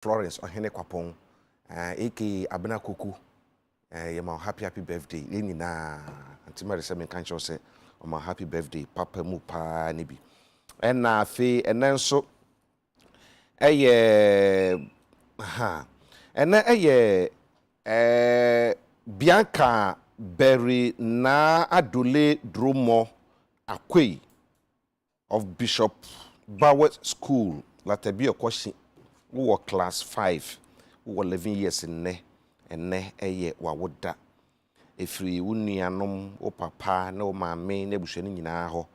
Florence Ohene Kwapon, aka Abena Kuku, my happy birthday. Any na Antimary Semen Cancho say, my happy birthday, Papa Mupa Nibi. And na fe, and then so, ha, and then Bianca Berry na Adule Drumo Akwe of Bishop Bowet School, Latabi a question. We were class 5. We were 11 years in ne, and ne wa woda. If we wunnianom, o papa, no mammy, ne busheni nyina ho.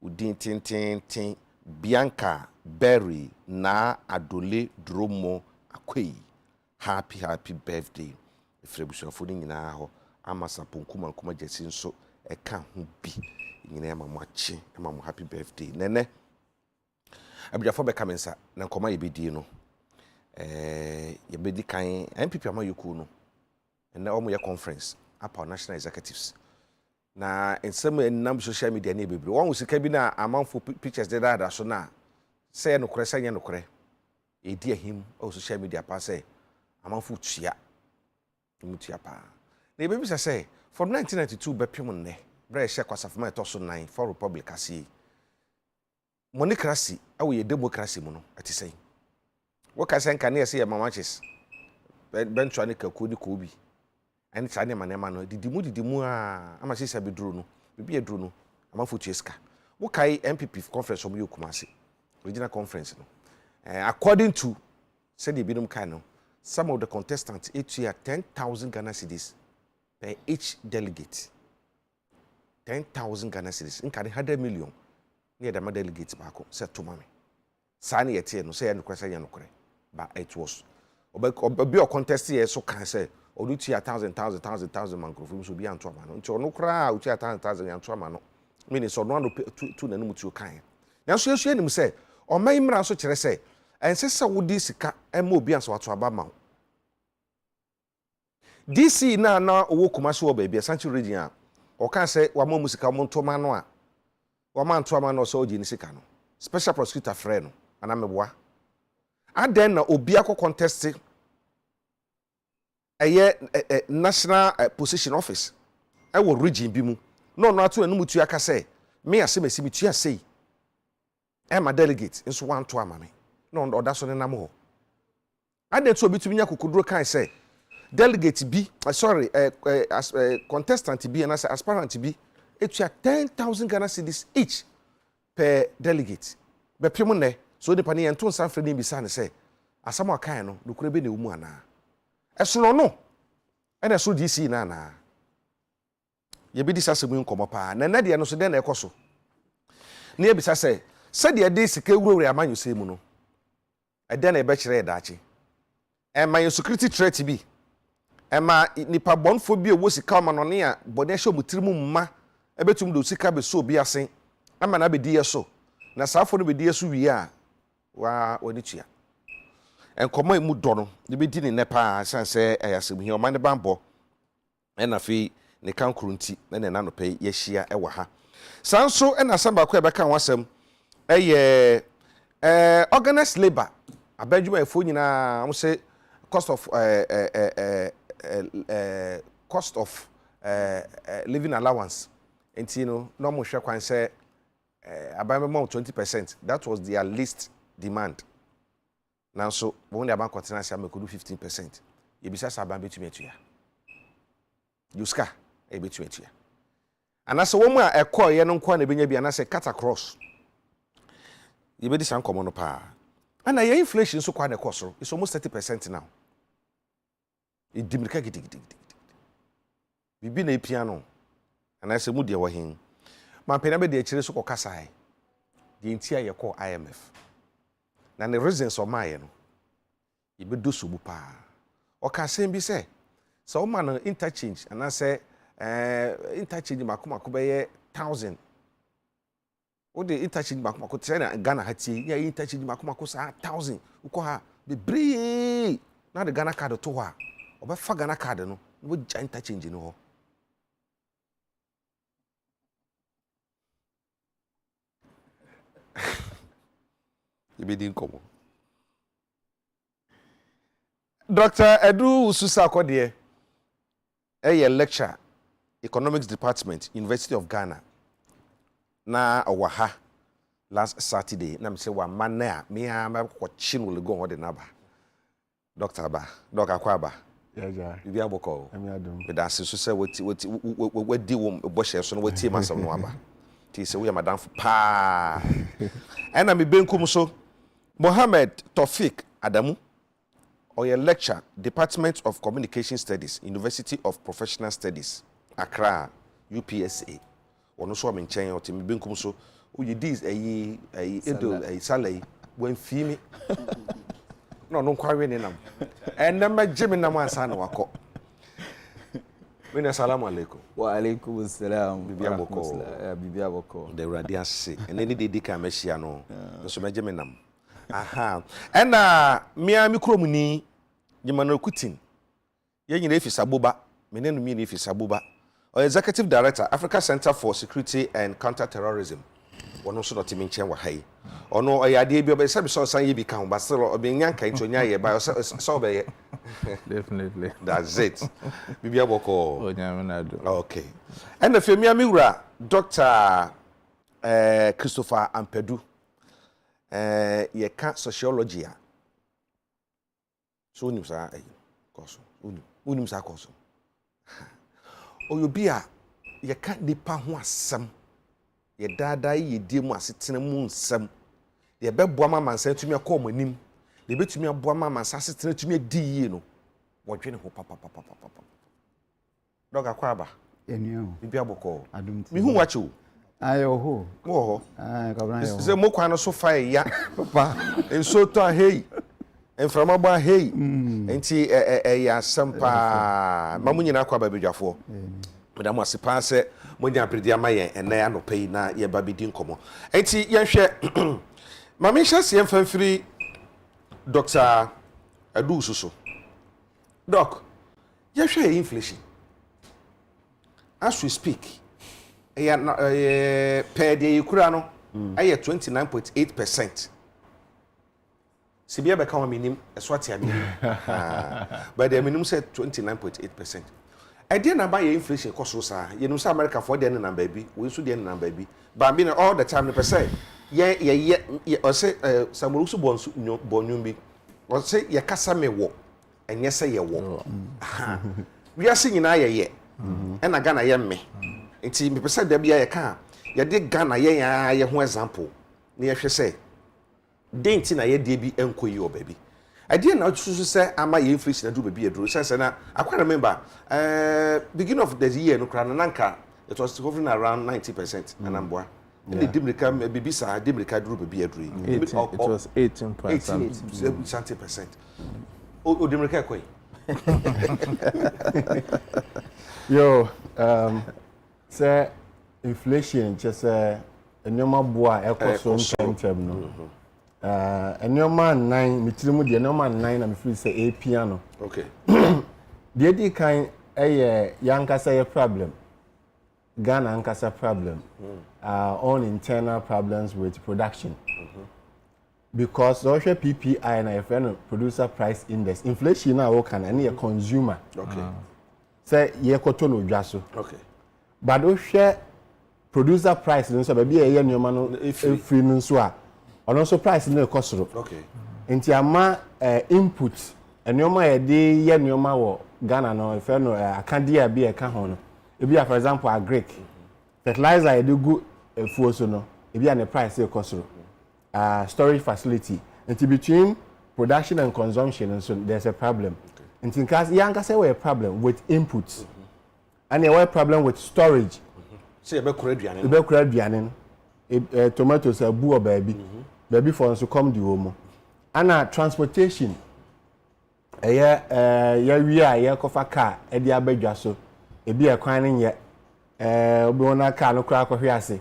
Udin tin Bianca Berry na Adole Dromo Akwe. Happy birthday. If we bushafuni nyina ho, amasa punkuma kuma jesin so e kan ho bi. Nyina ma mwachi, ma mo happy birthday. Nene. Abiafo be kamensa na nkoma yebedi no. Yebedi kan MPP amayoku no and na omo ye conference apa national executives na ensem enam social media na bebre won sika bi na amanfo pictures de da so na say no kore say no kore edi ahim o social media pa say amanfo tua mutua pa na bebi say from 1992 bepem ne bra she kwasafoma etoso 9 for republic asi monocracy awo ye democracy mu no ati say waka senka na yesi ya mamaches bentua ne kaku ni ko bi ani tane manema no didimu a ama sisa be duro no bibi eduro no ama fotu eska waka MPP conference omo yokumase regional conference no according to said the binum kan no some of the contestants each year 10,000 Ghana cedis per each delegate 10,000 Ghana cedis in can 100 million near the delegates back said to mama sani yete no say ya no kwasa ya no kore but it was obi o contest here so can say odu tia 1,000 microphone so bi anto ama no nti ono kra o tia 1,000 ya anto ama no meaning so no tu na nemu tu kan na so yesu enim say o mai mra so kire say ensesa wodi sika ema obi anso ato aba ma DC na owo kumase wo ba bia Central region a o kan say wa ma musika mo ntoma no a wa ma anto ama no so oji ni sika no special prosecutor frɛ no ana meboa aden na obi akọ contest national position office wo region bi mu no ato anu mutu aka say me asemesi mitu asei ma delegate nso wanto ama me no oda so ne nam ho aden to obi tumi nya kokuduro kan say delegate bi contestant bi and aspirant bi etua 10,000 Ghana cedis each per delegate be pemu ne so de pani ento nsan frɛ ne bisa ne sɛ asam akan no nokure be ne umu ana ɛsono no ɛna so DC na ana ye bi disa semu nkomo pa na de no so de na ɛkɔ ne ye bisa sɛ de de sika wurowure amanyo sɛ mu no ɛde na ebe kyerɛ daache ɛma security threat bi ɛma nipa bonfo bi wo sika ma no ne a bɔne hye omutirimu mma ebetum do sika be so bi asen ama na be di yeso na saafo no be di yeso wi a wa wani tua enkomo emu dɔ no de be di ne nepa sanse ayasem hi o man ban bɔ na fi ne kankuru nti na ne nanopɛ yɛhia ɛwɔ ha sanso na samba ko ɛbɛka wasɛm organized labor abadwuma efo nyina am say cost of living allowance enti no no mo hwɛ kwan sɛ about 20%. That was their least demand. Now, so when the bank continues, I could do 15%. You be said, "Saban between me you ska a between you." And as a woman, a call you no one be and I say cut across. You be this uncommon power. And the inflation so quite a cost. It's almost 30% now. It diminished. We been a piano, and I say, "Moody wa him." Man penabe de chire so kokasa de ntia ye call IMF na the reasons of my no e be do subu pa o ka sem bi say so man no interchange and I say interchange makoma ko be 1,000 o de interchange makoma ko try na Ghana hatie ya interchange makoma ko sa 1,000 uko ha be bree na the Ghana card to ho a obefa Ghana card no wo ja interchange no ho Ibedi nkomo Dr. Edu Ususa Kodie, a lecturer, Economics Department, University of Ghana. Na owaha last Saturday, na me say wa manna me ha ma kwachi no le go ho de na ba. Dr. Aba, Dr. Kwaba. Yeah. Bibi aboko. Emi adum. Me da se so say wati wo bo hye so no wati masam no aba. Ti say we madam pa. Ena me benkum so Mohammed Tofik Adamu, oye lecturer, Department of Communication Studies, University of Professional Studies, Accra, UPSA. Ono so me nchen oti me benkum so uyi dis edol salai wen fi mi no kwawe ni nam en ma jimi nam ansa na wako mina salamu alaikum wa alaikum assalam bibi aboko the radiance en ni de ka mehia no so me jimi nam aha ena mia mi krom ni nyimana kutin ye nyina efi saboba menenu mi ni efi saboba Executive Director, Africa Center for Security and Counter-Terrorism. One also not even change wahai. Or no, I idea be said so san ye become, but still being yanka into nya by so be. Definitely. That's it. Bibi aboko. Oh, nyamanado. Okay. And the Femia Mira, Dr. Christopher Ampedu. Ye can't sociology. So unim sa koso. Unim sa koso. Oyobia ye ka nipa ho asem ye dada ye die mu asetena mu nsem ye beboa mama nsan tumi akọ manim ye betumi aboa mama nsan asetena tumi adi yie no wodwe ne ho papa doga kwaba Enio bibi aboko adum mi hu wache o ayo ho wo Kwabena yo se mo kwa no so fa ya papa enso to ahei enframa bo ahei enti ya sampa mamunyina kwa babedwafo madam asipa se monya predi amaye ene anopai na ye babedi nkomo enti yenhwe mama nhyase yemfamfiri Dr. Edu Suso doc yenhwe inflation as we speak per the yikura no aye 29.8%. Sibia be ka minim eswati ami but the minimum said 29.8%. I didn't buy inflation cost so you know America for the number bi we so the number bi but me all the time the say or say samuru so bonum bi or say ye kasa me wo enye say ye wo we are singing na ye and Ghana ye me nti me pese da bia ye ka ye de Ghana ye ho example na ye hwe say denti na ye de bi enkoyi o baby I didn't know to say am I inflation and do baby a sense and I quite remember beginning of the year no nanka it was hovering around 90% and I'm boy the dimrika baby sa dimrika drew baby a dream it was 18% o dimrika koi yo say inflation just enyoma boa ekoso ntem no enyoma 9 mitirimu de enyoma 9 na me free say a piano okay the di kan yankasa your problem Ghana ankasa problem own internal problems with production because social PPI na your friend producer price index inflation na wo kan and your consumer okay say ye koto no dwa so okay but o hwe producer price no so ba bia ye nyoma no free no so a ono so price no ekosoro okay nti ama input nyoma ye de ye nyoma wo Ghana no fe no akadia bi e ka ho no ebi for example agric fertilizer ye de go fuo so no ebi an price ekosoro storage facility nti between production and consumption so there's a problem nti case yanka say we a problem with inputs and a problem with storage say be kura aduane tomatoes abu o baby for so come the home ana transportation ya wi a ya kofa car e dia badwa so e bi e kwan ne obi wona car no kura akɔhwe ase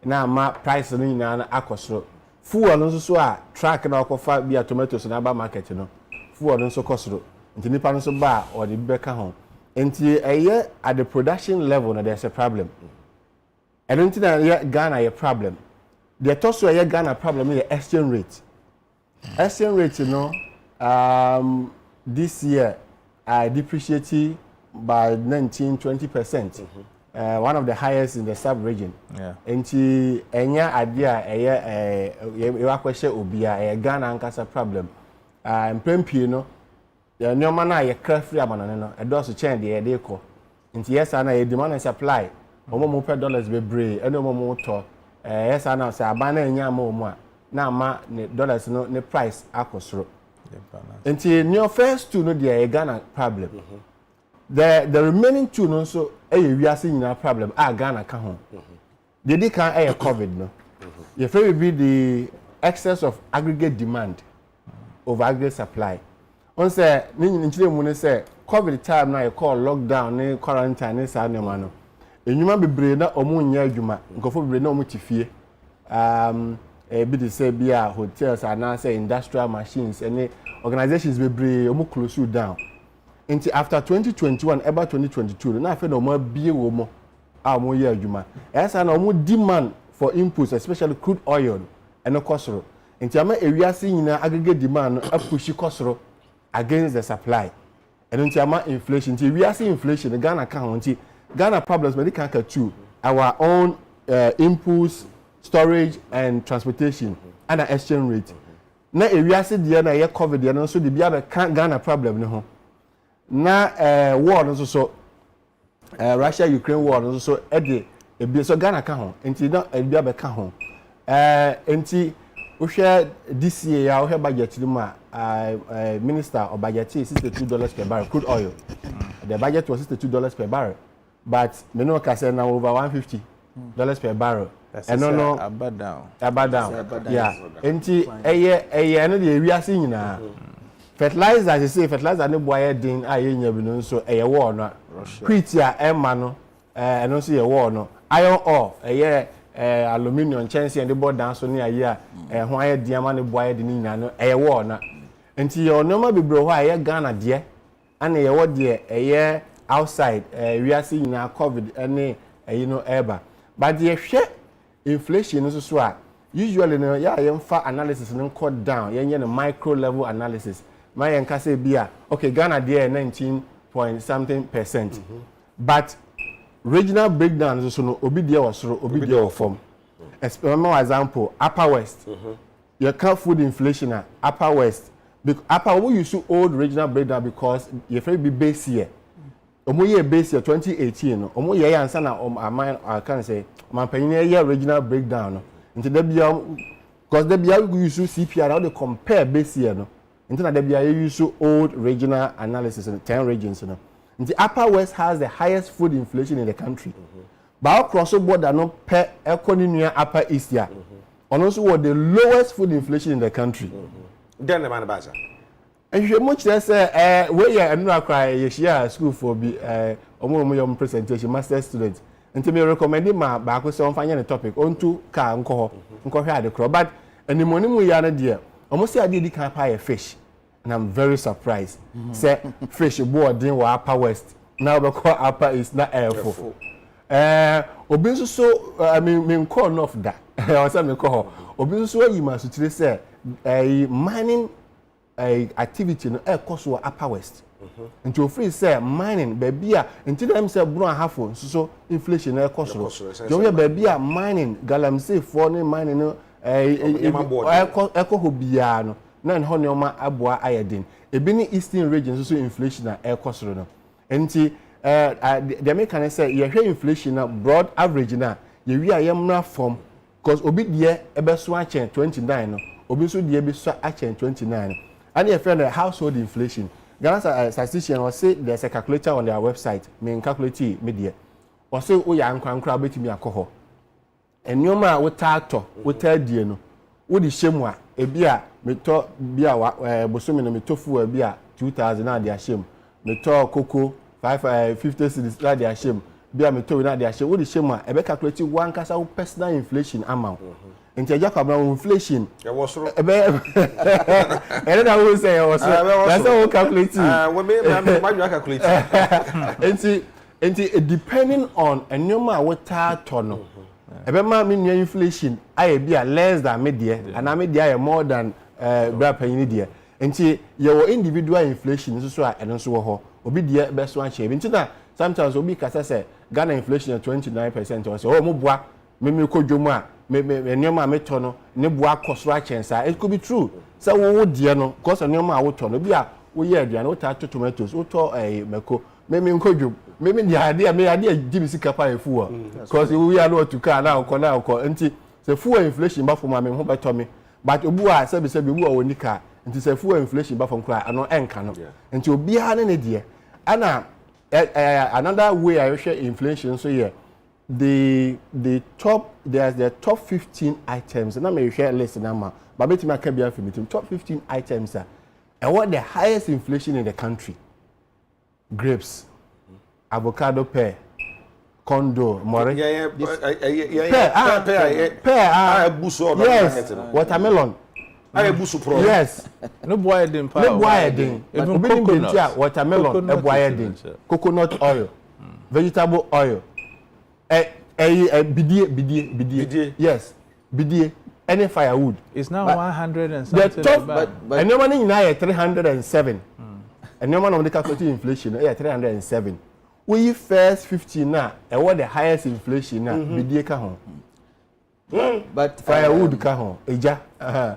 na ma price no nyina na akɔsoro fuel no so a truck na akɔfa bi a tomatoes na ba market no fuel no so kɔsoro nti nipa no so ba o de be ka ho nti at the production level na there's a problem and nti na Ghana a problem the toso Ghana problem is the exchange rate no this year depreciated by 19-20%. One of the highest in the sub-region. Yeah. Enti enya idea ewa kwese obia Ghana ankasa problem. Mpempie no nyoma na ye crafty amanane no edoso chen de ye ko. Enti yes na ye demand and supply. Omo mo pay dollars bebre ene omo mo to yes na say abana enya ma omo a na ama ne dollars no ne price akosoro. Enti new first two no de Ghana problem. The remaining two no so we are seeing a problem. Ghana ka ho. The dey kan COVID no. You feel be the excess of aggregate demand over aggregate supply. On say ni mu ne say COVID time na you call lockdown ne quarantine ne sa nema no. Enyuma bebre na omo nya adwuma. Nkofo bebre na omo tifie. Be the say bia hotels and say industrial machines and organizations bebre omo close you down. Until after 2021 about 2022 na afa no mo bie wo mo a mo ye adwuma esa na mo demand for inputs especially crude oil and kosoro until ama ewiase nyina aggregate demand no push kosoro against the supply and until ama inflation until ewiase inflation Ghana ka ho until Ghana problems we can two our own inputs storage and transportation and exchange rate na ewiase dia na ye COVID dia no so de bia be Ghana problem no ho na war no so Russia Ukraine war no so ebi so Ghana ka ho enti na ebi abeka ho enti wo hwe this year ya wo hwe budget ni ma minister of budget is $62 per barrel crude oil. The budget was $62 per barrel but me no ka say na over $150 per barrel and no about down yeah enti eye no de ewiase nyina fertilizer as you say fertilizer no boy din anya bi no so eye war no wheat ya emma no no so ye war no iron ore aluminium chance and the board down so near here ho aye diama no boy din nyina no eye war na enti your normal bebre ho aye Ghana de ana ye wo de eye outside we are seeing na COVID any eba but ye hwe inflation so so a usually no ya ye mfa analysis no cut down ye no micro level analysis my enkase bia okay Ghana there 19 point something %. But regional breakdown so no obi there was obi there form. Example Upper West. You can't food inflation Upper West. Upper we used to old regional breakdown because you feel be base here. Omo year base year 2018 no. Omo year answer na I can say man penny year regional breakdown no. Into the bia because the bia we use CPR how they compare base year no. Into the bia use old regional analysis in 10 regions no. The Upper West has the highest food inflation in the country. But across the board no per economy Upper East here. And also what the lowest food inflation in the country. Then the man baza. And you much less we are no cry ye school for be omo presentation master students. Until me recommend ma ba ko say on fanya the topic onto ka nko hwe ade kro but any money mu ya na de omo say ade di kan pa fish and I'm very surprised. Say fish board in wa Upper West now be call Upper is na airful. Obi so I mean me call enough that I say me call obi so yi ma so tire say mining activity no cost wa Upper West. Until free say mining baby until them say bro and half so inflation cost you hear baby mining galamsey for mining no ho bia no na ho ne ma aboa ayedin ebi ni eastern region so inflation na cost no enti the make say you hear inflation na broad average na you wi ayemna form because obi de ebeso a chen 29 no obi so de ebeso a chen 29 and you find the household inflation Ghana statistician will say there's a calculator on their website me calculate media or say o ya nkwankra betimi akoho enyoma wo tato wo tadie no wo di hyemu a ebi a meto bia bosomi no metofu a bia 2000 na de ahyem meto koko 550 cedis na de ahyem bia meto na de ahyem wo di hyemu a ebe calculate one kasa wo personal inflation amount nti Agya Kwabena inflation e wo soro ebe ene na wo say e wo soro that's how we calculate we me calculate nti depending on enyoma wo tato no ebe ma me nua inflation aye bia less than me there and me there more than bra panyin there nti your individual inflation nso so a eno nso wo ho obi de be so anche nti na sometimes obi kasa say Ghana inflation 29% or say oh mo boa me kodwomu a me enema me to no ne boa kosoro achensa it could be true say wo de no because enema a wo to no bi a wo ye aduane wo ta to tomatoes wo to meko me kodwom me de ade a me ade a di sika pa efu because we are not to car na uko nti say fuel inflation ba for ma me ho beto me but obu a se obu a woni car nti say fuel inflation ba for nkra ano enka no nti obi ha ne de ana another way I share inflation so here the top 15 items and I may share list number but bet me can be affirmative top 15 items and what the highest inflation in the country grapes avocado pear condo more pear yes watermelon yes no boy din pa even coconut watermelon coconut oil vegetable oil bidie yes bidie any firewood it's now 100 and something the top but and no money now 307 and no man on the calculating inflation 307 we first 15 now and what the highest inflation now bidie ka ho but firewood ka ho eja na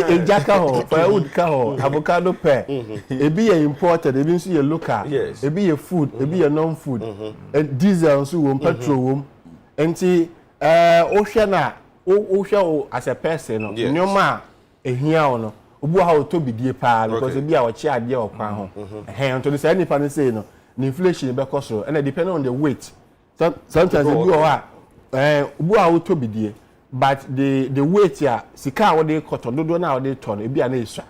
eja ka ho firewood ka ho avocado pear ebi ye imported ebi nso ye local ebi ye food ebi ye non food diesel nso wo petrol wo enti o hwe na o hwe as a person no nyoma ehia wo no obu ha o to bidie pa because ebi a wo chi ade o kwan ho nto say nipa ne say no inflation be cost and depending on the weight sometimes you go ubu a auto bidie but the weight ya sika what they cotton do na what they turn e bia na esua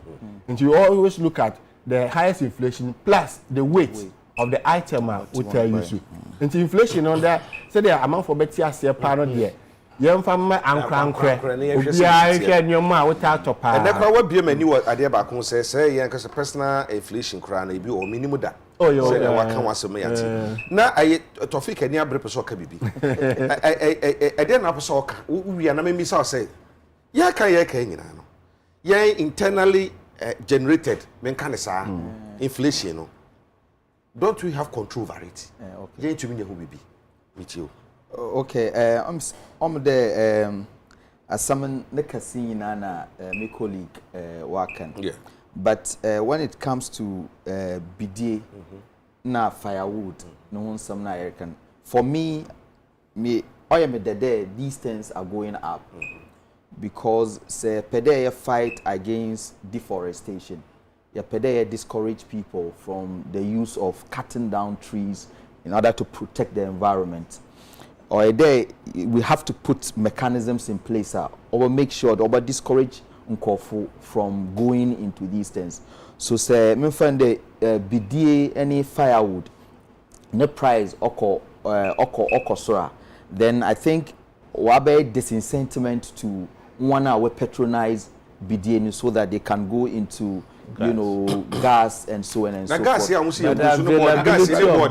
and you always look at the highest inflation plus the weight of the item what tell you so and inflation on that say the amount for better as pa no there yemfa ma ankrankre obi a hwe nyoma what atop pa and that wa bia mani wa ade ba kon say yen kase personal inflation kra na ebi o minimum da oh yo say wa kan wasem yati na aye tofik ani abre peso ka bibi ade na peso ka wi na memi say say ya kan nyina no yen internally generated men kan sa inflation no don't we have control over it okay yen tumi ne ho bibi michio okay the asaman ne kasi na my colleague wakan yeah but when it comes to bidie na firewood no one some na American for me I am the these things are going up because say pede fight against deforestation ya pede discourage people from the use of cutting down trees in order to protect the environment or a day we have to put mechanisms in place or make sure that discourage from going into these things. So say me find the bidie any firewood no price oko sora then I think wabe disincentiment to one we patronize bidie so that they can go into gas. You know gas and so on and so gas forth.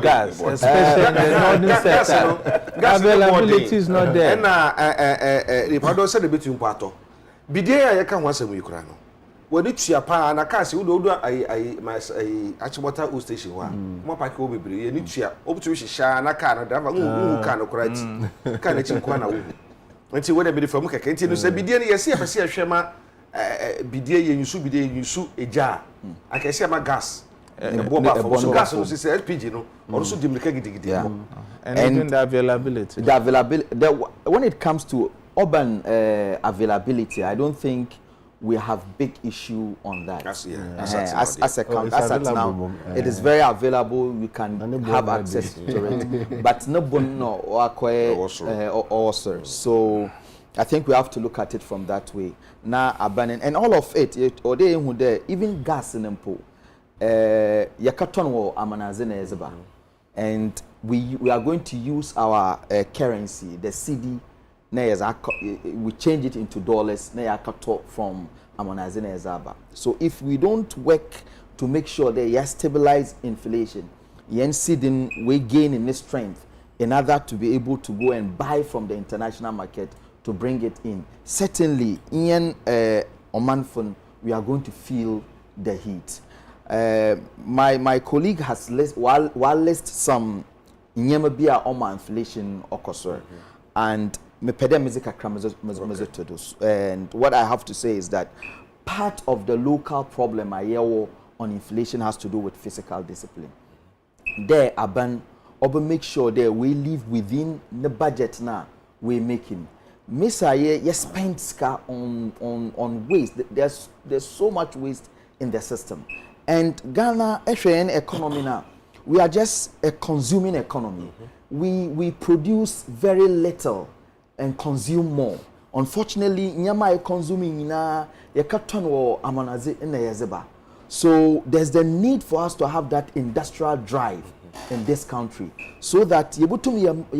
Gas, especially in the northern sector. Availability is not there. And if I don't say the between pato bidie ya kan wasem yikura no woni tua pa na car se wo do ai achimota o station wa mo park o bebre ye ni tua obutu hihya na car na driver hu car no korati car na chinkwa na wo nti wo da be fam keke nti no se bidie no yesi afese ahwema bidie ye nyusu eja akese ma gas so gas no se LPG no also dimlika gidigidi and even the availability when it comes to urban availability, I don't think we have big issue on that. As a country, as at now, it is very available. We can have access to it, but no also. So I think we have to look at it from that way. Now, and all of it, or they even gas in Empo, yakaton wo amanazene ezeba, and we are going to use our currency, the CD. We change it into dollars from Amonazine Zaba. So if we don't work to make sure that you stabilize inflation, we gain in this strength in order to be able to go and buy from the international market to to bring it in. Certainly, in Omanfon, we are going to feel the heat. My colleague has list some nyamabia Oman inflation okosor, and me pede music and what I have to say is that part of the local problem I hear on inflation has to do with physical discipline. There, Aban, or make sure that we live within the budget now we're making. Missa, you spend ska on waste. There's so much waste in the system. And Ghana, economy now, we are just a consuming economy. We produce very little and consume more. Unfortunately, nyama consuming ina yakaton wo amanaze in the So there's the need for us to have that industrial drive in this country, so that you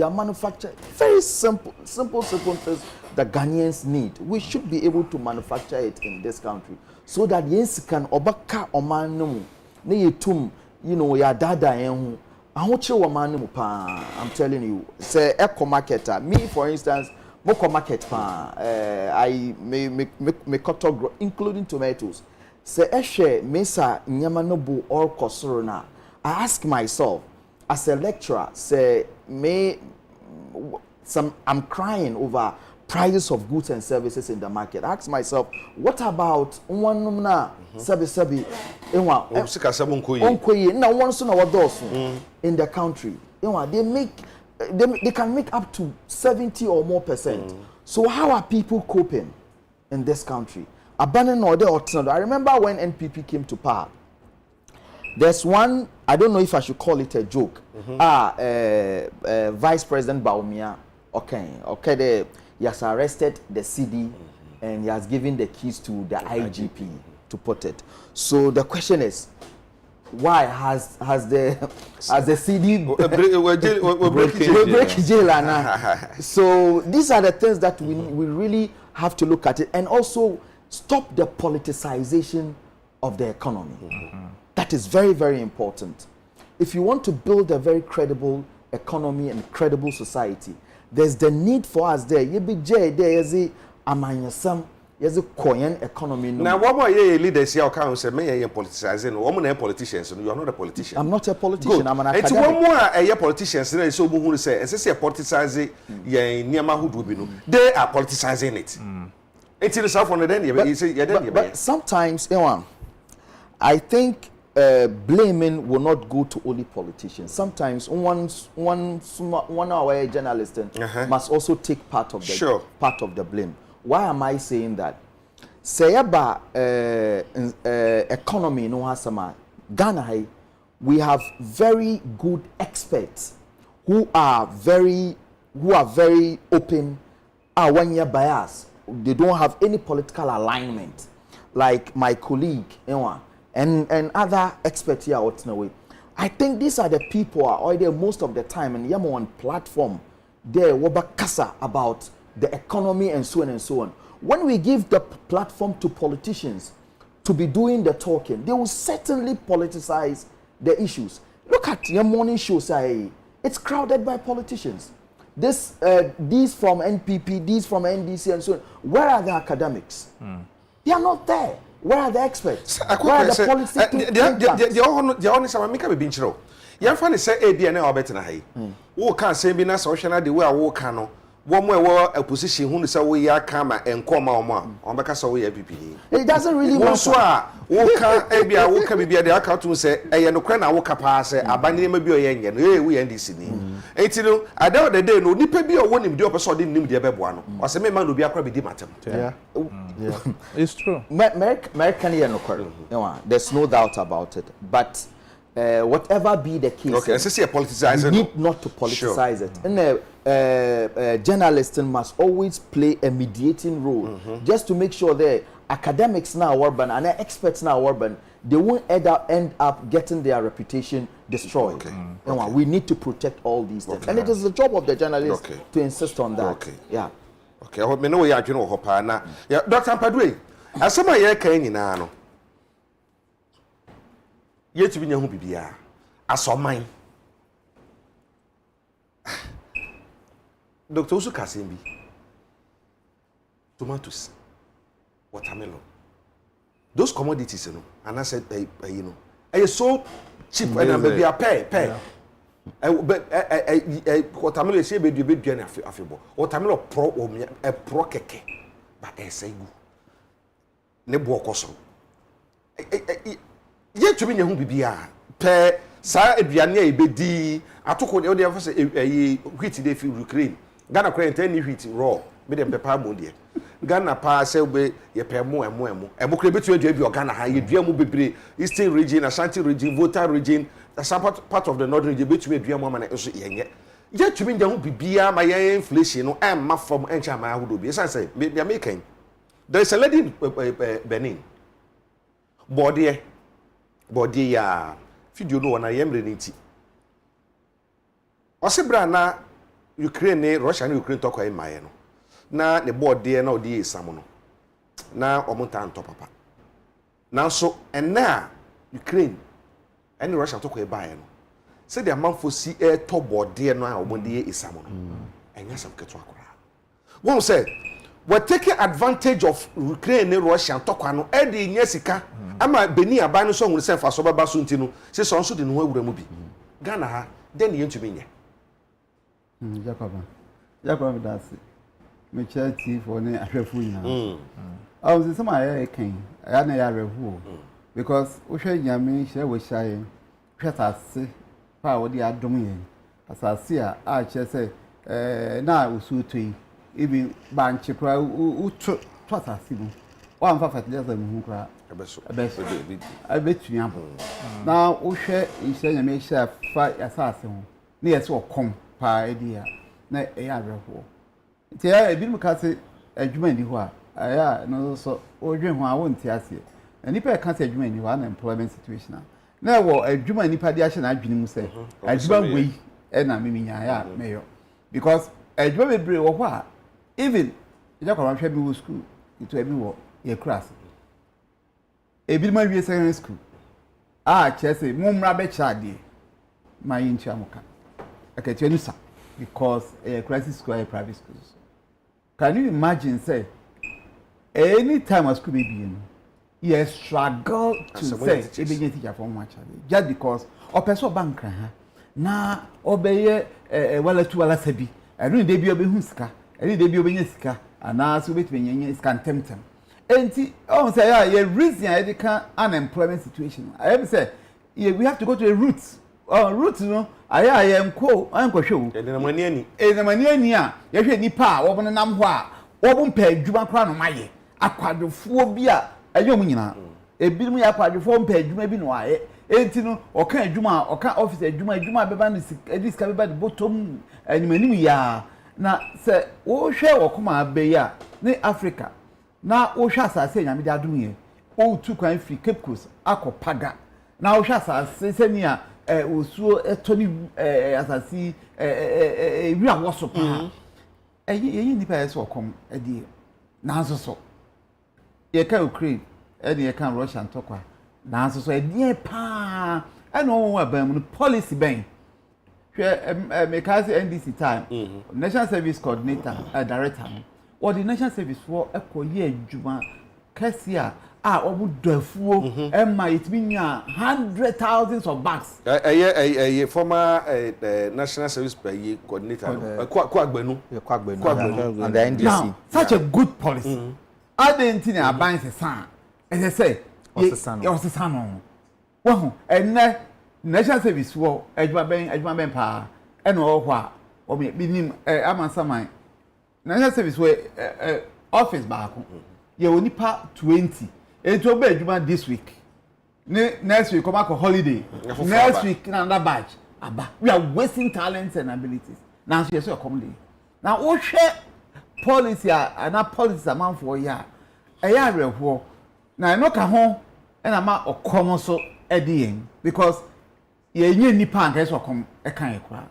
manufacture very simple things that Ghanaians need. We should be able to manufacture it in this country, so that yes can obaka omanum ne yetum ya dada enhu ahoche omanum pa. I'm telling you, say eco marketer me for instance, moko market pa I me cotton including tomatoes. Say eshe mesa nyama no bu or kosoro na. I ask myself as a lecturer, say I'm crying over prices of goods and services in the market. I ask myself, what about one numna sabi enwa onkoye na one so na wadoso in the country. Enwa they can make up to 70 or more %. So how are people coping in this country? Abandoning order or I remember when NPP came to power. There's one, I don't know if I should call it a joke. Vice President Baumia, he has arrested the CD and he has given the keys to the IGP to put it. So the question is, why has the CD break jail? So these are the things that we really have to look at it, and also stop the politicization of the economy. That is very, very important. If you want to build a very credible economy and credible society, there's the need for us there. You be there is a amanyasam, there's a Korean economy. Now, what more leaders here can say, may politicizing, woman and politicians, you are not a politician. I'm not a politician, Good. I'm an academic. academic. It's one more politicians, so who say, as I say, politicizing, they are politicizing it. It's in the South on the day, but sometimes, I think blaming will not go to only politicians. Sometimes one our journalist must also take part of the blame. Why am I saying that? Say about economy no hasama Ghana, we have very good experts who are very open, are 1 year bias. They don't have any political alignment, like my colleague, and other experts here out in a way. I think these are the people are already most of the time and yamo on platform there wabakasa about the economy and so on and so on. When we give the platform to politicians to be doing the talking, they will certainly politicize the issues. Look at your morning show, say it's crowded by politicians. These from NPP, these from NDC and so on. Where are the academics? They are not there. Where are the experts? Where are the policy thinkers? The only time I make a binchro. You find it say ABN or better than who can't say be not social the way I walk cano. One more a position who say we are kama and comma on because we are PPE. It doesn't really matter. Who can ABN who can be the account to say a no can I walk up pass abandoning maybe a young and we end this in. It's I doubt the day no nipe be a one in the episode in the Bebuano or some man will be a crabby dimatum. Yeah, it's true. There's no doubt about it. But whatever be the case, okay, let's see a politicizer. You need not to politicize it. And journalists must always play a mediating role, just to make sure that academics now urban and experts now urban, they won't end up getting their reputation destroyed. Okay. We need to protect all these things, and it is the job of the journalist to insist on that. Okay. Yeah. Okay. I hope me know you are doing hopa na. Yeah, Dr. Padwe. Asema ye kan nyina no. Yetu bi nya hu bibia. Asoman. Dr. Usu Kasembi. tomatoes, watermelon. Those commodities, you know, and I said, you know, are so cheap and maybe a pay. Watermelon say be do afebo. Watermelon pro a pro keke, but I say go. Ne bo okoso. Ye to me nyahu bibia pe sa aduane a ebedi atoko de dey for say wheat dey feel Ukraine. Ghana kra enten ni wheat raw. Me dem pepper mo de. Ghana pa say be ye pe mo emo kra betu adua bi Ghana ha ye dua mo bebre Eastern region, Ashanti region, Volta region, the part of the northern region betu adua mo ma na so ye ye to me nyahu bibia ma ye inflation no am ma from encha ma ahodo bi. Say me American. There is a lady in Benin. Body ya video no na yemre nti osebra na Ukraine Russia na Ukraine tokwa e maye no na ne body na odi esam no na omonta nto papa na so ena Ukraine ene Russia tokwa e baye no se dia manfo si e to body no a omonde esam no enya sam keto akora won say we're taking advantage of Ukraine and Russia tokwa no e de nya sika ama Benin aban no so hu se fa so baba so ntino se so nso de no awura mu bi Ghana ha den ye ntumi nye Jacob that's me charity for ne ahwefu nyina I was some I can I na ya rehu because wo hwe nyame hye wo hyaye hwetase pa wo de adom ye asase a che se na usu toi even banchi pra utu asase mu wa mfa fertilizer mu kra abeso abetu abo na wo hwe hye nyame hye fa asase ho na yesi okom pa edia na ya rehu ti ya ebi mu ka se adwuma ndi ho a aya no so odwen ho a wonti ase nipa ka se adwuma ndi ho na employment situation na wo adwuma nipa de ahye na adwene mu se adwuma wei e na meminya ya meyo because adwuma bebre wo ho a even ija kwa hwe bi wo school itu ebi wo ye class ebi ma wie secondary school chese mumra be chade ma yinchi amuka akati nusa because a crisis school a private school. Can you imagine say any time a school baby you struggle to say e be teacher for one child just because o person bank na obeye wala tu wala sabi enu de bi obehu sika enu de bi obenye sika ana so betwe nyenye sika temtem enti on say yeah reason I can unemployment situation I have say we have to go to a root root no aya yenko ankwohwe enamani ani a yehwe nipa a wobo nam ho a wobo mpa adwuma kra no maye akwadofuo bi a ayom nyina ebirum ya akwadofuo mpa adwuma bi no aye enti no oka adwuma oka office adwuma beba no ediska beba de bottom animanim ya na se wo hwe wokoma abe ya ne Africa na wo hwe asase nyame de adum ye o tu kwan free Cape Coast akopaga na wo hwe asase seni a osuo etoni asasi wi awoso pa eyi nipa yeso kom edi nanso so ye ka Ukraine edi ye ka Russia ntokwa nanso so edi pa eno won abam no policy ben hwe mekasi NDC time National Service Coordinator director or the National Service for ekoye adwuma kasia obu dafuo emma it mean 100,000 of bucks former National Service Coordinator Kwabena and the NDC now, such a good policy identity aban se san e say o se san no wo enne National Service for adwuma ben pa ene o ho a o bi nim amansaman National Service for office back ye onipa 20 eto be adwuma this week next week come back on holiday next week another batch aba we are wasting talents and abilities now so you say come dey now wo hwe policy and policy amount for ya eya reho na no ka ho na ma okom so edien because ye nye nipa anka so okom e kan e kwa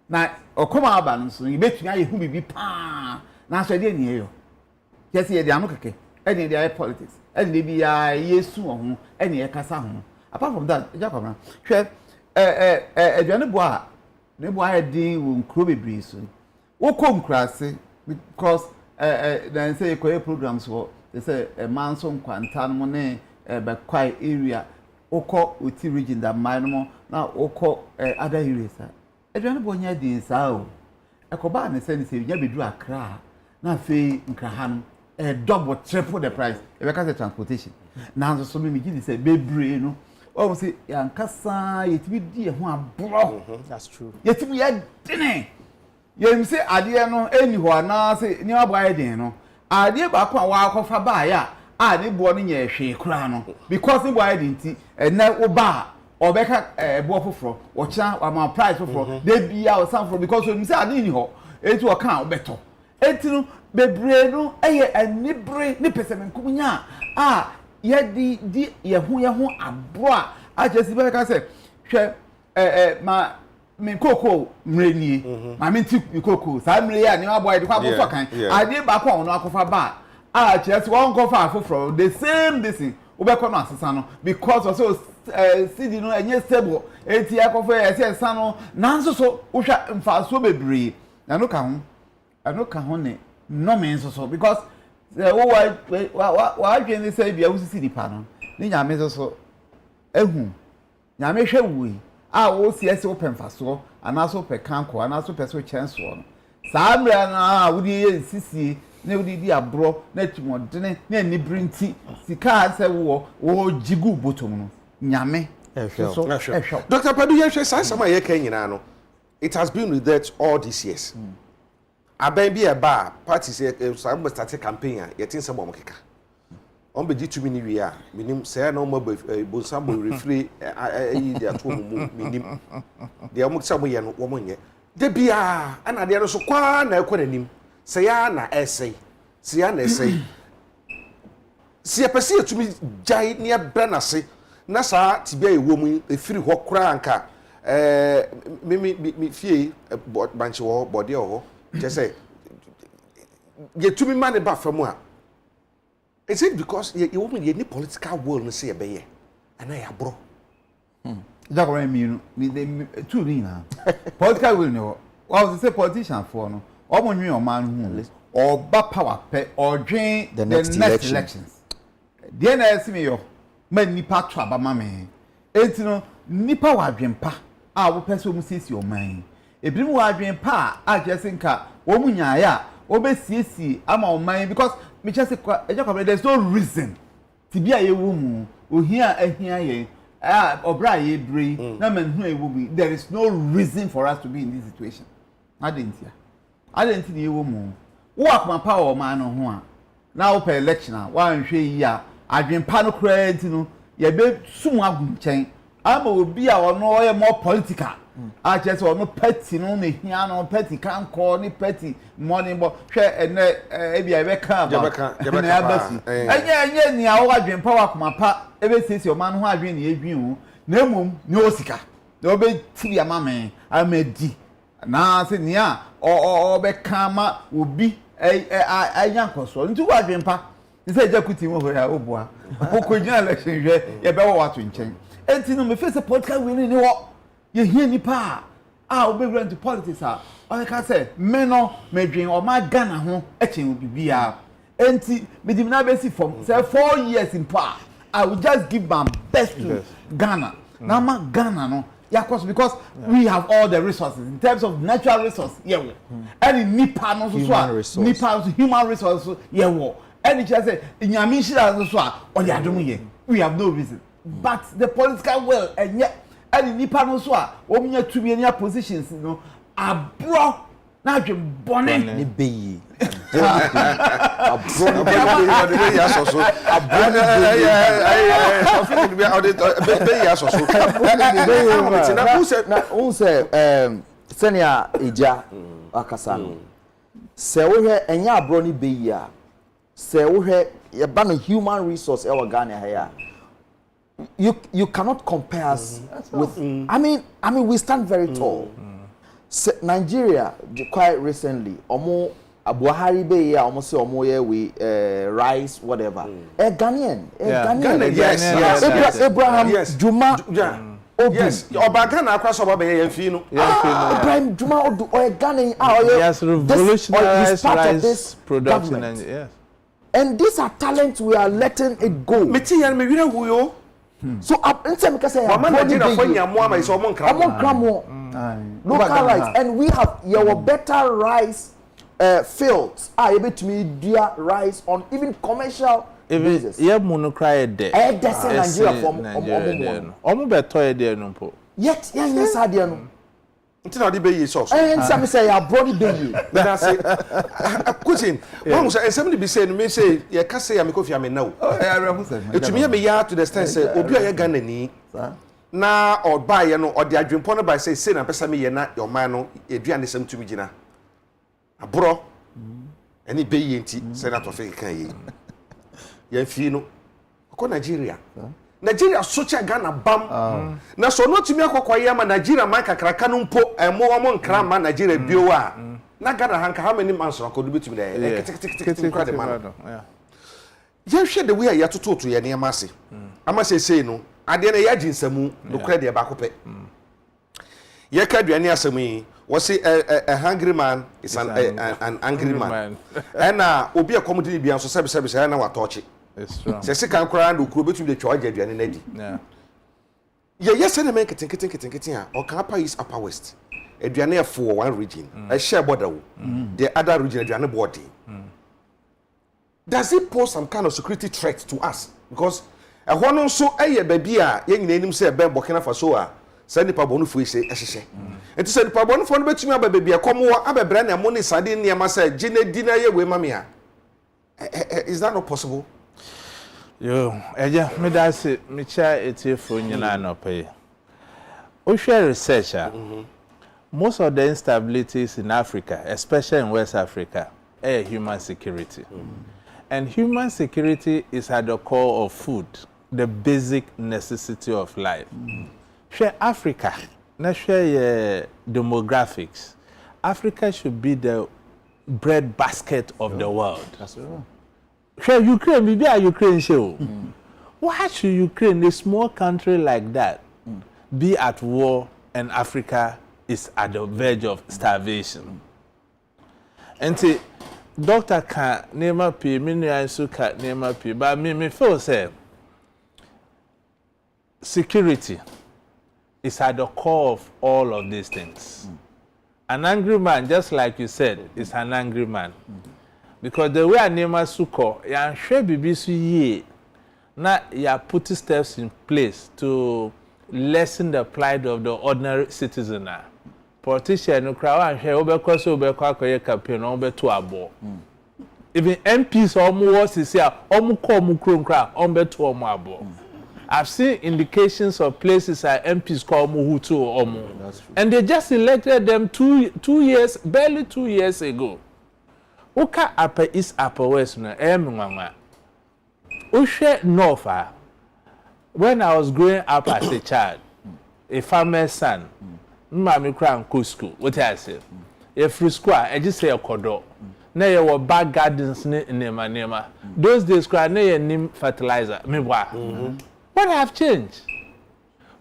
na okom aba no so ye betua ye hu bibi pa na so edien ne yo yes ye dey anu keke edien dey politics and they be yesu ohun ene ye kasa ho apart from that Jacob hwe adwane bo a ne bo a din wo nkro bebre so wo ko nkrase because then say programs for they say a man so kwantan mo ne be kwai area oko uti region that mine na oko other areas edwane bonya din saa o ekoba ne say nya bedu Accra na fe nkraha no double triple the price e be ka transportation na so me gi say bebre no o say yankasa yetibi di ho abro that's true yetibi ya dene yem say ade no eni ho na say ni aboa den no ade ba ko wa akofa ba ya ade bo no nya hwe kura no because ni boa den ti na wo ba obeka bo foforo wo kya wa ma price foforo de bia o san foforo because yem say ade ni ho eti o kan obeto eti no bebre no eye anibre ni pesem nkunya ye di ye ho abro a jesi be ka say hwe ma me koko mreni ma me ti koko sa mre ya ni aboy de kwa bofa kan ade ba kwa ono akofa ba chesi won go fa foforo the same this thing obekọ no asesa no because also cd no enye stable eti akofa esa no nanso so uhwa mfaso bebre na no ka ho ne no me so because wa adwen say bia usisi dipa no ni nyame so ehu nyame hwe wuyi wo siese open faso anaso pe kanko anaso pe so chance no saa mra na wo di ye sisi na wo di abro na timodene na ni brinti sika se wo jigu botom no nyame so Dr. Padu ye hwe sai sama ye kan nyina no it has been with that all these years aban bi e ba party say some start campaign ye tin se bom keka on be ditumi ni wi a minim say na mo bonsambo refree yi dia to mo minim dia mo say mo ye no wo mo nye de bia ana de no so kwa na ekọ nanim say ya na essay say ya na essay si epese etumi jai ne bre na se na sa tibia ewo mu efiri ho kura anka mi fie banche wo body ho je say yetumi mane ba famu a is it because you woman you need political will no say be here and I abro Jacob me ni two ni na political will no what say politician for no o mo nwi o man hu or ba power pe or dream the next elections the na esi me yo man nipa to aba ma me enti no nipa wa adwempa a wo pese mu sisi o man ebirim wa adwempa a jesinka wo mu nyaaya wo be sisi ama o man because me just say there's no reason to be a woman ohia ahia ye obra ye bre na man hu ewu bi there is no reason for us to be in this situation adentia ye woman wo akoma power man no ho a na wo per election a wan hwe yi a adwempa no kra enti no ye be sumu agunchen ama obi a ono oye more political a just ono petty no na hia no petty kan call ni petty money bo hwe ene ebia ebe kan ba na abasi enye ni a wo adwen pa wa kuma pa ebe sisi o man ho adwen ni edwen o na emom ni osika na obe tiri amame amedi na se ni a o be kan ma obi ayankoso nti wo adwen pa ni se jakuti mo ho ya oboa okojina election hwe ye be wo wato nchen enti no me face political winning ni wo ye hear nipa we be into politics o ka say me no medwen o ma Ghana ho echen bibia enti me dim na be si from say 4 years in pa I will just give my best to Ghana na ma Ghana no because we have all the resources in terms of natural resources and nipa no so nipa human resources and just say nyame shira so o ya dum ye we have no reason but the political will and yet and nipa no so o munya tumi any positions no abro na dwe bone ni beyi abro no be ya so abro be ya so na unse senia eja akasa no se wo hwe enya abro ni beyi a se wo hwe ye ba no human resource e wa Ghana here you cannot compare us with I mean we stand very tall. Nigeria quite recently Buhari be here almost say we rice whatever Ghanaian yes. Abraham yes. Juma Yes, Obaga na akwa so baba ye fi no. Ibrahim Juma Odu or Ghana yes, revolutionized rice production and yes. And these are talents we are letting it go. Meti yan me wira huyo. So insem ka say Mama Nigeria for nyamo ama iso omon kramo. Local rice, and we have your better rice fields. Ebetumi dua rice on even commercial basis. Yeah, monocry de. That's Nigeria from omo beto de no po. Yet yes adie no. Nti na de be yi sauce. And some say ya brody be yi. That's it. Kutin. One say somebody be say me say ye ka say ya me kofi am now. Etumi me ya to the extent say obi a ye Ghana ni. Na or buy ye no or the adwempo no by say na pesa me ye na your man no eduane sem tumi gina. Abro. Any be yi nti senator fe kan yi. Ye fi no. Ko Nigeria. Nigeria socha Ghana bam. Na so no timi akokwa ye ma Nigeria man kakraka no mpo emo omo nkra ma Nigeria bio a. Na Ghana hanka how many months akodu betumi dey. Kra de man. Yeah. Ye hwe de we ya tototo ye ne amase. Amase sei no. Ade na ya ginsamu no kra de ba kopɛ. Ye ka duane asɛm yi, wo say a hungry man is an angry man. Na obi akomodi bia so sebe na watɔche. It's true. Se kan kra na okuro betumi de twa aduane na di. Yeah. Ye yes na men keten a o kan upper east upper west. Aduane e for one region. A share border wo. The other region aduane border. Does it pose some kind of security threat to us? Because a hono so eye baby a ye nyina nim say be Burkina Faso a say nipa bonu fu ise ehye. Enti say nipa bonu fu no betumi abababi akomo abebra na mo ni sade niam say gine di na ye we mame a. Is that not possible? Yo, Agya, me da se me cha etiefo nyina no pay. O share researcher. Most of the instabilities in Africa, especially in West Africa, are human security. And human security is at the core of food, the basic necessity of life. Share Africa, na share demographics. Africa should be the bread basket of the world. That's right. Sure, Ukraine, maybe a Ukraine show. Why should Ukraine, a small country like that, be at war and Africa is at the verge of starvation? And see, Doctor can name up P, many also can name up P, but me feel say security is at the core of all of these things. An angry man, just like you said, is an angry man. Because the way I name a suko, ya share BBC ye, na ya put steps in place to lessen the plight of the ordinary citizen. Politician no crowd and share obekwa so obekwa koye campaign obe to abo. Even MPs almost is here, almost come kra obe to omo abo. I've seen indications of places like MPs call Muhutu or Omo. And they just elected them barely 2 years ago. Uka upper east, upper west, no, Mama. Ushe north. When I was growing up as a child, a farmer's son, Mammy Crown Cusco, what I say? A free square, I just say a corridor. Now you were back gardens nema. Those days, cry near name fertilizer. What have changed?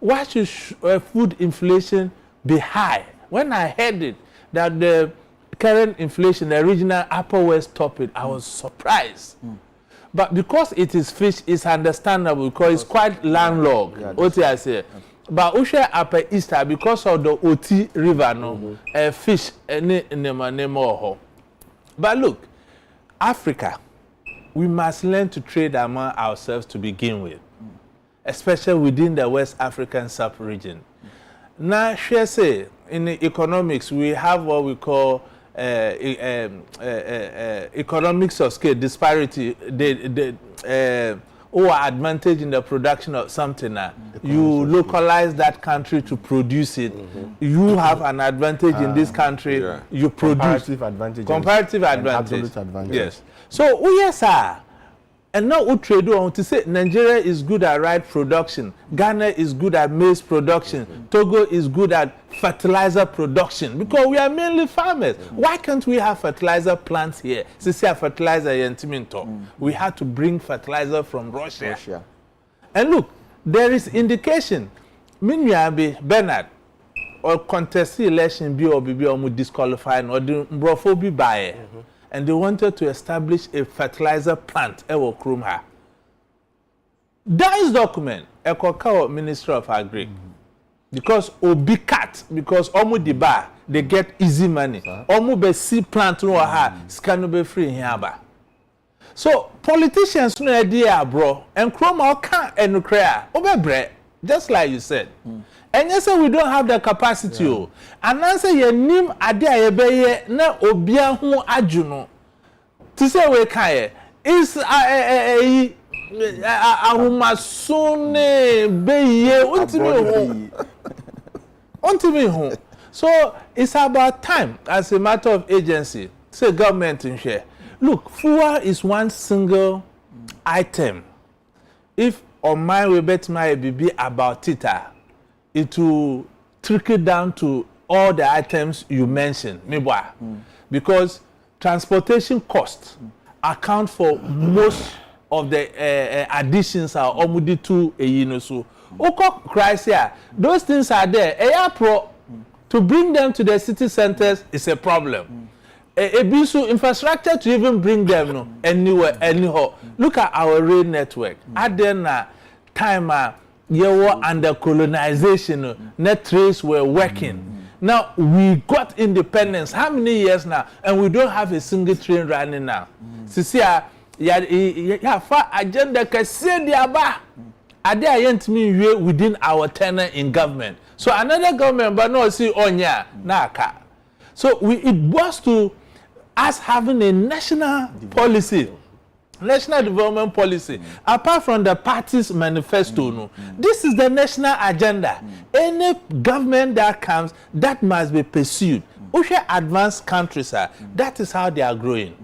Why should food inflation be high? When I heard it, that the current inflation, the original Upper West topic, I was surprised. But because it is fish, it's understandable because it's quite landlocked. What I say. But Usha Upper Easter, because of the Oti River, no, fish, more. But look, Africa, we must learn to trade among ourselves to begin with, especially within the West African sub-region. Now, share say, in economics, we have what we call economics of scale, disparity, or advantage in the production of something. You localize that country to produce it. You have an advantage in this country. You produce. Comparative advantage. Absolute advantage. Yes. So, yes, sir. And now we trade on to say Nigeria is good at rice production, Ghana is good at maize production, Togo is good at fertilizer production because we are mainly farmers. Why can't we have fertilizer plants here? Since fertilizer we had to bring fertilizer from Russia. And look, there is indication. Minyabe Bernard or contest election be or be almost disqualified or the brofo be buyer. And they wanted to establish a fertilizer plant ewo Krumha. That is document Ekoka Ministry of Agri. Because obi cat because omu di bar they get easy money. Omu be see plant no ha scan be free here ba. So politicians no idea bro and Kroma can and crea obebre just like you said. And you say we don't have the capacity and answer your name ade ayebe na obia ho adwuno. To say we can is ahumasone beye untimi ho. So it's about time as a matter of agency. Say government in share. Look, fuel is one single item. If on my way bet my be about it will trickle down to all the items you mentioned. Because transportation costs account for most of the additions are almost to a year so. Those things are there. To bring them to the city centers is a problem. A bisu infrastructure to even bring them anywhere, anyhow. Look at our rail network. At then time you were under colonization, net trains were working. Now we got independence. How many years now? And we don't have a single train running now. Sisia ya fa agenda kase dia ba. Ade ayentimi within our tenure in government. So another government but no see onya na aka. So it was to us having a national policy, national development policy, apart from the party's manifesto. This is the national agenda. Any government that comes, that must be pursued. Advanced countries that is how they are growing.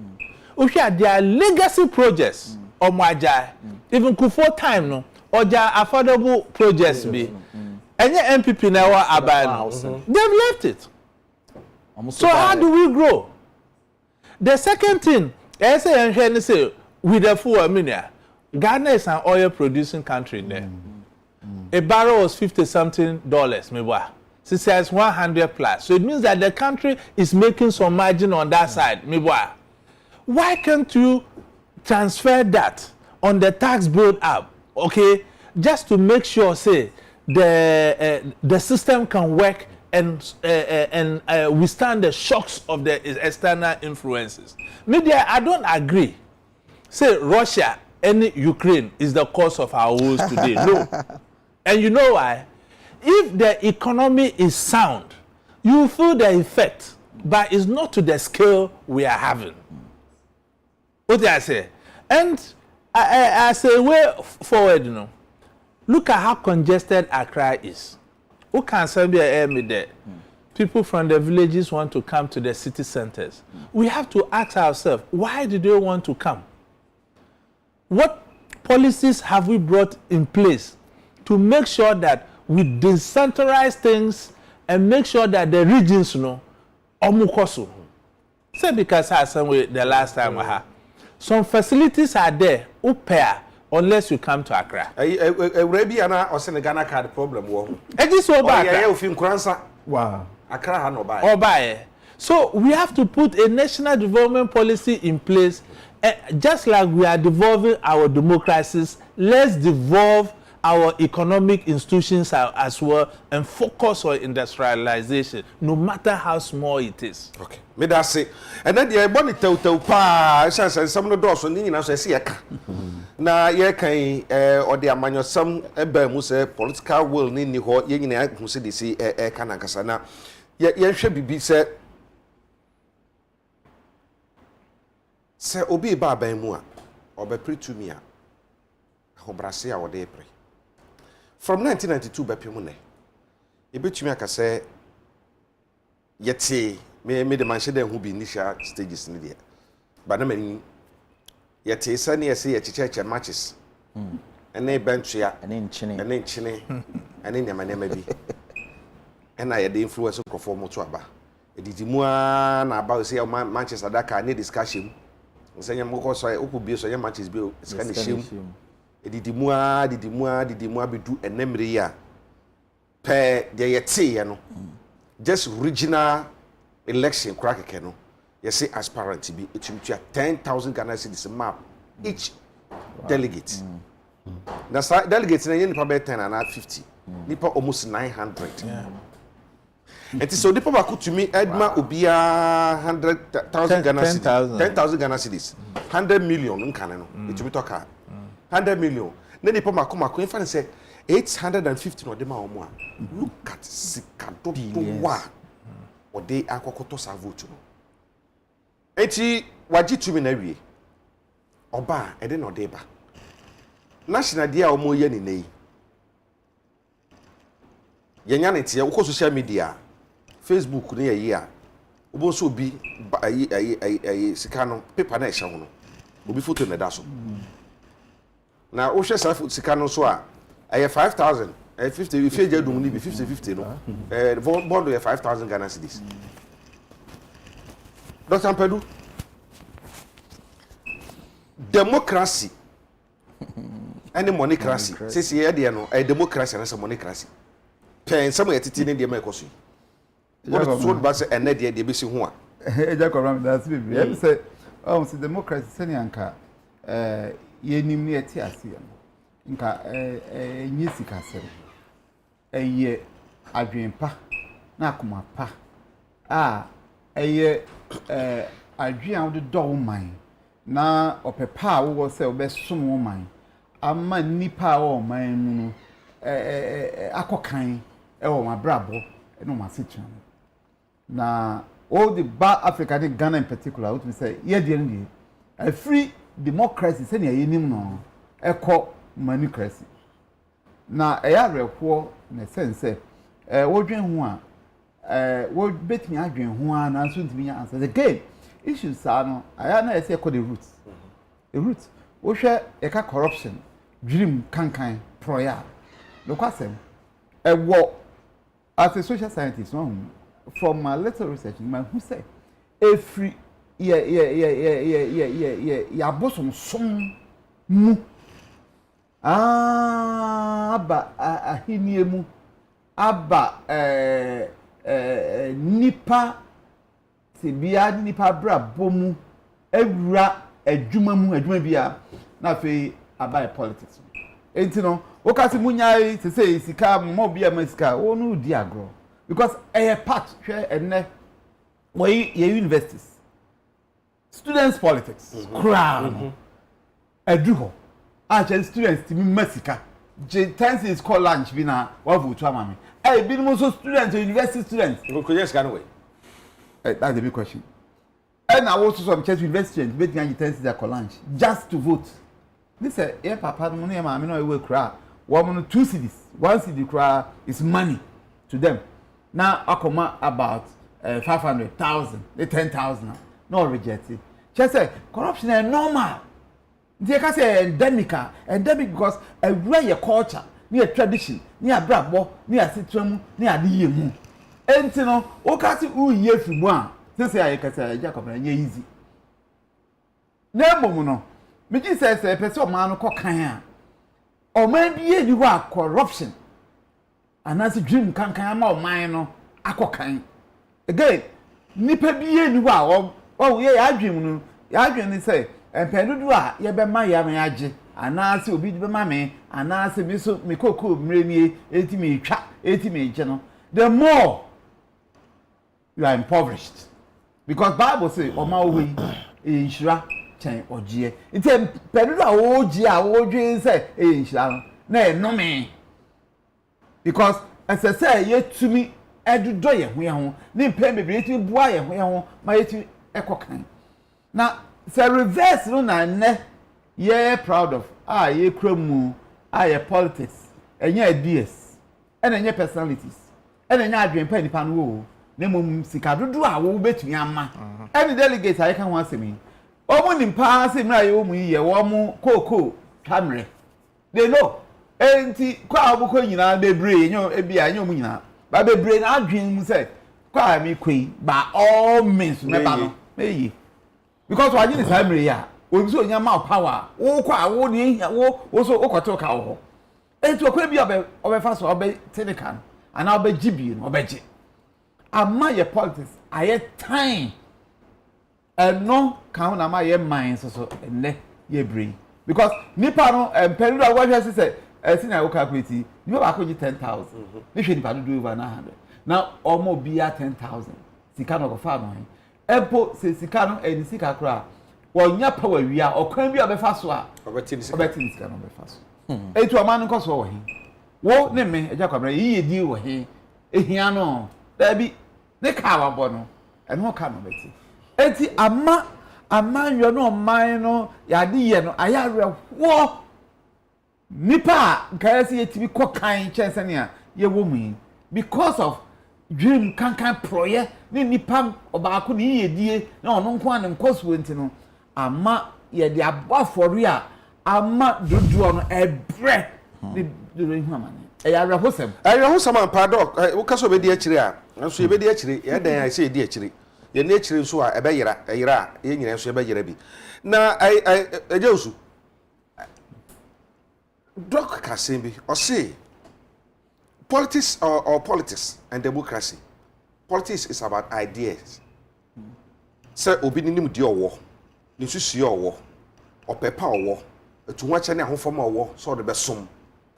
Their legacy projects, even Kufo time, no, or their affordable projects be. Any MPP now are they've left it. So how do we grow? The second thing, I say with the full mineral, Ghana is an oil producing country there. A barrel was $50-something, maybe. She says 100 plus. So it means that the country is making some margin on that side, maybe. Why can't you transfer that on the tax build up, okay? Just to make sure, say, the system can work and withstand the shocks of the external influences. Media, I don't agree. Say Russia and Ukraine is the cause of our woes today. No. And you know why? If the economy is sound, you feel the effect, but it's not to the scale we are having. What did I say? And I say way forward, look at how congested Accra is. Who can send me there? People from the villages want to come to the city centers. We have to ask ourselves, why do they want to come? What policies have we brought in place to make sure that we decentralize things and make sure that the regions know omukoso? Say because I said the last time I had some facilities are there, pair unless you come to Accra. Arabiana or Senegal card problem. And this over wow. Accra no buy. Or buy. So we have to put a national development policy in place. Just like we are devolving our democracies, let's devolve our economic institutions as well and focus on industrialization, no matter how small it is. Okay. Me that say, and then the body tell pa, some of the doors on the na say na ye kan or the amanyo some ebe mu say political will ni ho ye nyina hu say dey kan ankasa na ye hwe bibi say obi ba ban mu a obepre tumi a hobrase a wode pre from 1992 bepemu ne e betumi aka say yete me the man shede hu bi initial stages ni there but na mani yete sane yese ye cheche matches ene benchia ene nchine ene nyama bi ena ye the influence perform to aba edidi mu na aba say Manchester Dakar ne discussion nsenya moko so okubi so ye matches bi scan shim edidi mu abedu enemre ya per the yete no just regional election crack no you say aspirant be it will be 10,000 Ghana cedis map each delegate na delegates na yen nipa be 10 and 50 nipa almost 900 it is so nipa ba to me edma obia 100,000 Ghana cedis 10,000 Ghana cedis 100 million nkan no it will be talk 100 million na nipa makoma in fact say 850 no de ma omo a look at sikado wa o de akokoto sa vote no eti waji to me na wie oba e de no de ba national dia omo ye ni nei yenya ne tie wo social media Facebook ne ye a obo so bi ayi sika no paper na e hye ho no obi photo na da so na wo hwe sa sika no so a 5,000 50 if you do ni be 50 no bond 5,000 Ghana cedis Dr. Ampedu democracy any monocracy says here there no a democracy and some monocracy pen some etiti ne dey make us what so ba say ene dey be si ho a eja koram that's be e say see democracy sani anka yenim ne eti ase nka nyi sika sere eye adwenpa na akoma pa eye adwen de do man na opepa wo se obesom wo man ama nipa wo man mu no akokan wo mabrabo no masetua na all the bar Africa the Ghana in particular what we say ye dey ndie a free democracy say na yenim no eko monocracy na eya rekwo na sense wodwen ho a wo betimi adwen ho a na so ntimi nya answer again issues are no aya na ese call the roots wo hwe eka corruption dream kankan proya lokwasem wo as a social scientist no from my little research my who say every ya bosom som mu aba ahinie mu aba nipa tibia nipa bra bomu ewura adwuma mu adwuma bia na fe aba politics enti no wokase munyai se say sika mo bia masika wonu di agro because part hwe enne we universities students politics crown eduho students timi masika tense is called lunch bi na wa vote amame bi no so students university students ko yes can way that's the big question and I also some church university students bet yan tense their lunch just to vote this papa no na mama no we kra woman 2 cedis 1 cedi kra is money to them now akoma about 500,000 10,000 no reject it just say corruption is normal they can say endemic because everywhere your culture near tradition near brabo near situmu near the mu enti no o ka se u ye fimu a say I can say Jacob na easy na bomu no me ji say person o man no kokan a o man bi ni wa corruption anase dream kankan ma o man no akokan again nipa bi ni wa o ye adwem no ya adwem ni say empedudu a ye be ma ya me age anase obi be ma me anase mi so me kokko mrenie eti me twa eti me je no the more you are impoverished because Bible say o ma owe inshira chen ogie enti empedudu a wo dwe say inshira na enome because as I say ye tumi edudo ye ho ni mpem bebre eti bua ye ho ma eti ekokan na say reverse no na ne ye proud of ye kramu ye politics enye ideas enye personalities enye adwen nipa no wo na mom sika dodo a wo betumi ama any delegate I can want me omo nimpa se mra ye omu ye wo mo koko kamre they know enti kwa abuko nyina bebre enyo ebia enyo mu nyina ba bebre na adwen mu se kwa mi kwei ba all means me ba no meyi because wa nyini samre ya obi so nya ma power wo kwa wo ni wo so okoto ka wo enti okwa bi obe fa so obe tenika ana obegye bi no obegye ama ye politics aye time no kan na ma ye mind so enne ye brain because nipa no period of what you say senior wo calculate nipa ba ko gi 10,000 ni hwe nipa do over 900 na omo bia 10,000 sika no go fa no epo se sika no eni sika kra wonya power wia okwan bi obefa so a obeti sika no obefa so etu ama no koso wo he wo ne me eja kwamra yi di wo he ehia no da bi ne ka wa bo no eno ka no beti enti ama yo no man no ya di ye no ayare wo nipa nkaya se yetibi kokan chensene a ye wo mu because of dream kankan proye ni nipa obaako ni yedie na ono nko an nkoso enti no ama ye de abafori a ama dodo no ebre ni dodo hu amane ayare hosem paddock wo kaso be di akire a nso ye be di akire ye dan ai se ye di akire ye na akire nso a ebe yera ye nyina nso ebe yera bi na eje osu Doc Kasimbi, or say, politics or politics and democracy. Politics is about ideas. Say, obedining to your war, you see your war, or paper war, to watch any home from a war, so the best some,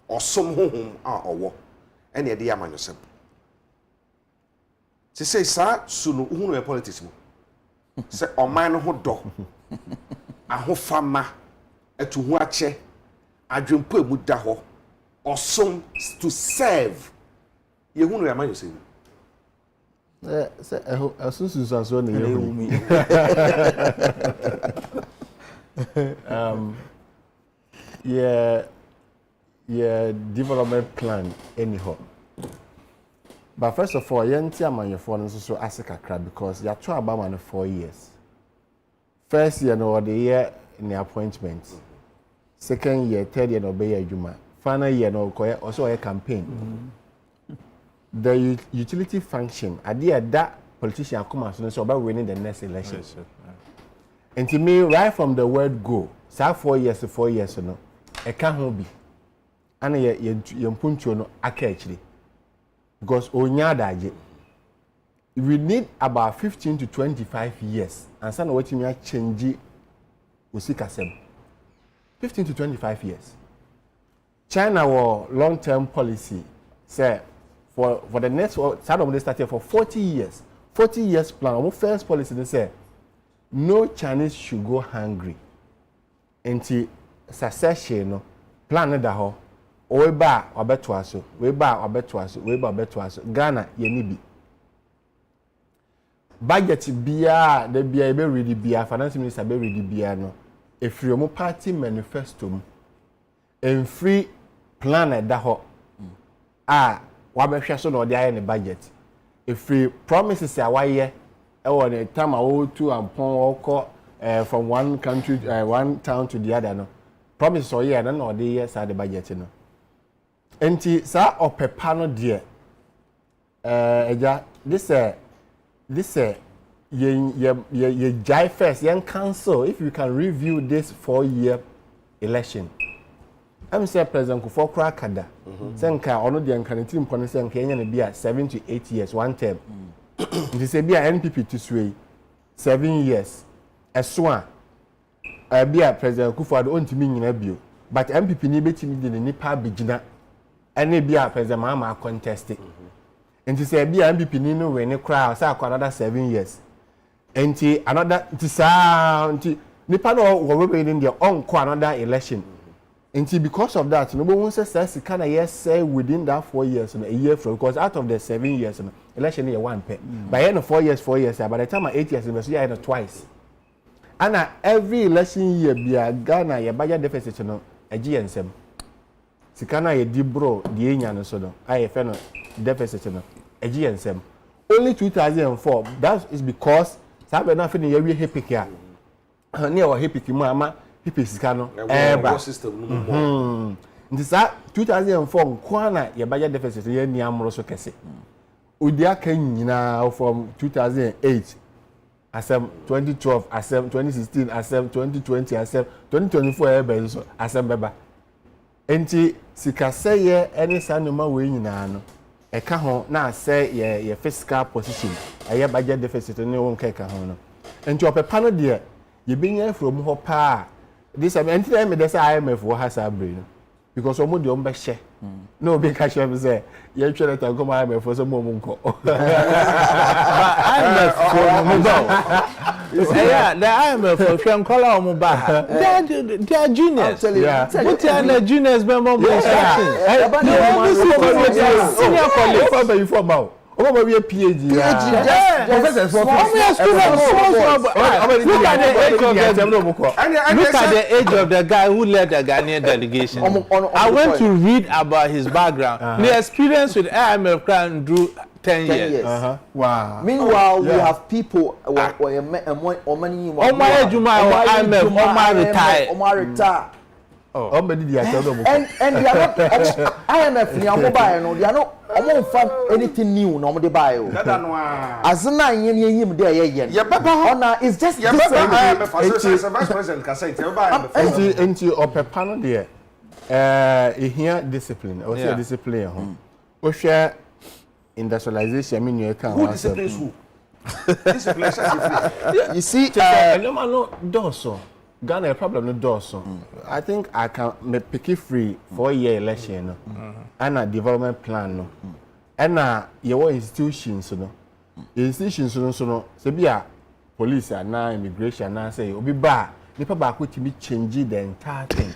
or some home are a war, any idea man yourself. She says, sir, soon who politics. Say, or mine who dog, a whole farmer, a to watch. Adwempo mu da ho osom to serve ye hunu ya man you say say asusu so na ye hu yeah development plan anyhow but first of all yenti amanyefo no so asekakra because ya to aba man 4 years first year no the year in the appointment second year, third year, no be adwuma. Final year, no also a campaign. The utility function, idea that politician come out so about winning the next election. Yes, and to me, right from the word go, so 4 years to 4 years, no, it can't be. And you punch no actually because onyadaje. We need about 15 to 25 years, and some what you change usikasem. 15 to 25 years. China war long-term policy say for the next start of the started for 40 years. 40 years plan. Our first policy they say no Chinese should go hungry. Until succession no plan da ho. We ba obeto aso. We ba obeto aso. We ba obeto aso. Ghana ye ni bi. Budget bia de bia be ready bia finance minister be ready bia no. If you party manifesto and free plan da ho wabehwe so na odi aye ne budget if we promises awaye e won the time awo to ampon oko from one country one town to the other no promises o ye na odi ye sa the budget no enti sa opepa no de eja this ye jai first yen cancel if you can review this 4-year election. I'm say President Kufo Kra Kada senka ono de nka netim pon senka enya ne bia 7 to 8 years one term. It say bia NPP to sway 7 years eso a bia President Kufo ado ontimi nyina bio but MPP ni betimi de ne nipa begina ene bia President Mama contest. And say bia MPP ni no we ne kra say another 7 years. Enti another enti nipa no wo we in the on another election. Enti because of that no one says can yes say within that 4 years and a year from because out of the 7 years election year one pay. By end of 4 years by the time 8 years we see twice. And every election year bia Ghana your budget deficit no ensem. Sikana ye di bro di enya no so no aye fe no deficit no ensem. Only 2004 that is because sabe na fe ne ye hepik ya ne wa hepik mu ama hepik sika no eba system no ndisa 2004 nkwana ye budget deficit ye ni amro so kese odi aka nyina from 2008 asem 2012 asem 2016 asem 2020 asem 2024 eba so asem beba enti sika seye ene sanoma we nyina no eka ho na say ye fiscal position eye budget deficit ne won ka eka ho no enti opepa no de ye benya from ho pa this enti na me dey say IMF wo ha sa bre no because omo de ombe hye no be ka hye be say ye twere ta ko IMF so mo nko IMF for mo yeah, the IMF for Shankola or Mubaha. They are juniors. What are the juniors? Senior colleagues. For about. Oh, we a PhD. Professors. Look at the age of the guy who led the Ghanaian delegation. I went to read about his background. The experience with IMF can do 10 years. Wow. Meanwhile, we have people retire. Oh, and they are not IMF, they are not anything new, no they buy. As a man, him there, it's just vice president can say into upper panel there. Here discipline, or say discipline. We share industrialization. I mean, you can't. Who disciplines who? You see, no doso. Ghana problem no doso. I think I can make pick free 4-year election no, and a development plan no, and your institutions no, institutions no. Se bia police and now immigration now say obi ba nipa ba ko timi change the entire thing.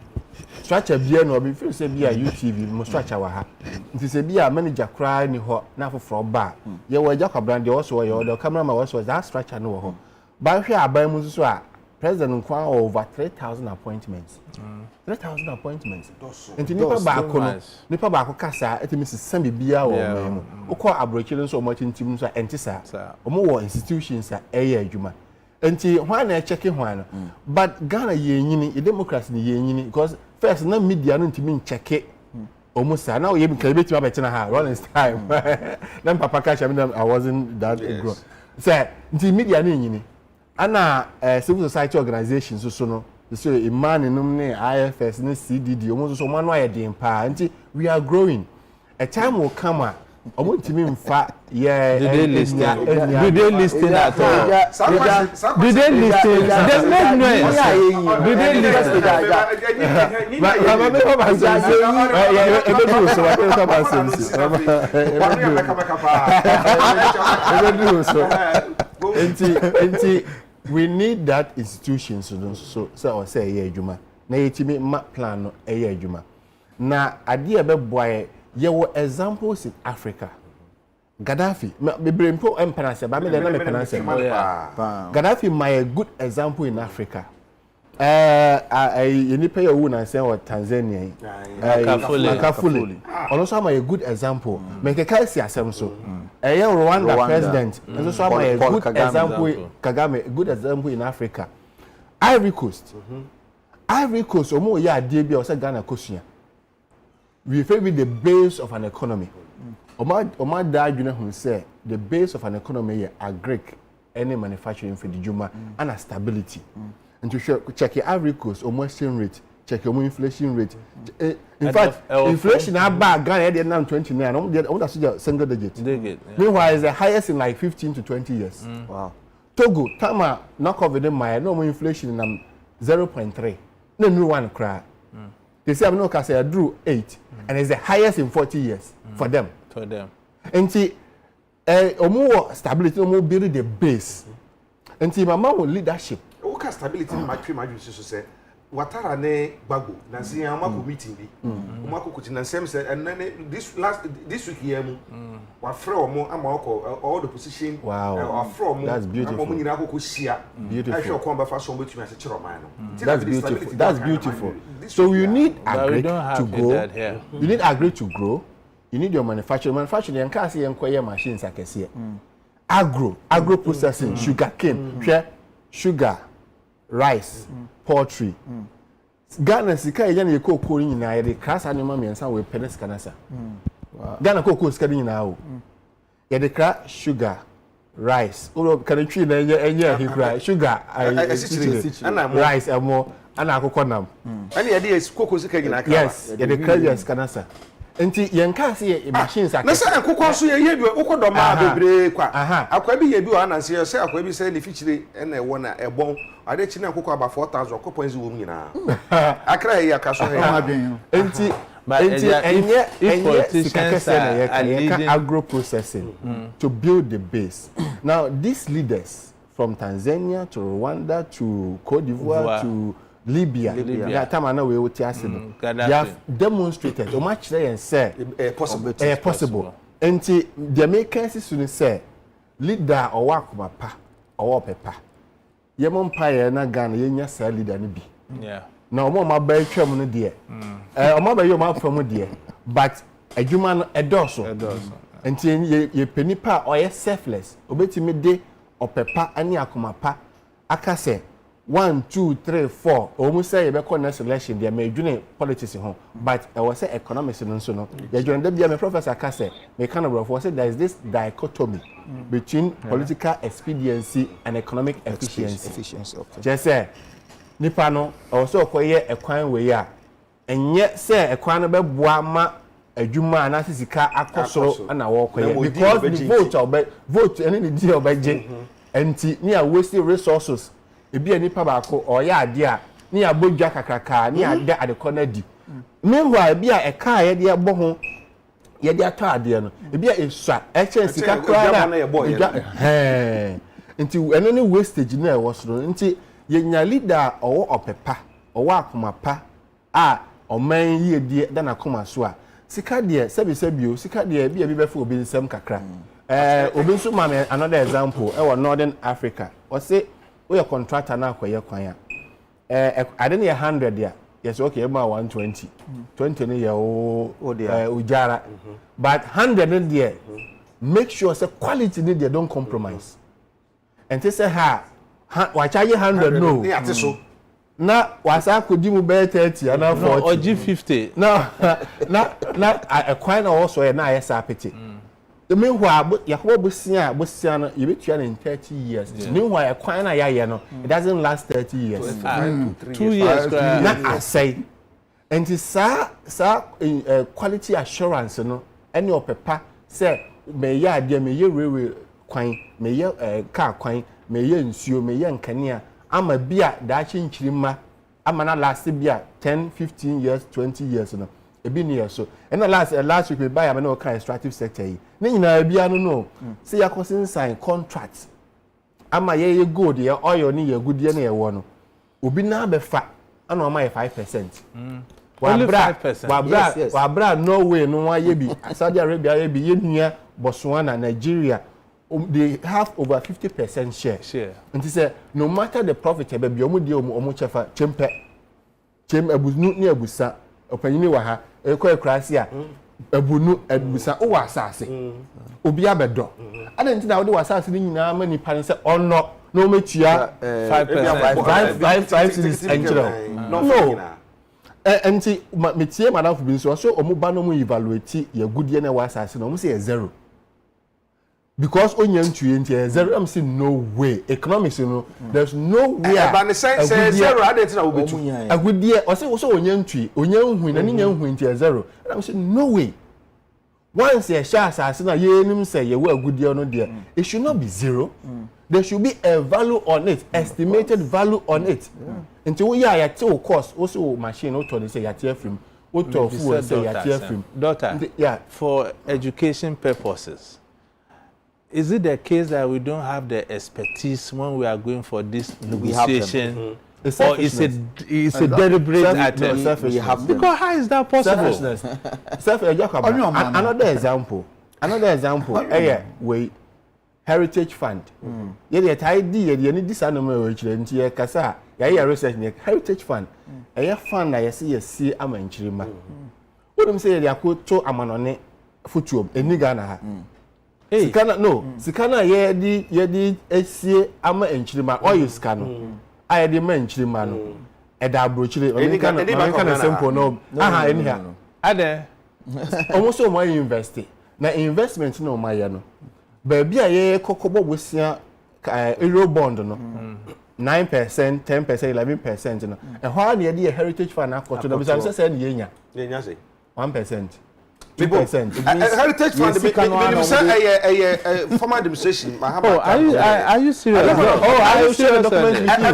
Structure bia no obi feel say bia UTV mo structure wa ha. Nti se bia manager cry ni ho na for ba. Ye wa Agya Kwabena de also your the cameraman also that structure no ho. Ba hwe aban mu so a President Nkwa over 3,000 appointments. 3,000 appointments. Nti nipa ba ko kasa etimi sisam bibia wo memu. Ukọ abrochile so mo tintim so entisa. Omo wo institutions a eye adwuma. Nti hwan na check hwan no. But Ghana ye nyini, democracy ni ye nyini because first na media no ntimi check omo sa na ye bi betima betina ha Rolling time. Na papa ka sha I wasn't that grown. Say nti media ni nyini. Ana civil society organizations so no so imani num ne IFS ne CDD omo so manu ayedin pa nti we are growing a time will come omo ntimi mfa yeah did they listen at all? Did they listen? There's no noise. Did they listen? We need that institution so say ye adwuma na yetimi ma plan no ye adwuma na ade e be boy ye wo examples in Africa. Gaddafi bebrempo empanase ba me na me panase Gaddafi my good example in Africa. You need pay your own and say or Tanzania. Makafuli. Also my good example. Make kasi asem so. Rwanda president. Also my good example. Kagame good example in Africa. Ivory Coast. Ivory Coast omo ya ade bia o say Ghana kosua. We favor the base of an economy. Oma da adwene hu say the base of an economy here agric any manufacturing for the juma and a stability. And to check your Ivory Coast or exchange rate, check your inflation rate. In fact, inflation are back Ghana at now 29. That's just single digit. Meanwhile, it's the highest in like 15 to 20 years. Wow. Togo, Tama, knock off within my no more inflation in 0.3. No new one cry. They say I'm no case I drew 8, and it's the highest in 40 years for them. And see, more stability, more build the base. And see, my mom will leadership. Okay, stability in my so say watara ne bago na see amako meeting bi amako kuti na same say and then this week here mu wa frɛ omo amako all the position wa frɛ omo that's beautiful omo nyina akoko hia beautiful ko ba fa so betumi ase kyerɛ oman no that's beautiful that's beautiful so you need agree to grow you need agree to grow you need your manufacturing yan ka say yan koye machines akese agro processing sugar cane sugar rice, poultry. Ghana sika ye na cocoa nyina ye de kras anima miensa we penis kanasa. Ghana cocoa sika nyina o. Ye de kra sugar, rice. Oro kan twi na enye hikra sugar rice amo ana akoko nam. Ani ye de cocoa sika nyina kra. Yes, ye de kra yes kanasa. Enti yenka se machines na say akokɔ so ye bi ukɔ dɔma bebre kwa akwa bi ye bi wa nanse ye say akwa bi say ne fichire na ɛwɔ na ɛbɔn ade chi na akokɔ aba 4000 okɔpɔnzi wo mu nyina akra ye akaso he enti enye politicians are leading agro processing to build the base. Now these leaders from Tanzania to Rwanda to Cote d'Ivoire to Libya. That time I know we would tell them. They have demonstrated how much they and say possible. And the Americans soon say leader or work pa or pepa. Yemon pie na Ghana yenya say leader ni bi. Yeah. Now mo ma ba twam no de. O ma ba yo ma fam de. But adwuma no edoso. Enti ye penipa or ye selfless. Obetimi de opepa ani akoma pa aka say 1 2 3 4 almost say be call next election there may join politics home but I was say economics no so no you join them be professor aka say me kind of say there is this dichotomy between political expediency and economic efficiency just say nipa no also okoye ekwan we ya enye say ekwan no be boa ma adwuma na sisika akosoro na wo koye because the vote any the deal obeje enti ni a waste resources ebi anipa baako oya ade a ni abodwa kakraka ni ade adekona di meanwhile ebi a eka ye de ebo ho ye de ato ade no ebi a esua eche sika kra na nti eno ni wastage na e wosoro nti ye nya leader owo opepa owo akomapa a oman ye die da na koma so a sika de sebisebio sika de bi be fa obi nsem kakra obi nso ma me another example e wo Northern Africa o say we a contractor na akoye kwan a ade ne 100 ya yes okay ma 120 20 ne ya ujara but 100 ne there make sure say quality ne there don't compromise and they say wa charge 100 no ne ate so na wasa akodi mu be 30 na 40 no or G50 na a kwan na also na ayesa apete the meanwhile yakobo bosia no you be 30 years meanwhile a kwan na yaye no it doesn't last 30 years 2 years na I say and sa quality assurance no any opepa say me ya ade me ye railway kwan me ye car kwan me ye nsuo me ye nkania ama bia da chinchirima ama na last bia 10 15 years 20 years no ebi ni so and last week we buy am no kind extractive sector yi na nyina bia no say yakosin sign contract ama ye gold ye oil ni ye gudie na ye wo no obi na befa ana o ma 5%. Only 5%. Wa bra Norway no wa ye bi Saudi Arabia ye bi ye nua Botswana Nigeria they have over 50% share. And he said no matter the profit e be omo die omo chefa chempe chem abunu ni abusa opanyini wa ha ekọ ekrasi a abunu abusa o wa asase obi abedo adanti na wo de wa asase ni nyina ma nipa ne se ono no metua 5 cities angel no enti metie madam fu bi so omo ba no mu evaluate ye gudie na wa asase no omo say 0 because onye ntuye nti zero am say no way economics no there's no way but the say zero adentina obetu agudie o say onye ntuye onye nhu na nya nhu nti zero am say no way once ye sha asase na ye nim say ye we agudie no there it should not be zero there should be a value on it estimated value on it nti wo ya te o cost o say machine o to dey say ya te frame o to fu say ya te frame daughter yeah for education purposes. Is it the case that we don't have the expertise when we are going for this negotiation? Or is it a deliberate attempt? We have because how is that possible? Another example. We Heritage Fund. Yeah, the idea you need this animal which the kasa. Yeah, research Heritage Fund. A fund I see am in Chirima. What I'm saying, they are called to amanone futu enigana. Sikana no sikana ye di esie ama enchirima oil scan aye di ma enchirima no e da brochire o kana simple no aha eni ha ade almost o mo invest na investment no ma ye no ba bia ye kokobo bosia euro bond no 9%, 10%, 11% no e ho na ye di heritage fund akoto na bisa say na ye nya say 1%. 2%. Heritage fund, former administration. Oh, are you serious? I will share the document. I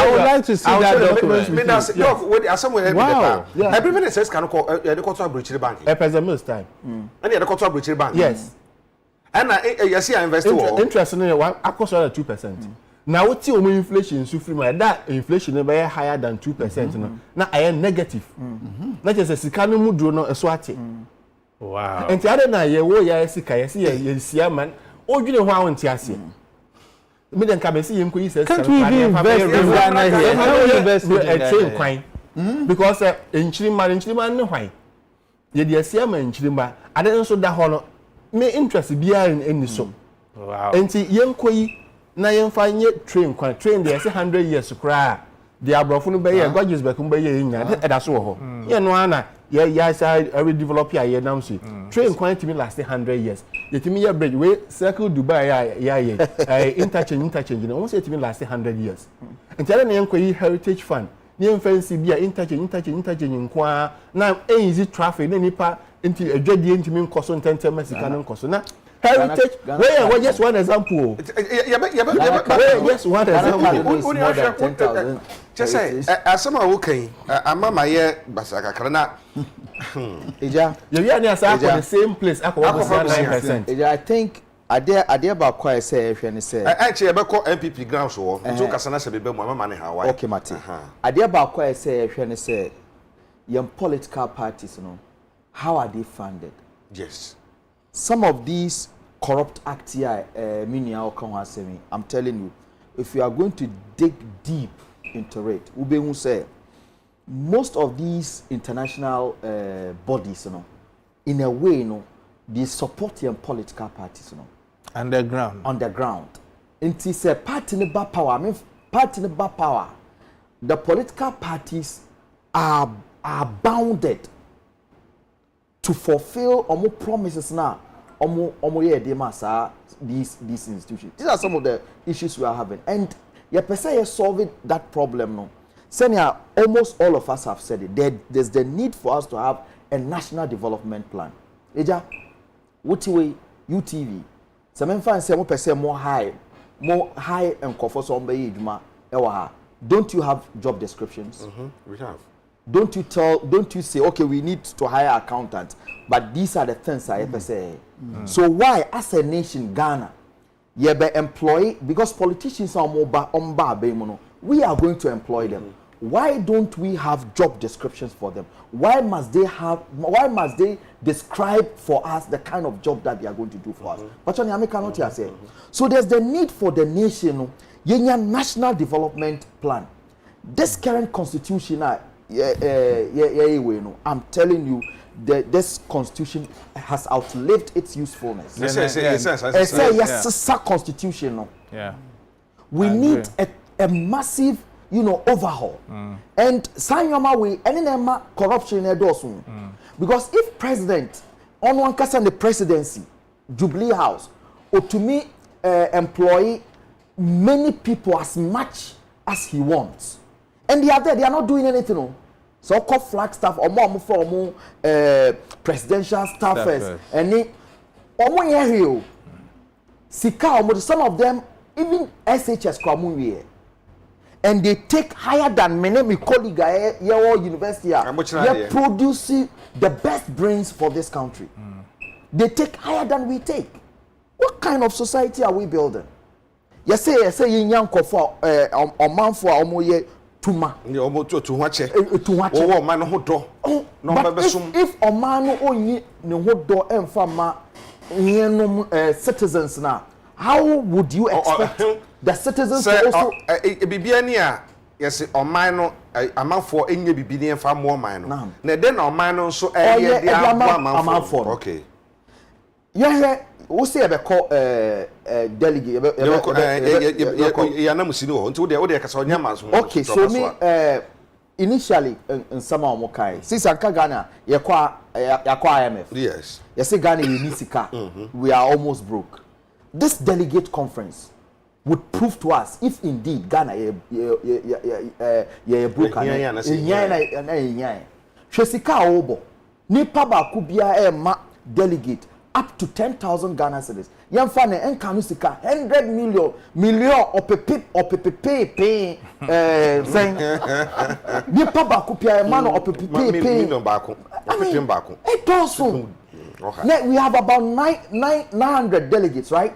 would like to see that document. Wow. Every minute says can call the quarter breach the bank. A most time. And the quarter breach the bank. Yes. And you see, I invested interest in one, I cost 2%. Now, what's your inflation? So, that inflation is higher than 2%. Now, I am negative. Not just a Sikano Mudrono, a Swati. Wow. And the other night, you see, you see a man, or you know, how on Tiasi. Midden come see him, says, can't we invest in Ghana here? How we invest in train coin? Because in Chiliman, no why. You see a man in Chilima, I don't know that honor. Me interest biya in the so. Wow. Enti yenkoi na yemfa nye train there say 100 years kra. The abrofo no be ye gorgeous be kun be ye nya eda so ho. Ye no ana ye say every develop ya nam so. Train kwan timi last 100 years. Ye timi ye bridge we circle Dubai ya interchange no almost timi last 100 years. Enti ala na yenkoi heritage fund. Nye fancy bia interchange nkwa na easy traffic na nipa into a judge into me cost on 10 Mexican cost. Now, heritage, where just one example. Just one example. Just say, as some are okay, I'm my year, Basaka Karana. You're the same place. I 9%. I think I dare about quite say if you say. Actually, I call MPP ground so. So Casana said, "Be my money how." Okay, Mati. I dare about quite say if you say, young political parties, you know. How are they funded? Yes. Some of these corrupt acts here, I'm telling you, if you are going to dig deep into it, Ube say most of these international bodies, you know, in a way, you know, they support your political parties, you know. Underground. It is a party in the power. I mean, party in the power. The political parties are bounded to fulfill omo promises now, these institutions. These are some of the issues we are having, and you per se solving that problem. No, Senior, almost all of us have said it. There's the need for us to have a national development plan. Eja, what way UTV? Some fans say per se more high and comfort so don't you have job descriptions? We have. Don't you say, okay, we need to hire accountants, but these are the things I ever say. So why, as a nation, Ghana, you be employ, because politicians are more we are going to employ them. Why don't we have job descriptions for them? Why must they describe for us the kind of job that they are going to do for us? But so there's the need for the nation, national development plan. This current constitution, I'm telling you, this constitution has outlived its usefulness. It's a constitution. Yeah. We need a massive, overhaul. And Sanyama way, any corruption because if president on one case the presidency, Jubilee House, or to me employ many people as much as he wants, and they are not doing anything. So called flag staff or more presidential staffers and some of them even SHS Kwamunye, and they take higher than many colleagues at university. They producing the best brains for this country. They take higher than we take. What kind of society are we building? You say young for a man for a Tuma. If a man only no and farmer citizens now, how would you expect the citizens to also yes, or mine a man for any be far more mine. Now then our mine so okay. Yeah, we say about call delegate. Okay, so me initially in some of Mokai, since Ghana, Yakwa IMF. Yes. You say Ghana Unisika, we are almost broke. This delegate conference would prove to us if indeed Ghana broke. Chesika obo nipa ba ku bia ma delegate up to 10,000 Ghana cedis. Yan fa na enkanu sika 100 million opepepe saying nipa ba ku bia ma no opepepe million baako opepem baako. It also we have about 900 delegates, right?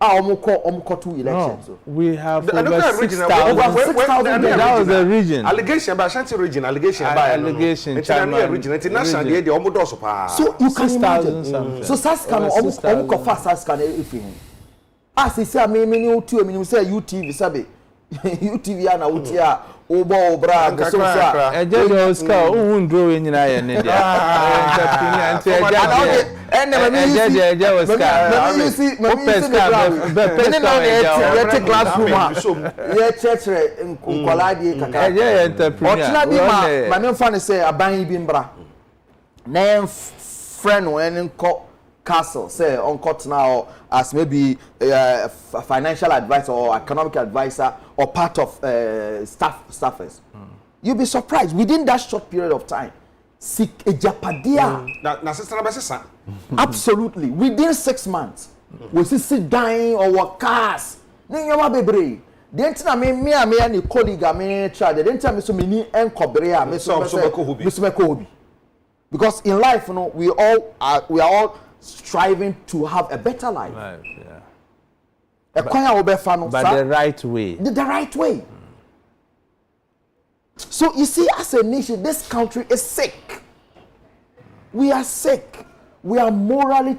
Omoko 2 elections. No, we have over over 6,000. That was the region. Allegation by Ashanti region, allegation by allegation. International region, international the omodo pa. So you can imagine. Something. So Saskano omoko fa Saskano ifin. As he say me otu me say UTV sabe. UTV na utia obo obra so sa. Eje de Oscar o ndro we nyina ye ne dia. Eje Oscar. You see the classroom. Yeah, church nkwala die kaka. Eje entrepreneur. Otuna bi ma me fa ne say aban bi mbra. Na friend when nko castle say uncut now as maybe a financial advisor or economic advisor or part of staffers. You'll be surprised within that short period of time. Seek a japadia. Absolutely. Within 6 months, we see sit dying or work cars. Then you are baby. The entire me and the colleague me try. The entire so many enkobrea me so because in life, you know, we are all striving to have a better life. Yeah. But the right way. The right way. So you see, as a nation, this country is sick. We are sick. We are morally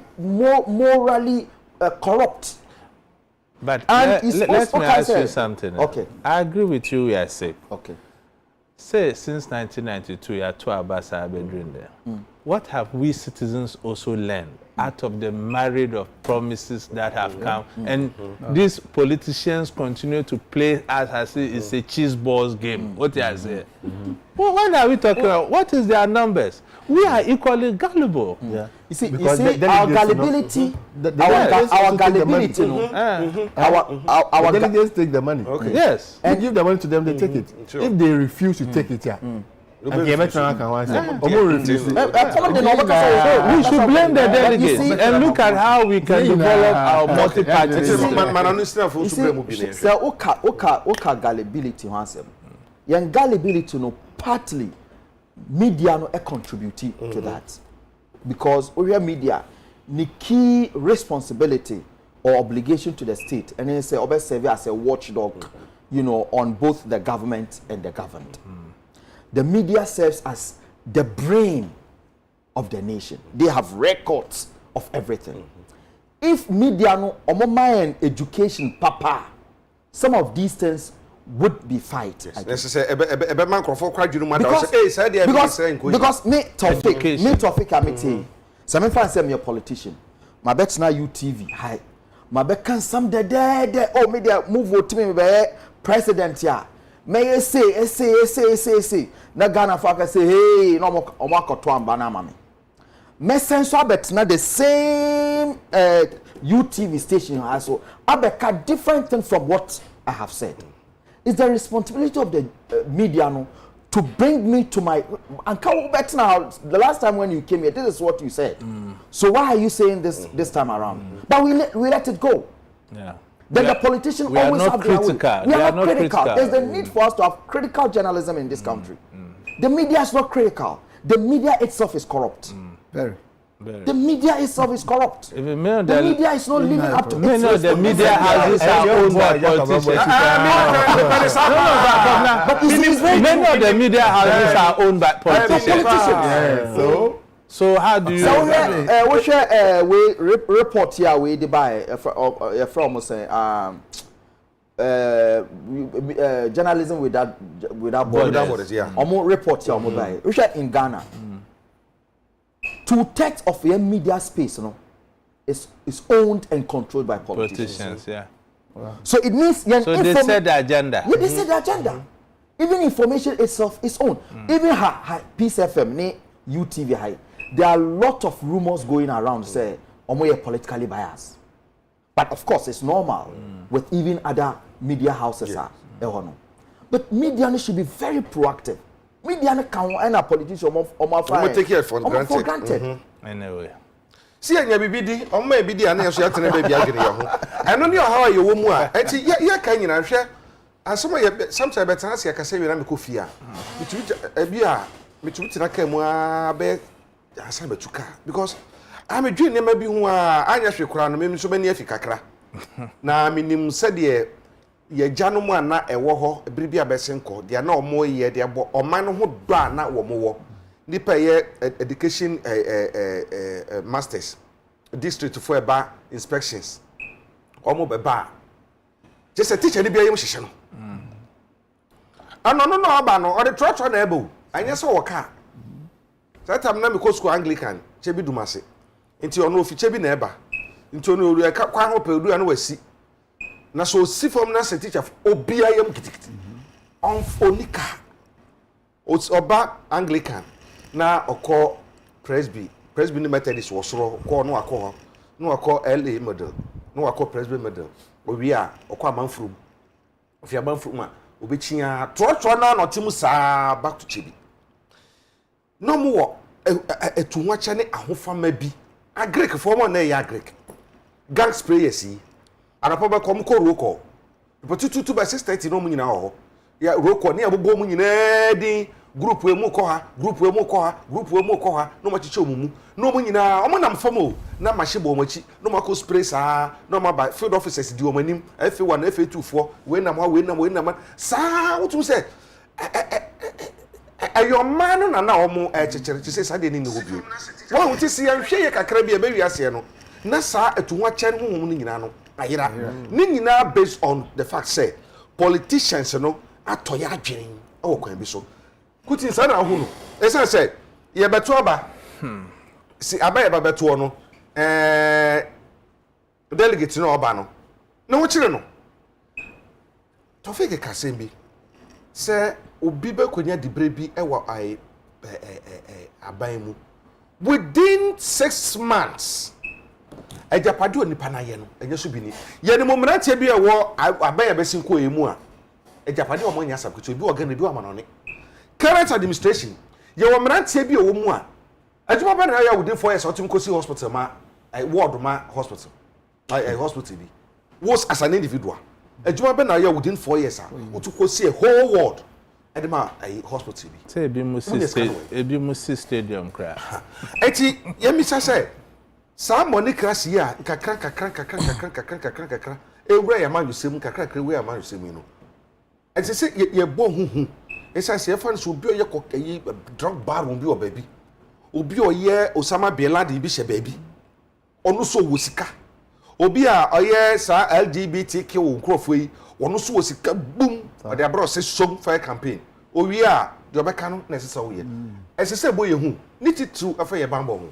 corrupt. But And let me ask you something. Okay. I agree with you, we are sick. Okay. Say, since 1992, you are 2 hours bedroom there. What have we citizens also learned out of the myriad of promises that have come? And these politicians continue to play as it's a cheese balls game. What they are saying? Well, what are we talking about? What is their numbers? We are equally gullible. Yeah. You see, Delegates, our gullibility, our gullibility, our delegates take the money. Okay. Yes. And give the money to them, they take it. Sure. If they refuse to take it, We should blame the delegates and look at how we can develop our multi-party system. So, oka gullibility, young gullibility, no, partly media no contribute to that, because our media, the key responsibility or obligation to the state, and then say, serve as a watchdog, you know, on both the government and the governed. The media serves as the brain of the nation. They have records of everything. If media no omo education papa, some of these things would be fight. Because me topic I mean some fan say me a politician. My bet na UTV hi. My bet can some the oh media move vote me be president ya. May say na Ghana Faka say hey no mo akoto amba na mame. Me sense abet na the same UTV station also abeka different thing from what I have said. It's the responsibility of the media no to bring me to my and come back now. The last time when you came here, this is what you said. So why are you saying this time around? But we let it go. Yeah. Then the politicians always have their way. We are not critical. There's the need for us to have critical journalism in this country. The media is not critical. The media itself is corrupt. Very. The media itself is corrupt. The media is not living up to its responsibility. The media houses are owned by politicians. But Many of the media houses are owned by politicians. So how do you? So we share we report here we buy from say journalism without borders. Yeah. Report here buy. We share in Ghana. 2/3 of the media space, you know, is owned and controlled by politicians. Yeah. Wow. So it means so they set the agenda. Yeah, they set the agenda. Even information itself is owned. Even Peace FM, UTV high. There are a lot of rumors going around say omo politically biased. But of course it's normal with even other media houses are. But media should be very proactive. media no kan and a politician omo we take it for granted. Anyway. See anya bibidi omo ebidi ana yeso yatene ba bia gene ye ho eno ne ohawa ye wo mu a enti ye kan nyina hwe asoma ye sometimes betana se yakase wi na me kofia mitu ebi a mitu tina kan mu a be asa betuka because I'm a dream never be who anya hwe kura no me so mani afi kakra na minim se de ye gyanom na ewo ho biribi abesenko de na omo ye de bo oman no ho do na wo mo wo nipa ye education masters district for eba inspections omo beba just a teacher ni bia yem hihye no no aba no o de trotro na eba o anya so wo ka that time na me ko school Anglican che bi dumase nti ono ofi che bi na eba nti ono ori ka kwa ho pedu na wasi na so si form na se teacher obia yam kitikiti on fonika oba Anglican na okọ presby ni Methodist wo soro ko no akọ no akọ LA model no akọ presby model owi a okọ amanfrum ofi amanfrum a obechia trotro na no tim saa back to chebi no mo wo etunwa cha ne ahofama bi agrek form na ya agrek gang sprayers yi anapo be kom ko roko but 22 by 630 no mu nyina ho ya roko ne abobo mu nyina din group we mu ko ha group we mu ko ha group we mu ko ha no machiche omumu no mu nyina omo nam famo na machibo omachi no mako spray saa no ma ba field officers di omanim F1 F2 fo we nam ha we nam saa wotu se ayo man na omo chechere chi se saa de ni ne hobio wa hu ti se ya hwe ye kakra bi e ba wi ase no na saa etunwa chen hu ni nyina no ayira ni nyina based on the fact say politicians no atoya adwen o kwan bi so kuti sana ahunu esa say ye beto aba si aba ye ba beto no delegate no oba no na wo kire no to fake kasembi say obi be konya dibre bi ewa ai aban mu within 6 months ejapade onipa na ye no enye so bi ni ye ni momrantie bi ewo aban ye besin ko emu a ejapade o mo nya sakuti obi organ bi o amanone current administration ye wo mrantie bi ewo mu a adwuma ba na ya within 4 years otim kosi hospital ma ward ma hospital hospital bi was as an individual adwuma ba na ya within 4 years a otu kosi a whole ward edema hospital bi say ebi musi stadium cry eti ye mi say sa money crash ya kakra ewura ya man yusem kakra we ya man yusem no eti say ye bo huhu esa say fan so obi ye kokayi drug baron bi obabi obi oye Osama bin Laden bi she baby onu so wosika obi a oye sa LGBTQ nkrofo yi onu so wosika boom o de abro say som fire campaign owi a de obeka no na esesa wo ye esesa bo ye hu ni titu afa ye bambo hu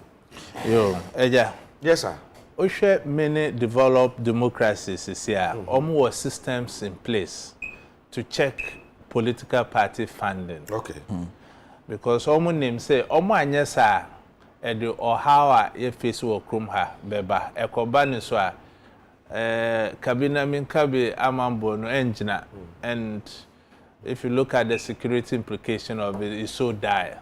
yo Agya yes sir ohwe many developed democracies is here almost systems in place to check political party funding okay because almost name say almost anyesa e de ohawa ye face wo krom ha beba ekoba ni so a Kwabena minkabe amambo no engina and if you look at the security implication of it, it's so dire.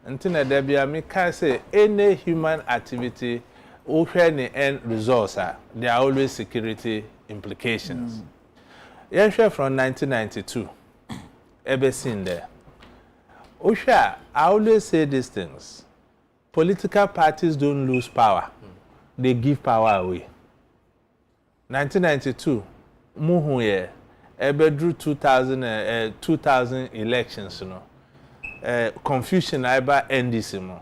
Until there be a can say any human activity or any end results there are always security implications. Yes, from 1992, ever seen there. Osha, I always say these things. Political parties don't lose power; they give power away. 1992, muhuye, ebedru 2000 elections, you know. Confusion about NDC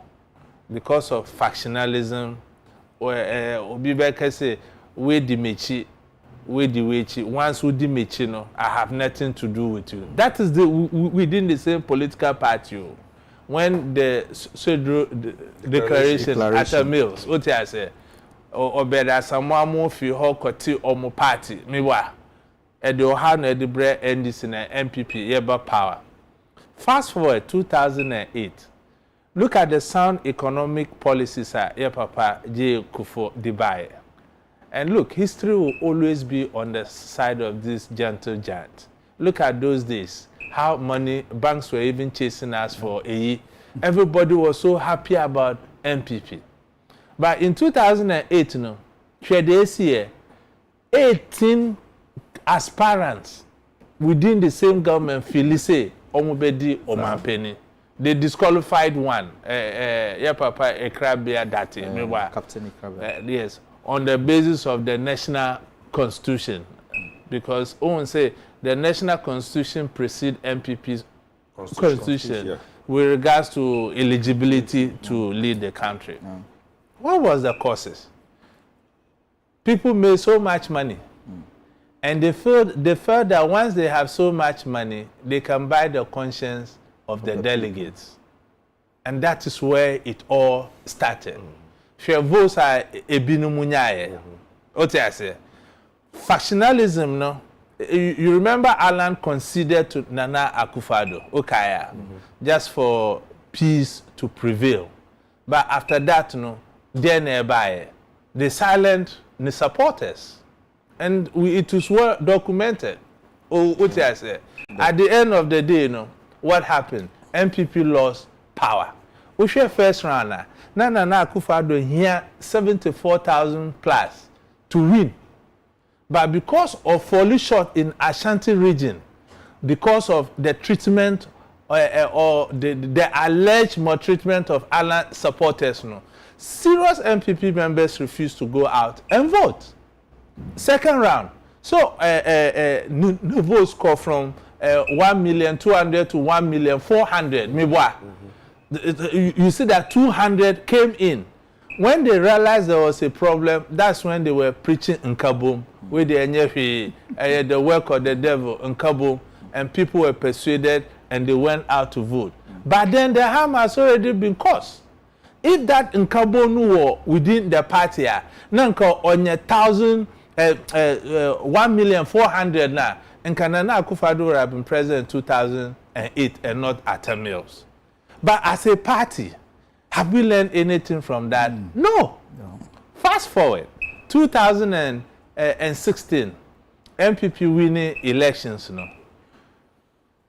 because of factionalism. Obibeke say we di mechi, we di wechi. Once we di mechi, no, I have nothing to do with you. That is within the same political party. When the declaration at a mills, what I say. Or better someone more fi ho kwati omo party mewa e de oha na de bre NDC na MPP yeba power. Fast forward 2008, look at the sound economic policies ye papa J Kufo Dubai, and look, history will always be on the side of this gentle giant. Look at those days how banks were even chasing us for a year. Everybody was so happy about MPP. But in 2008, this year, 18 aspirants within the same government Philise Omubedi Omampeni. They disqualified one. Papa Ekrabia Dati. Captain Ekrabia. Yes, on the basis of the national constitution. Because Owen say the national constitution precedes MPP's constitution with regards to eligibility to lead the country. What was the causes? People made so much money. And they felt that once they have so much money, they can buy the conscience of the delegates. And that is where it all started. Votes are ebinumunyaye. What I say? Factionalism, no? You remember Alan conceded to Nana Akufo-Addo, Okaya, just for peace to prevail. But after that, they're nearby. They silent the supporters. And it was well documented. What I say? At the end of the day, what happened? MPP lost power. We share first round. Nana Akufo-Addo here 74,000 plus to win. But because of falling short in Ashanti region, because of the treatment or the alleged maltreatment of Alan supporters, serious MPP members refused to go out and vote. Second round. So the votes score from 1,200,000 to 1,400,000. You see that 200 came in. When they realized there was a problem, that's when they were preaching Nkabom, where the work of the devil, Nkabom, and people were persuaded and they went out to vote. But then the harm has already been caused. If that Nkabom were within the party, nanka on 1,400,000 now, and Nana Akufo-Addo would have been president in 2008 and not at Mills. But as a party, have we learned anything from that? No. Fast forward, 2016, MPP winning elections.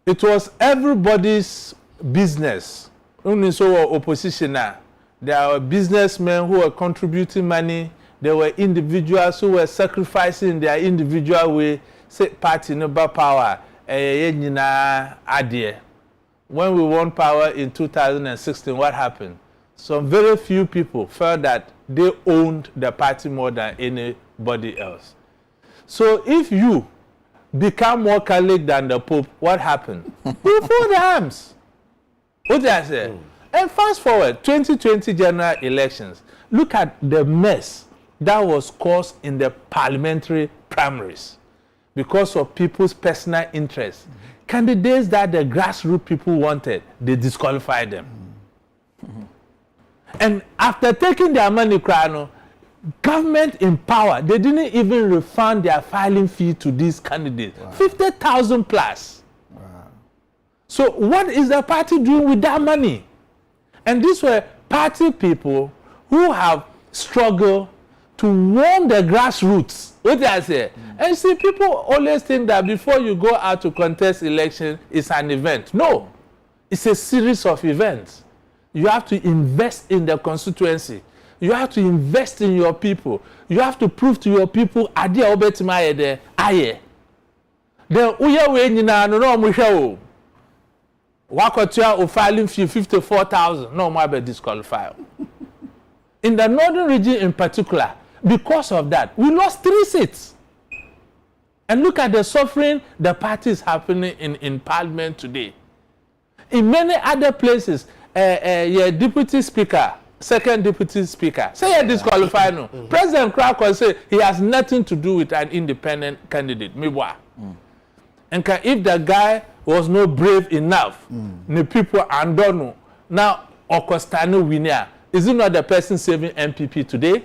It was everybody's business. Only so opposition now. There were businessmen who were contributing money. There were individuals who were sacrificing their individual way. Say party no power. When we won power in 2016, what happened? Some very few people felt that they owned the party more than anybody else. So if you become more Catholic than the Pope, what happened? You fold arms. What did I say? And fast forward, 2020 general elections. Look at the mess that was caused in the parliamentary primaries because of people's personal interests. Candidates that the grassroots people wanted, they disqualified them. And after taking their money, government in power, they didn't even refund their filing fee to these candidates. 50,000 plus. So what is the party doing with that money? And these were party people who have struggled to warm the grassroots. What did I say? And see, people always think that before you go out to contest election, it's an event. No, it's a series of events. You have to invest in the constituency. You have to invest in your people. You have to prove to your people, Agya obetima de aye. Then uye we nyina no no mo hwe o. Wakotua o filing fee 54,000. No more be disqualified. In the northern region in particular, because of that, we lost 3 seats. And look at the suffering the party is happening in parliament today. In many other places, your deputy speaker, second deputy speaker, say you're disqualified. No. President Krakau say he has nothing to do with an independent candidate. And if the guy was not brave enough, the people and don't know. Now, Okostano winner, is it not the person saving MPP today?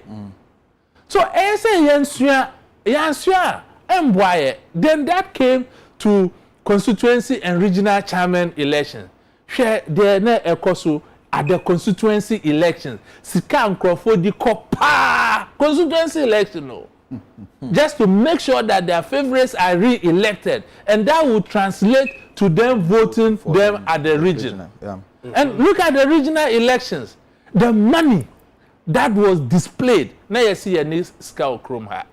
So, then that came to constituency and regional chairman election. Share the ekosu at the constituency elections. Sika Nkrofo di kopa constituency election. No. just to make sure that their favorites are re-elected, and that will translate to them voting them at the region. Yeah. And look at the regional elections. The money that was displayed. Now you see a new scale chrome here.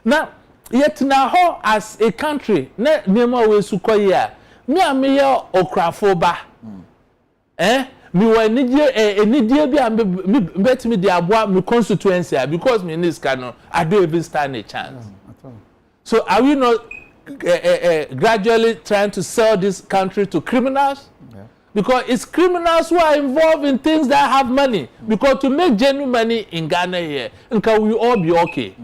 Now, yet now as a country, ne nemo we sukoya. Me ameya okrafoba. Me wa enidie bi am bet me the aboa me constituency because me this cannot I don't even stand a chance. So are we not gradually trying to sell this country to criminals? Yeah. Because it's criminals who are involved in things that have money. Because to make genuine money in Ghana here, and can we all be okay?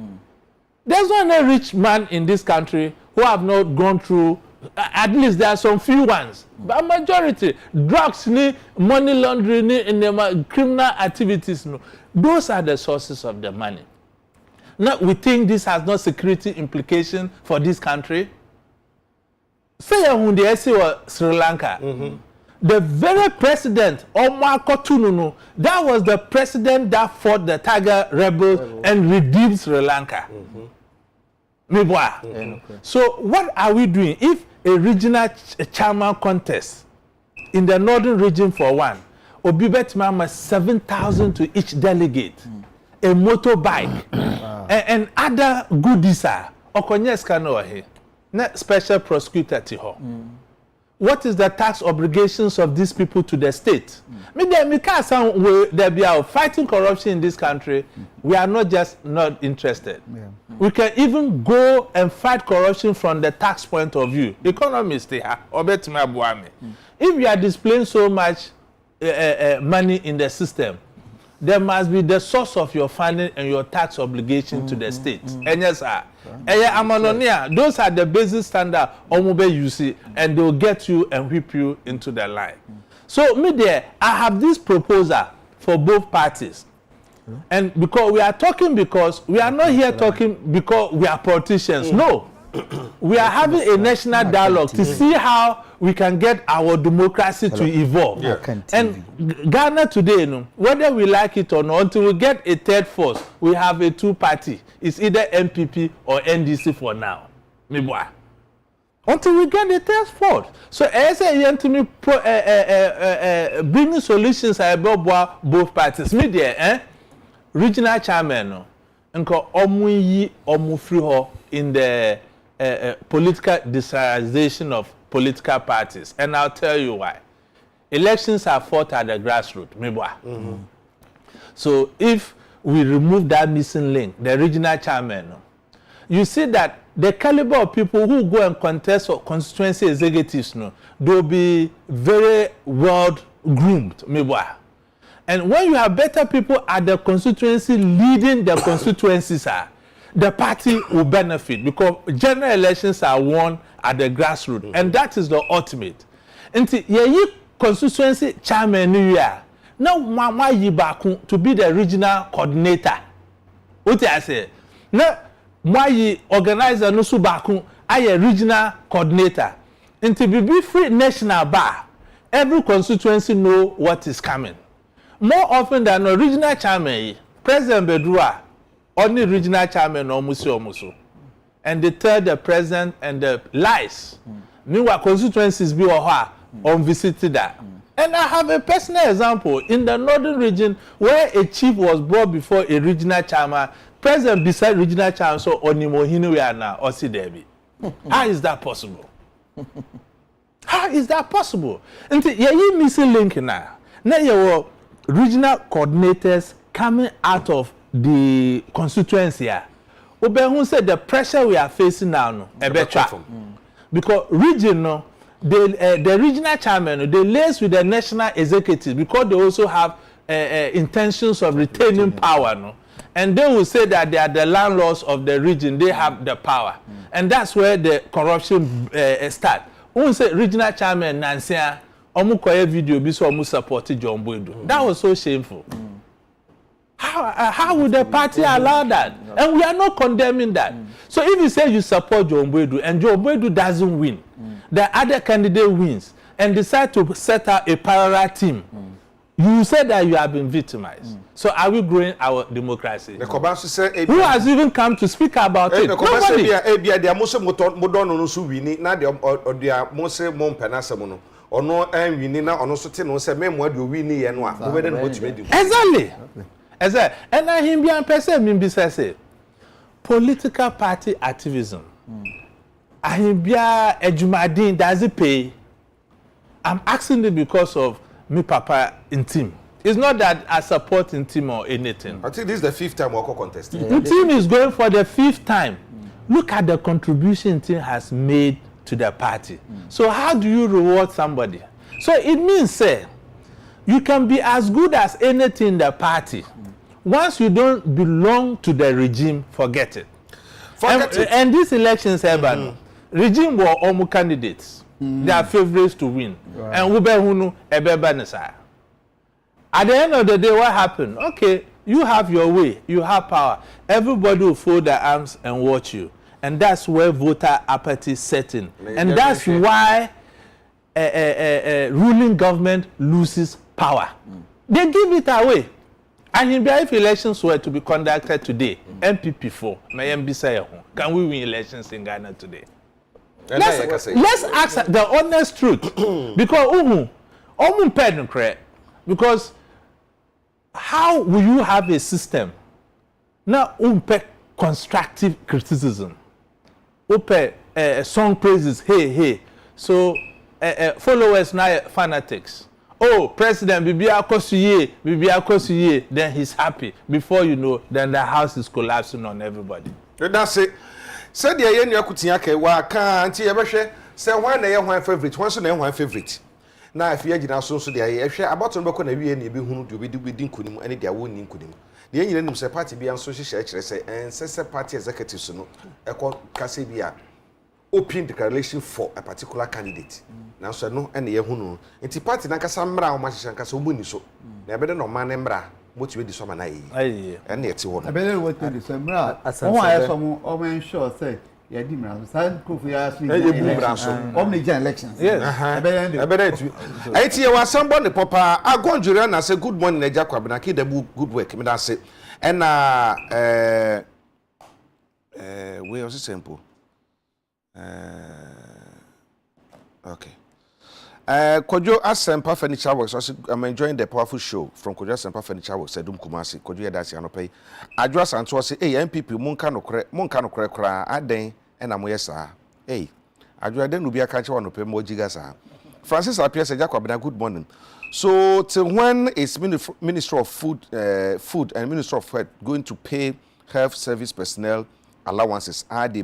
There's not a rich man in this country who have not gone through, at least there are some few ones, but a majority, drugs, money laundering, and criminal activities, no. Those are the sources of the money. Now, we think this has no security implication for this country. Say when they say Sri Lanka, the very president, Omar Kotununu, that was the president that fought the Tiger rebels and redeemed Sri Lanka. So what are we doing? If a regional chairman contest in the northern region for one, Obibet Mama 7,000 to each delegate, a motorbike, and other goodies are special prosecutor tiho. What is the tax obligations of these people to the state? There be out fighting corruption in this country. We are not just not interested. We can even go and fight corruption from the tax point of view. Economists, if you are displaying so much money in the system, there must be the source of your funding and your tax obligation to the state. And yes, those are the basic standard you see, and they'll get you and whip you into the line. So me there, I have this proposal for both parties. And because we are talking, because we are not here talking because we are politicians. No. We are having a national dialogue to see how we can get our democracy to evolve. And Ghana today, whether we like it or not, until we get a third force, we have a two-party. It's either MPP or NDC for now. Until we get the third force. So as I bringing solutions about both parties. Media, regional chairman, in the political decentralization of political parties. And I'll tell you why. Elections are fought at the grassroots. So if we remove that missing link, the regional chairman, you see that the caliber of people who go and contest for constituency executives, they'll be very well groomed. And when you have better people at the constituency leading the constituencies, the party will benefit because general elections are won at the grassroots, and that is the ultimate. And you constituency chairman now mama yibaku to be the regional coordinator. What I say? Now my organizer no subaku I a regional coordinator. And to be free national bar, every constituency know what is coming. More often than a regional chairman, President Bedrua, only regional chairman omusu. And they tell the president and the lies. Meanwhile, constituencies be unvisited that. And I have a personal example in the northern region where a chief was brought before a regional chairman. President beside regional chairman so onimohinu we are now Osi Debi. How is that possible? How is that possible? And you missing link now. Now you were regional coordinators coming out of the constituency here. Obehun said the pressure we are facing now because region the regional chairman they liaise with the national executive because they also have intentions of retaining power and they will say that they are the landlords of the region, they have the power, and that's where the corruption start. When say regional chairman Nansia omukoye video bi so omu support John Boydu. That was so shameful. How would the party allow that? And we are not condemning that. So if you say you support John Boydu and John Boydu doesn't win, the other candidate wins and decide to set up a parallel team, You said that you have been victimized. So are we growing our democracy? The Kobansu said, who has even come to speak about it? Nobody. They are most modern on so winning, not they are most mon penasamono. Or no, and winning now on also ten on say, men what you winning and what? Exactly. Exactly. And I him be an person, me say political party activism. I him be a Jumadin, does it pay? I'm asking it because of me papa in team. It's not that I support in team or anything. I think this is the 5th time Wako contest. The team is going for the 5th time. Look at the contribution team has made to the party. So how do you reward somebody? So it means say you can be as good as anything in the party. Once you don't belong to the regime, forget it. And these elections, regime were almost candidates. They are favorites to win. Right. And we be hunu ebeba nisa. At the end of the day, what happened? Okay, you have your way, you have power. Everybody will fold their arms and watch you. And that's where voter apathy set in. And that's why ruling government loses power. They give it away. And if elections were to be conducted today, MPP 4, can we win elections in Ghana today? Let's ask the honest truth. Because how will you have a system now constructive criticism? Song praises, hey. So followers now fanatics. Oh, President Bibia Kosuye, then he's happy. Before you know, then the house is collapsing on everybody. That's it. Said the yen yakutiake wa kan ti ebehwe say one na one favorite one so na one favorite na afia gina so so de ehwe about no beko na wie na ebe hunu de obi di nkunim ene de awoni nkunim de yen nyinam say party bia so hihye kire say ensese party executive so no eko kase bia open declaration for a particular candidate na so no ene ye hunu enti party na kasa mra o ma hihye kasa o boni so na ebe de no ma ne mra motiwe di so ma na yi ene eti wo no ebe de what di so mra won aye so mo o men sure say ya di mra so san kofu ya so elections yes ebe de tu eti ye wa sambo ne popa agonjure na say good morning Agya Kwabena ki da good work me da say and we also simple okay. Kojo Asempa Furniture Works. I'm enjoying the powerful show from Kojo Asempa Furniture Works. Sedum Kumasi. Kojo Yedasi Anope. Adwa Santo say, hey, MPP, munka no kre kra. Aden, and amoyesa. Hey, Adwa den ubia kanche wanope mojiga sa. Francis Apia Agya Kwabena, good morning. So, till when is Minister of Food and Minister of Health going to pay health service personnel allowances? Are they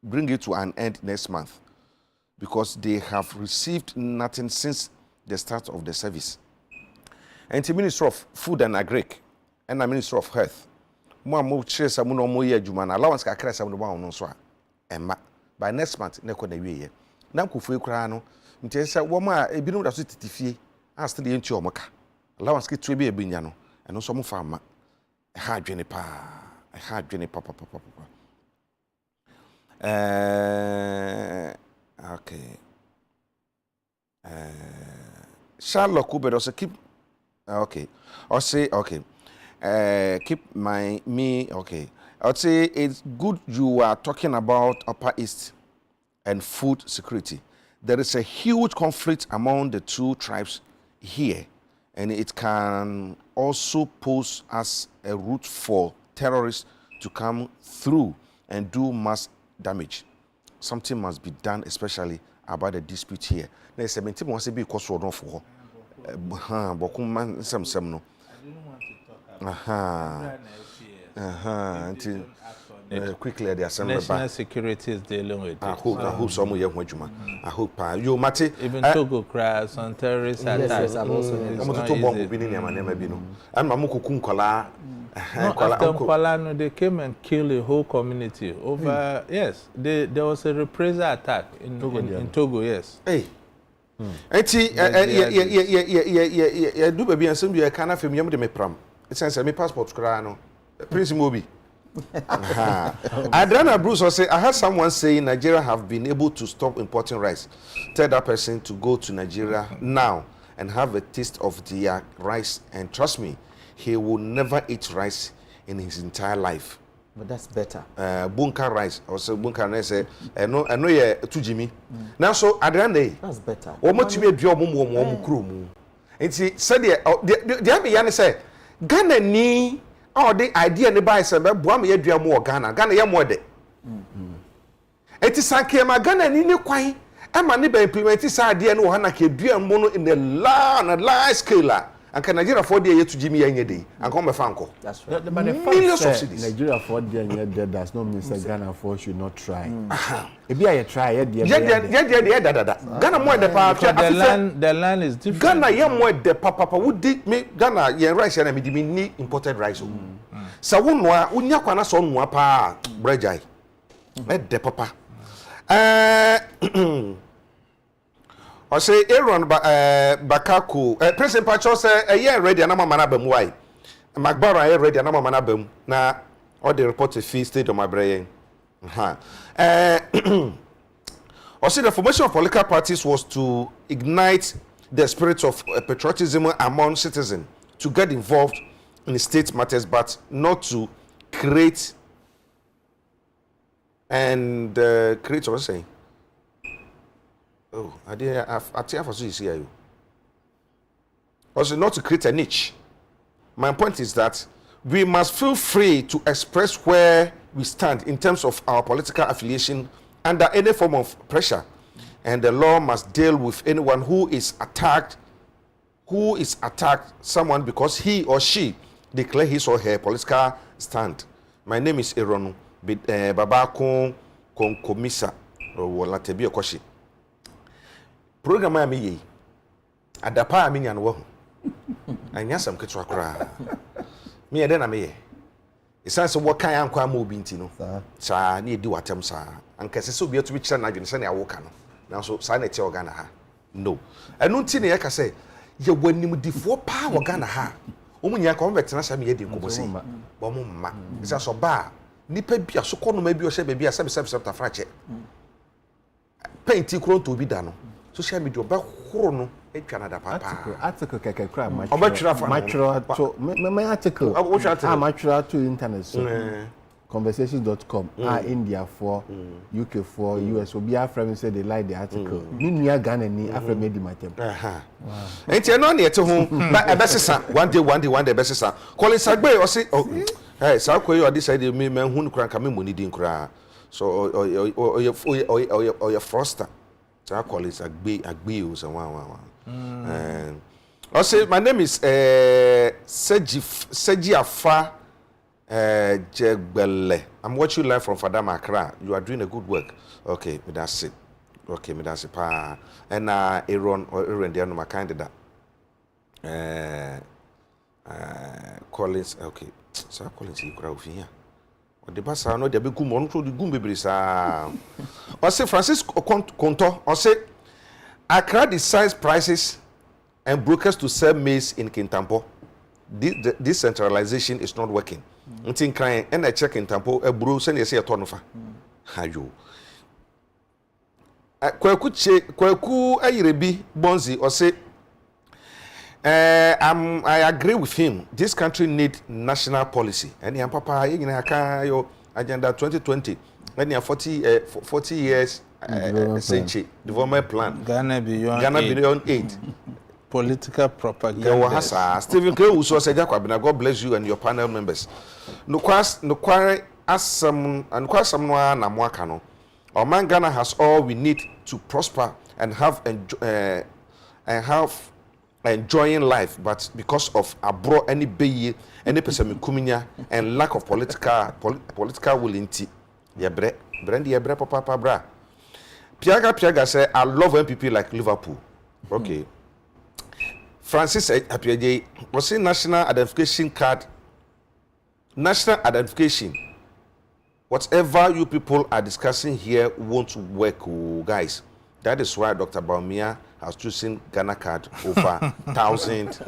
bring it to an end next month? Because they have received nothing since the start of the service. And the Minister of Food and Agric and the Minister of Health, allowance by next month, now kufu krano ntesa woma ebinu da so titifie ask the enti omoka allowance ke tuebe ebinya no eno so mo fama ha adwene papa okay. Charlotte Kubed also keep okay. Or say okay. Keep me okay. I would say it's good you are talking about Upper East and food security. There is a huge conflict among the two tribes here, and it can also pose as a route for terrorists to come through and do mass damage. Something must be done, especially about the dispute here. There's 17 wants to be cost for for Bokuman some no. Until quickly the assembly. National security is dealing with it. I hope some of you I hope you Mate. Even Togo crash on terrorist attacks. I'm also to bomb being in my name. And Mamuku Kunkola. After Kwalano, they came and killed a whole community over. Yes, there was a reprisal attack in Togo. Yes. Hey. Eti do baby and some you can have him de me pram. It says me passport krano. Prince Mobi. Adriana Bruce will say, I heard someone saying Nigeria have been able to stop importing rice. Tell that person to go to Nigeria now and have a taste of their rice, and trust me, he will never eat rice in his entire life. But that's better. Bunka rice, or so bunka rice. I know ye to Jimmy. Now so at the end day, that's better. Or much me draw mum crew. And see, said the Abby Yanni say, Ghana ni or the idea the buy some Buam ye draw more Ghana ya more de. It is like my Ghana ni quite. I'm a neighbor implement this idea no Hana ke dua mono in the large scale. And can Nigeria afford the to Jimmy any day and come a fanco? That's right. But the Millions of cities. Nigeria afford the dead does not mean that Ghana afford should not try. If you try, Ghana more the power. The land is different. Ghana ye more the papa would did me Ghana ye rice and me need imported rice. So one unya kwana so nwa pa brejai. The papa. I say Aaron Bakaku, President Pacho say a year ready and I'm a manabem why. Magbara ready and I'm a manabem. Now all the reported fee state on my brain. I say the formation of political parties was to ignite the spirit of patriotism among citizens to get involved in state matters, but not to create and create what I'm saying. Oh, I tell for you. Also, not to create a niche. My point is that we must feel free to express where we stand in terms of our political affiliation under any form of pressure, and the law must deal with anyone who is attacked someone because he or she declare his or her political stand. My name is Aaron Babako Konkomisa Wolatebi Okoshi. Program I me adapa I mean wo anya sam ketwa kra me e de na me ye isanse wo kan ankwa ma obi nti no sa na edi watem sa ankase se obi atubi kira na adwene se na awoka no na so sa na tie organa ha no enu nti ne ye ka se ye wanim difo pa organa ha omunya ka ombetena sa me ye di nkobosi bo mo mma isa so ba nipa bia so kono ma bi o hye ba bia sebe ta frache painti kro to obi da no social media ba horo no etwa na da papa article keke kra match to my article match to internet so conversations.com India for UK for US obi aframe say they like the article me nua Ghana ni aframe di matem enti no na yete ho ba ebesesa one day ebesesa Colin Sagbe o say hey sa ko you this side me hu nkura nka me money din nkura so o froster I call it Agya or one. I say my name is Sejiafa Jegbele. I'm watching you live from Fadama Accra. You are doing a good work. Okay, that's it. Pa. And Aaron the other my candidate. Collins. Okay, so Collins you crowd here. The basa no de be gum on the gum bebre sa o say Francis Konto o say Accra decides prices and brokers to sell maize in Kintampo. This centralization is not working. Until crying and I check Kintampo a bro send you say a tonofa ayo kwaku ayirebi bonzi o say I agree with him. This country need national policy. And your papa, you know, agenda 2020. And your 40 years century development plan. Ghana beyond 8. Political propaganda. Stephen K. Uso said, God bless you and your panel members. No quite as some and quite someone Namwakano. Our man Ghana has all we need to prosper and have enjoying life, but because of abroad any bay, any person kuminya and lack of political willingness, Brandy papa bra. Piaga say I love MPP like Liverpool. Okay. Francis Apiaje was saying national identification card. National identification. Whatever you people are discussing here won't work, guys. That is why Dr. Baumia has chosen Ghana card over 1,000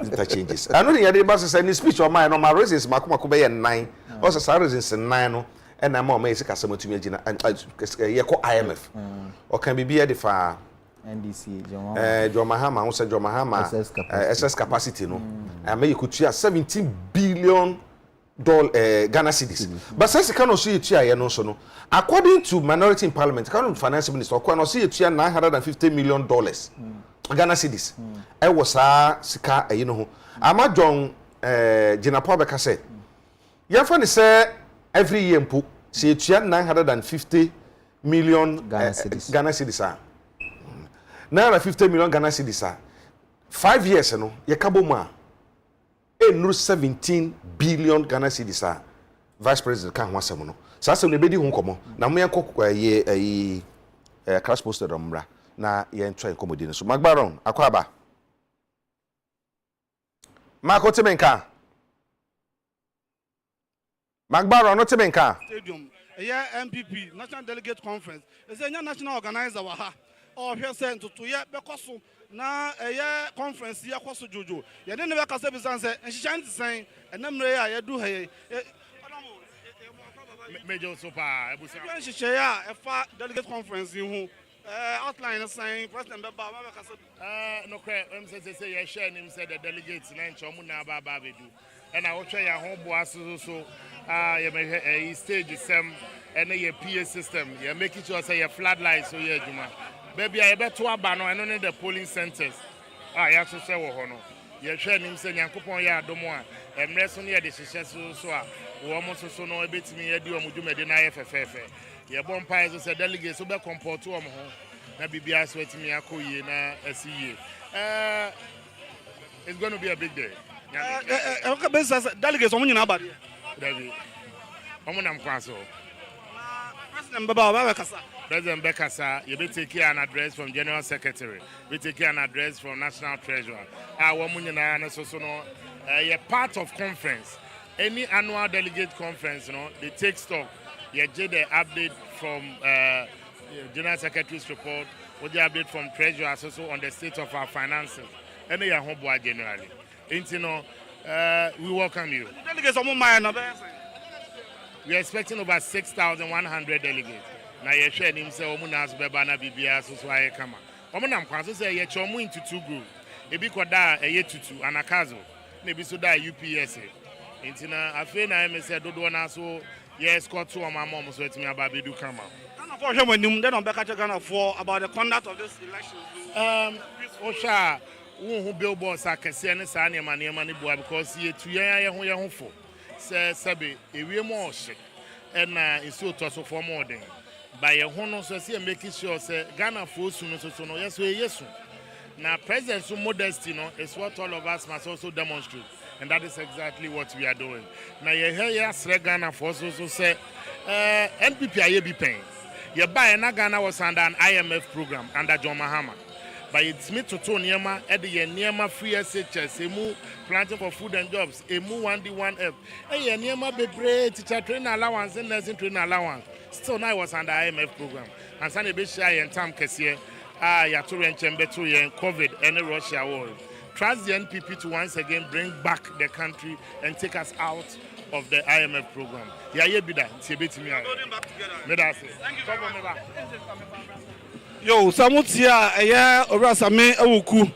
interchanges. I know the other boss said in speech of mine, my reasons Makuma 9. Also, some reasons 9, and I'm more amazing as someone to me and IMF. Or can be the far NDC John Mahama who said John Mahama SS capacity no make you could 17 billion Ghana cedis. But since you cannot see it here no so no according to minority in parliament can finance minister or can see it here $950 million Ghana cedis e was sika you know ama John Jinapo Beka said you find say every year mpo see it here $950 million Ghana cedis Naira 50 million Ghana cedis 5 years no ye kabo mu a 17 billion Ghana cedis vice president kan ho asem no sa asem ne bedi ho nkomo na mo yakọ ye crash posted omra na ye ntwa nkomodi ne so magbaron akwaba mako temenka magbaron no temenka stadium MPP national delegate conference is a national organizer wa ha or here sent to ye bekoso na conference ye koso jojo ye ne be kasa bi san say nhihyan ti san enamre ya ye du he major super ebusa nhihyan ya e fa delegate conference hu outline saying president be ba ba kasa no kre say ye share nim say the delegates na nchomu na ba be du and I watch ya ho bo aso so ye me stage sem and ye PA system ye making sure say ye floodlights so ye adwuma baby I beto aba no eno ne the polling centers ya so say wo ho no ye hwe nim say nyankopon ya adomo a emre so ne ye de hihye so a wo mo so no ebetimi ye di omo dwumade na ye fefefe ye bon pai so say delegates so be comport wo mo ho na bibia so etimi akoyie na asiye it's going to be a big day okay business delegates omo nyina aba David omo nam kwaso president be ba kasa President Bekasa, you be taking an address from General Secretary, we take an address from National Treasurer. You're part of conference. Any annual delegate conference, you know, they take stock. You get the update from General Secretary's report, what the update from Treasurer also on the state of our finances. And they are homeboy generally. We welcome you. Delegates omo We are expecting over 6,100 delegates. Na ye share nim say omu na asbeba na bibia so so aye kama omu nam kwanso say ye chomu into two group ebi koda eye tutu anakazo na ebi so da UPS intina afi na me say dodo na so ye escort to oma mom so etimi aba bedu kama Ghana for hwe nim dem be catch Ghana for about the conduct of this election osha wo billboards akese ne sa ne manema ne bua because ye tu ye ho fo say sabe ewie mo ohye na isu to so for more den by a hono so say making sure say Ghana for so no yes now presence so modesty no is what all of us must also demonstrate and that is exactly what we are doing now you hear yes Ghana for so say NPP aye be paying you buy na Ghana was under an IMF program under John Mahama but it's me to niema at the niema free SHS emu planting for food and jobs emu 1D1F niema bebre teacher training allowance and nursing training allowance still now was under IMF program and Sunday be share and time kesiye ya to renchembe to yen COVID and Russia war trust the NPP to once again bring back the country and take us out of the IMF program ya ye bi da ntibetimi ya me da say yo samutia Orasame Ewuku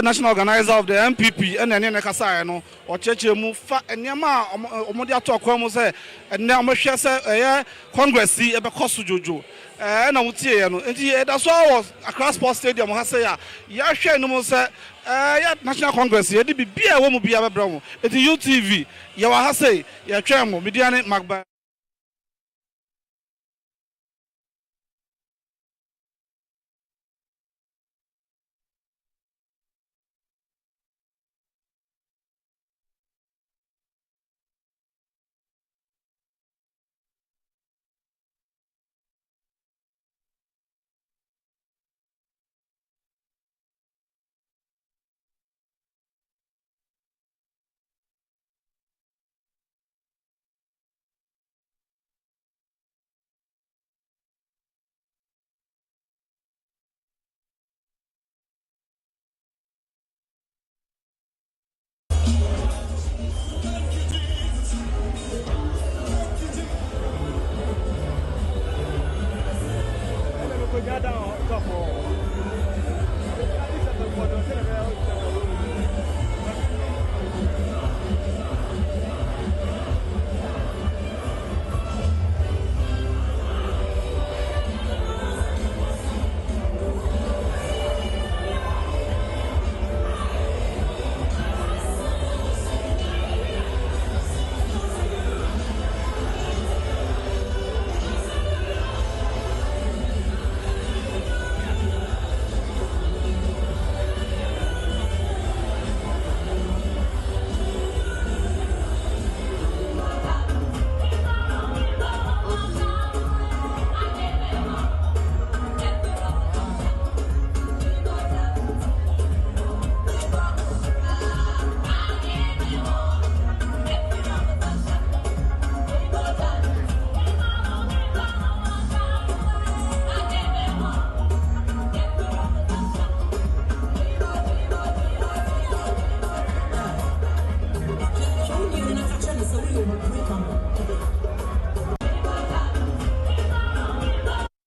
national organizer of the MPP and ene kasa no o cheche mu fa enema omodi atokwa mu se ene omhwe se congress e be koso jojo na mutie no enti that was across sports stadium ha se ya hwe no mu se national congress e di bibia wo mu bia be bra mu enti UTV ya wa ha se ya twa mu media ne magba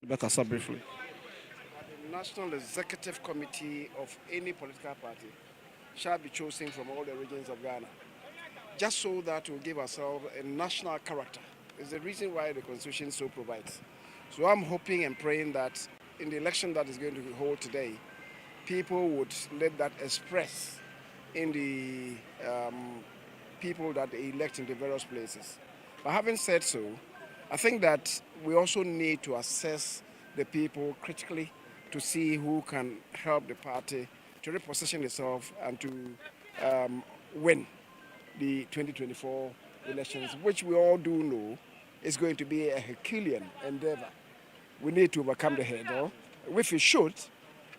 Better briefly. The National Executive Committee of any political party shall be chosen from all the regions of Ghana, just so that we'll give ourselves a national character. It's the reason why the Constitution so provides. So I'm hoping and praying that in the election that is going to be held today, people would let that express in the people that they elect in the various places. But having said so, I think that we also need to assess the people critically to see who can help the party to reposition itself and to win the 2024 elections, which we all do know is going to be a Herculean endeavor. We need to overcome the hurdle. If we should,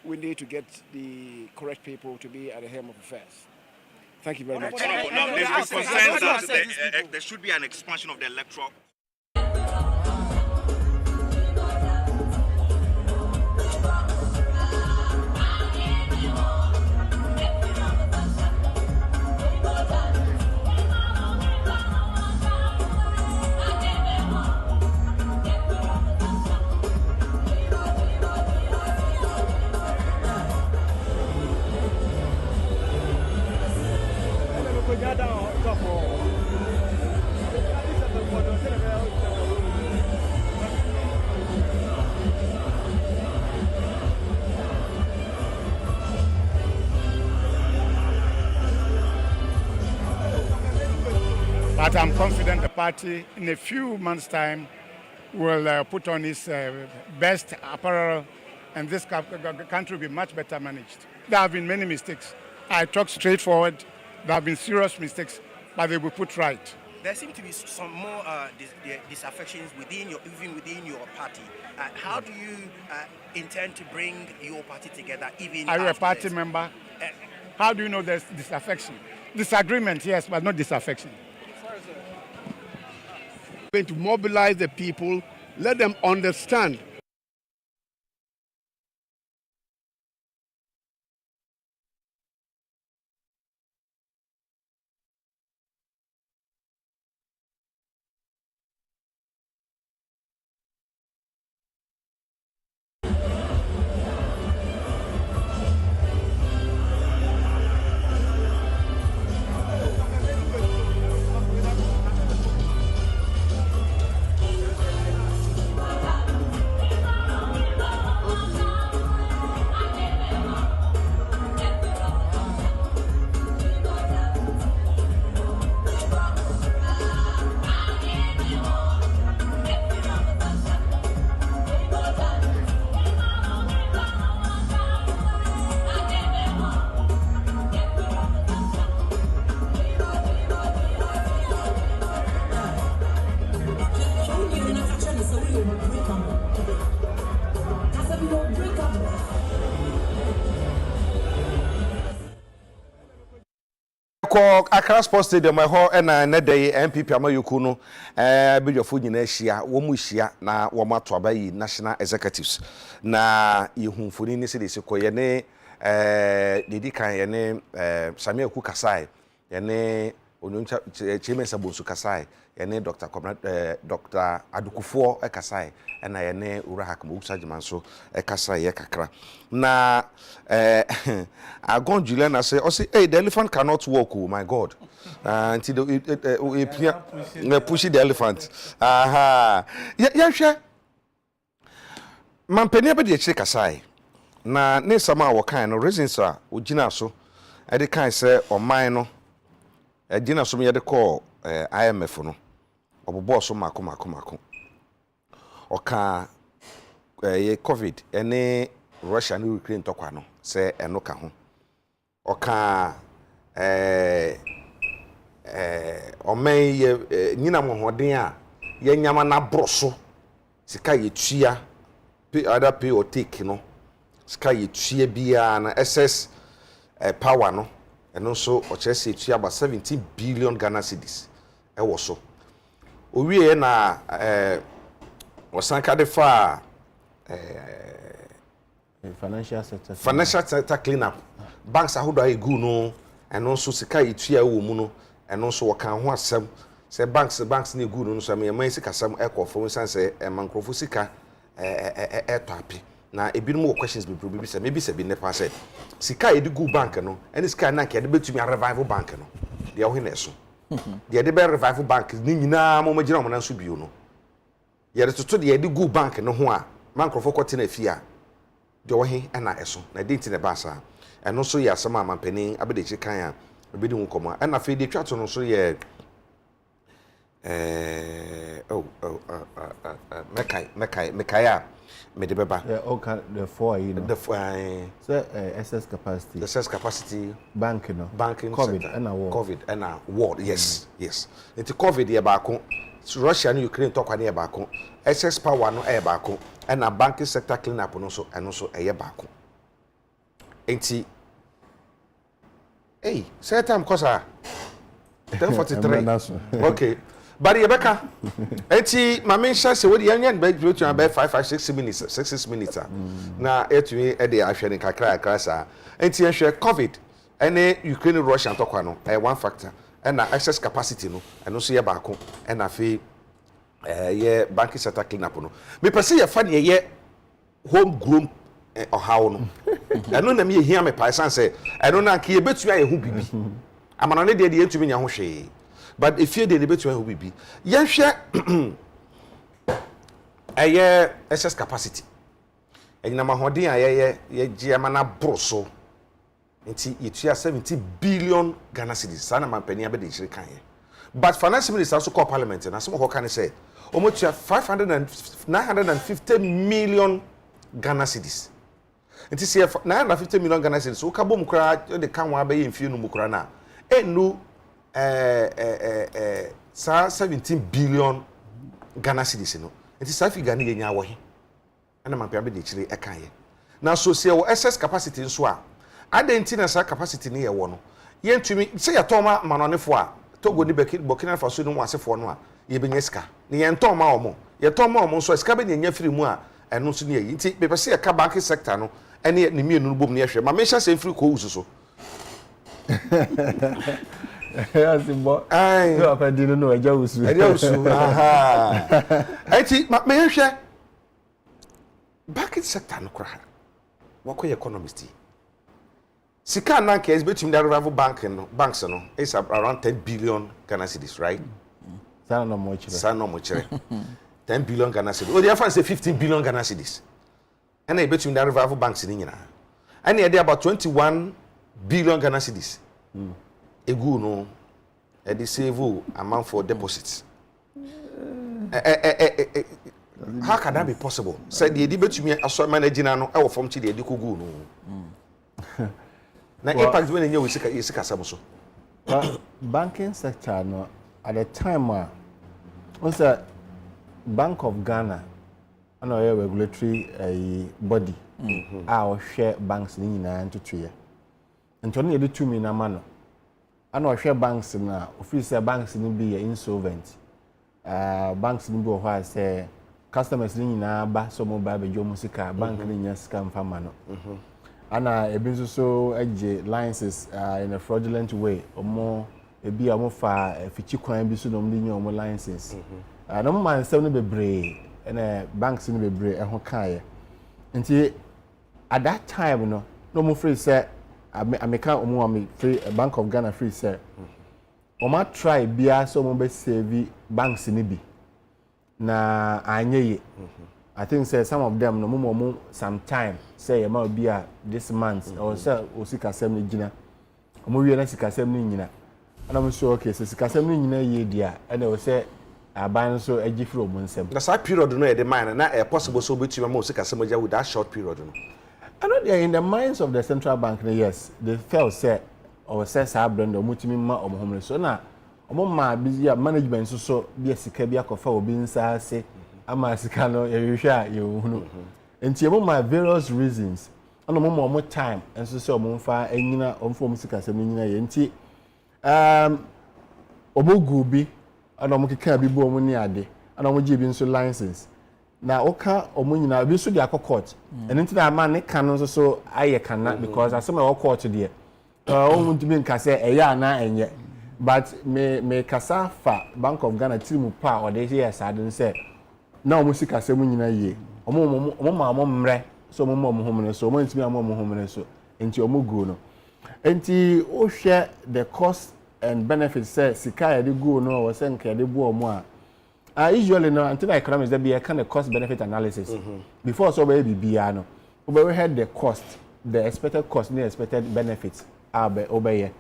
we need to get the correct people to be at the helm of affairs. Thank you very much. There's concerns that there should be an expansion of the electoral. But I'm confident the party in a few months' time will put on its best apparel and this country will be much better managed. There have been many mistakes. I talk straightforward. There have been serious mistakes, but they will put right. There seem to be some more disaffections even within your party. How do you intend to bring your party together? Are you a party member? How do you know there's disaffection? Disagreement, yes, but not disaffection. Going to mobilize the people, let them understand. Accra Sports Stadium ɛhɔ ɛna ne day MPP amayuku no abedwafo nyina ahia wo mu hia na wo mato abayi national executives na yehunfoni ni se de sekoye ne dedi kan ye ne Samia Ku Kasai ye ne onuncha Chairman Sabonsu Kasai ye ne Dr. Kwabena Dr. Adukufo Kasai ɛna ye ne Urahak Musajiman so Kasai ye kakra na Agon Julian say hey, the elephant cannot walk, oh my God. Until push the elephant. Aha. Yeah, sure. Man penny be the Kasai. Na ne sama wo kan no reasons are ugina so. E de kan say o man no. E gina so me de call IMF no. Obobo so mako. Oka ye COVID ene Russia and Ukraine tokwa no say eno ka ho oka omen ye nyina mohoden a ye nyama na broso sika ye tua other pay or take no sika ye tua bia na SS power no eno so o chese tua about 17 billion Ghana cedis e wo so owie na osanka de fa financial sector cleanup banks ahodo ayi gu no eno so sika yitua wo mu no eno so wokan ho asem say banks ni good no so me man sika sam ekofo san say mankrofo sika etapi na ebinom wo questions be probe say maybe say be nepa said sika e di go bank no any sika na ke de betumi a revival bank no de wo hene so de de be revival bank ni nyina mo magina mo na so bio no ye de toto de di go bank no ho a mankrofo kote na afia de wo he na eso na de ntine ba sa eno so ye asema amampani abede chi kan a obedi hu komo na fe de twato no so ye mekai a me de beba the 4 you know the so excess capacity the excess capacity banking COVID and war yes it's COVID ye baako Russia and Ukraine talk ani ye baako excess power no e baako and a banking sector clean up no so eno so e ye baako enti say time kosa 10:43 okay but Rebecca enti ma mention say we yan be between about 5-6 minutes 6 minutes na etumi e dey ahwe ne kakra sa enti ehwe COVID ene Ukraine Russia tokwa no one factor and na excess capacity no eno so ye baako and na fe ye banking sector clean up no me pese ye fa ne ye home grown how no eno na me hia me pa say eno na nke ye betumi aye hu bibi amana ne de etumi nya ho hwe but if you dey bet who be yen hwe excess capacity enyina mahoden a ye gie mana broso nti yetua 70 billion Ghana cedis sana mampani abede chire kan ye but finance minister also call parliament na some ho kan say omotua 950 million Ghana cedis nti say 950 million Ghana cedis so ka bom kra de kan wa be ye mfie no mu kra na enu 17 billion Ghana cedis no nti sa figure ni yenya wo he ana mampia be de chire ekan ye na so se wo excess capacity nso a adenti na sa capacity ni ye wo no yentumi se ya toma manonefo a Togo ni Burkina Faso no wasefo no a ye benya sika ni ye ntoma omo ye toma omo nso sika be nyanya firi mu a eno nso ni ye nti be se ya ka banking sector no ene ni mienu no bom ni ehwe ma mention se firi ko ususo Asimbo. No apedi no eja usu. Aha. Eti me hwe banking sector no kra. Wakoye economist. Sika na nke is between the rival banks no is around 10 billion Ghana cedis, right? Sana no mo chire. 10 billion Ghana cedis. O dey fan say 15 billion Ghana cedis. And e between the rival banks ni nyina. And e dey about 21 billion Ghana cedis. Egu no e dey save amount for deposits. How can that be possible? Say the betumi aso manage na no e wo form chi dey kogu no. Na impact when you sika samuso. Banking sector no at the time was a Bank of Ghana and a regulatory body our share banks ni nyina ntutuye. Nto no ye 2 million na no. And our share banks na official banks ni be insolvent. Banks ni be ho say customers ni nyina ba so mobile be jo musika bank ni nya sika mfama no. Ana ebinso so agye licenses in a fraudulent way omo ebi a mo fa fichi kwan bi so no mde nya omo licenses na mo man sem no bebre na banks no bebre e ho kaaye nti at that time no mo free say ameka omo am free Bank of Ghana free say omo try bia so mo be save banks ni bi na anyeye I think say some of them no mo some time say ma be this month or say osika sem ni gina omo wie na sika sem ni nyina ana mo so okay say sika sem ni nyina ye dia and o say aban so agi fro mo nsem na sa period no e dey mine na e possible so between mo sika sem agya with that short period no I know they are in the minds of the central bank yes they felt say or say sa brand o mutimi ma o mo so na o ma busy management so be sika bi akofa obi nsa ase ama sika no yehwehwa yehunu enti emo my various reasons ana mo time enso se mo mfa anyina omfo mo sika se nyina ye enti obogu bi ana mo keka bi bo mo ni ade ana mo gi bi nso license na oka omo nyina bi so di court enti na ma ne kan nso so aye kana because asema wo court de o mo ntimi nka se eya na enye but me kasa fa Bank of Ghana team pa or they say sadden say na omo sika se mu nyina ye omo ma omo mre so omo omo home so omo ntimi omo home so enti omo go no enti o hwe the cost and benefits say sika ya de go no o se nka de bo omo a usually no until economics there be a kind of cost benefit analysis before so be bia no we had the cost the expected cost and the expected benefits obey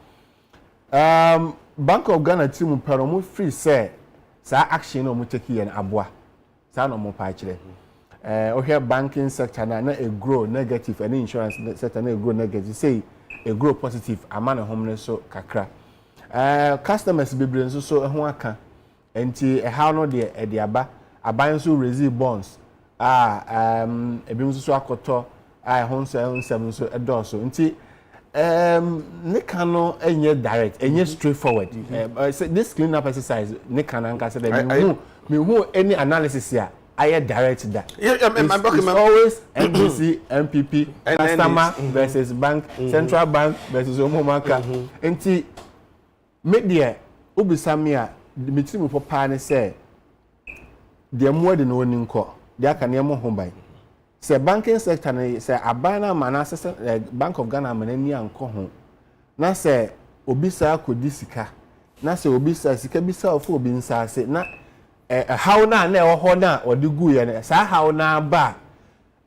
Bank of Ghana team pero mo free say sa action no mo take here na aboa sa no mo pa kire o here banking sector na a grow negative and insurance sector na a grow negative say a grow positive amana home so kakra customers bebre nso so ho aka enti how no de aba aban so raise bonds ebi nso so akoto ho nsem so edoso nti ne kano enye direct enye straightforward this clean up exercise ne kana nka say me who any analysis here I direct that it's always NBC MPP customer versus bank central bank versus omomaka nti media obisamia the team for pa say the more than one nko they aka ne mo ho ban say banking sector na say abana manase Bank of Ghana manani anko ho na say obisa akodi sika na say obisa sika bisa ofo obi nsa say na how na e ho na odi gu ye na sa how na ba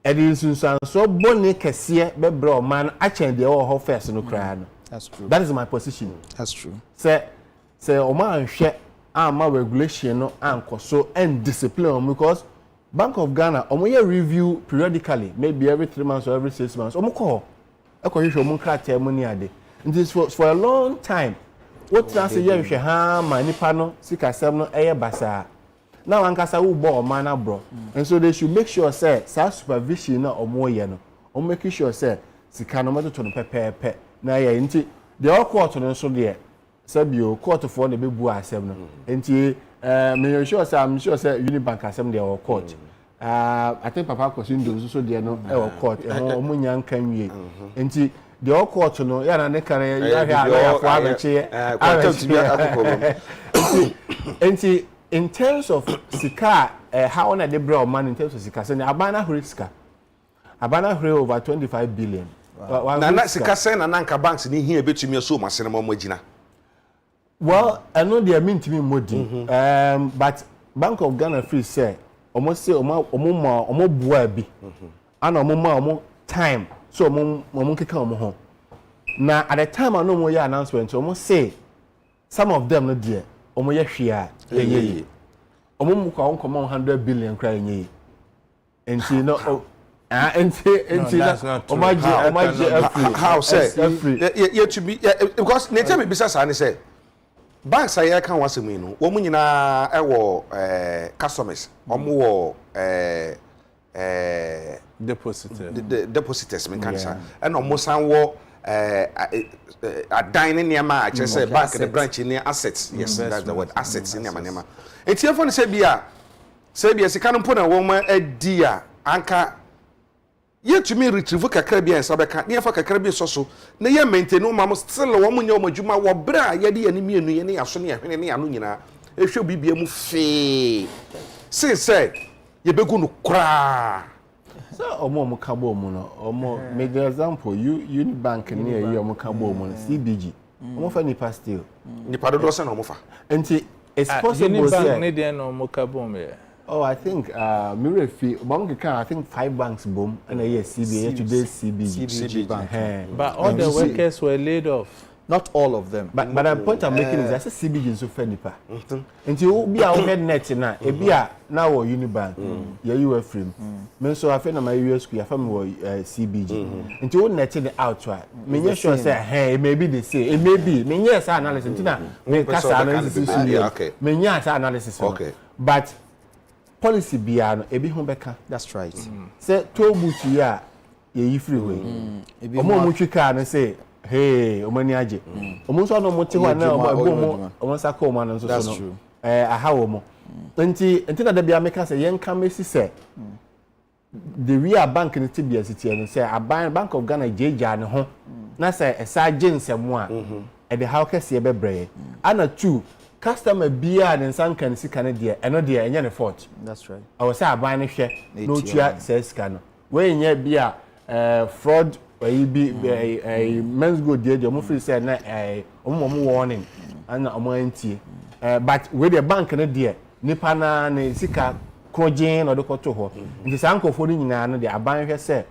edin sunsan so boni kese bebre o man a chen de ho first no kra no. That's true. That is my position. That's true. Say o man hwe ama regulation no anko so and discipline because Bank of Ghana omoye review periodically maybe every 3 months or every 6 months omoko hwe omo krata mu ni ade and this for a long time what na say ye hwe ha ma nipa no sikasem no eye basa now ankasa wo bo man abro and so they should make sure say supervision na omoye no o make sure say sika no moto no pepepe na ye nti the court no so de sabio court for na bebu asem no nti I'm sure say Unibank asem de our court I think Papa Kosindo so de no e court e ho omunya nkan wie nti the court no ya na ne kan ya for abeche nti in terms of sika how na de bra man in terms of sika say abana hore over 25 billion na sika say na nanka banks ni hia betumi so masene mo magina. Well, I know they are meant to be modi. But Bank of Ghana free say almost say omo bua bi. And omo time. So omo keka omo ho. Na at the time I know mo ya announcement omo say some of them no there. Omo ye hwea ye. Omo mu kwa onko 100 billion cry ye. Enti no how say you to be because nature me bisa sa ni say banks aye kan wasemu no wo mu nyina e wo customers omo wo depositors me kan sa and omo san wo adan ne niam a che say bank the branch ni assets yes that's the word assets ni niam etiefo ne say bia sika no mpo na wo ma adi a anka ye to me retrieve kakra bia ensa beka ne fa kakra bi so na ye maintain no ma still wo munya o madwuma wo bra ye de ye ne mienu ye ne yaso ne hwene ne ano nyina ehwe bibia mu fe say ye begu no kra so omo kabo mu no omo make example Unibank ne ye omo kabo mu no CBG omo fa ni pastel ni padodo se na omo fa enti it's possible say ne de na omo kabo mu. Oh, I think Mirefi, I think 5 banks boom and a year CBA today CBG bank. But all the workers were laid off. Not all of them. But the point I'm making is that's a CBG so fair nipa. Until be our head net na e bia now or Unibank. Yeah, you were free. Me so I feel na my US I family CBG. Until net the outright. Me sure say hey maybe they say it may be. Me yes analysis until me cast analysis. Me yes analysis. Okay. But policy biano ebi ho beka. That's right. Say toll booth ya ye freeway. Omo mu twika no say hey omani age. Omo so no mote ho na omo saka omo no so no. That's true. Aha omo. Enti na da bia meka say yen ka mesi say the real bank ni tibia city no say Bank of Ghana jeja ne ho na say esa agensemo a the how kese be brɛ ana two customer bia ne nsan kan sika ne de eno de enye ne fault. That's right. I was say aban ne hwɛ no tua say sika no we nya bia fraud be men's go there the free say na warning and antie but with the bank na there nipa na ne sika krojen or the koto ho nti sanko fo ni nyina no de aban hwe say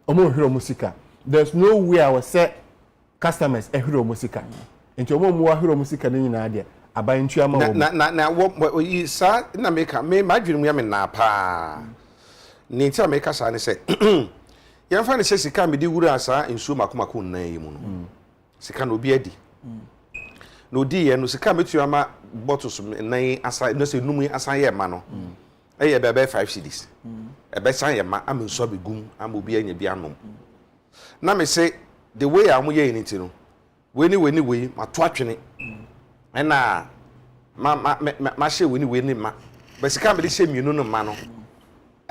hwero musika there's no way I was say customers hwero musika nti hwero musika ni nyina de aban tua ma wo na wo sa na make me madwene ya me na pa ni nti make sa ne say yɛmfa ne sɛ sika mede wura asa nsuo makomako nnan yi mu no sika no obi adi na odi yɛ no sika metu ama bottles nnan asa no sɛ numu asa yɛ ma no ɛyɛ bɛbɛ 5 cedis ɛbɛ san yɛ ma ama nsuo begum ama obi anya bi anom na me sɛ the way a mo yɛ ni ti no we ma to atwene ɛna ma hyɛ we ni ma bɛ sika mede hyɛ mienu no ma no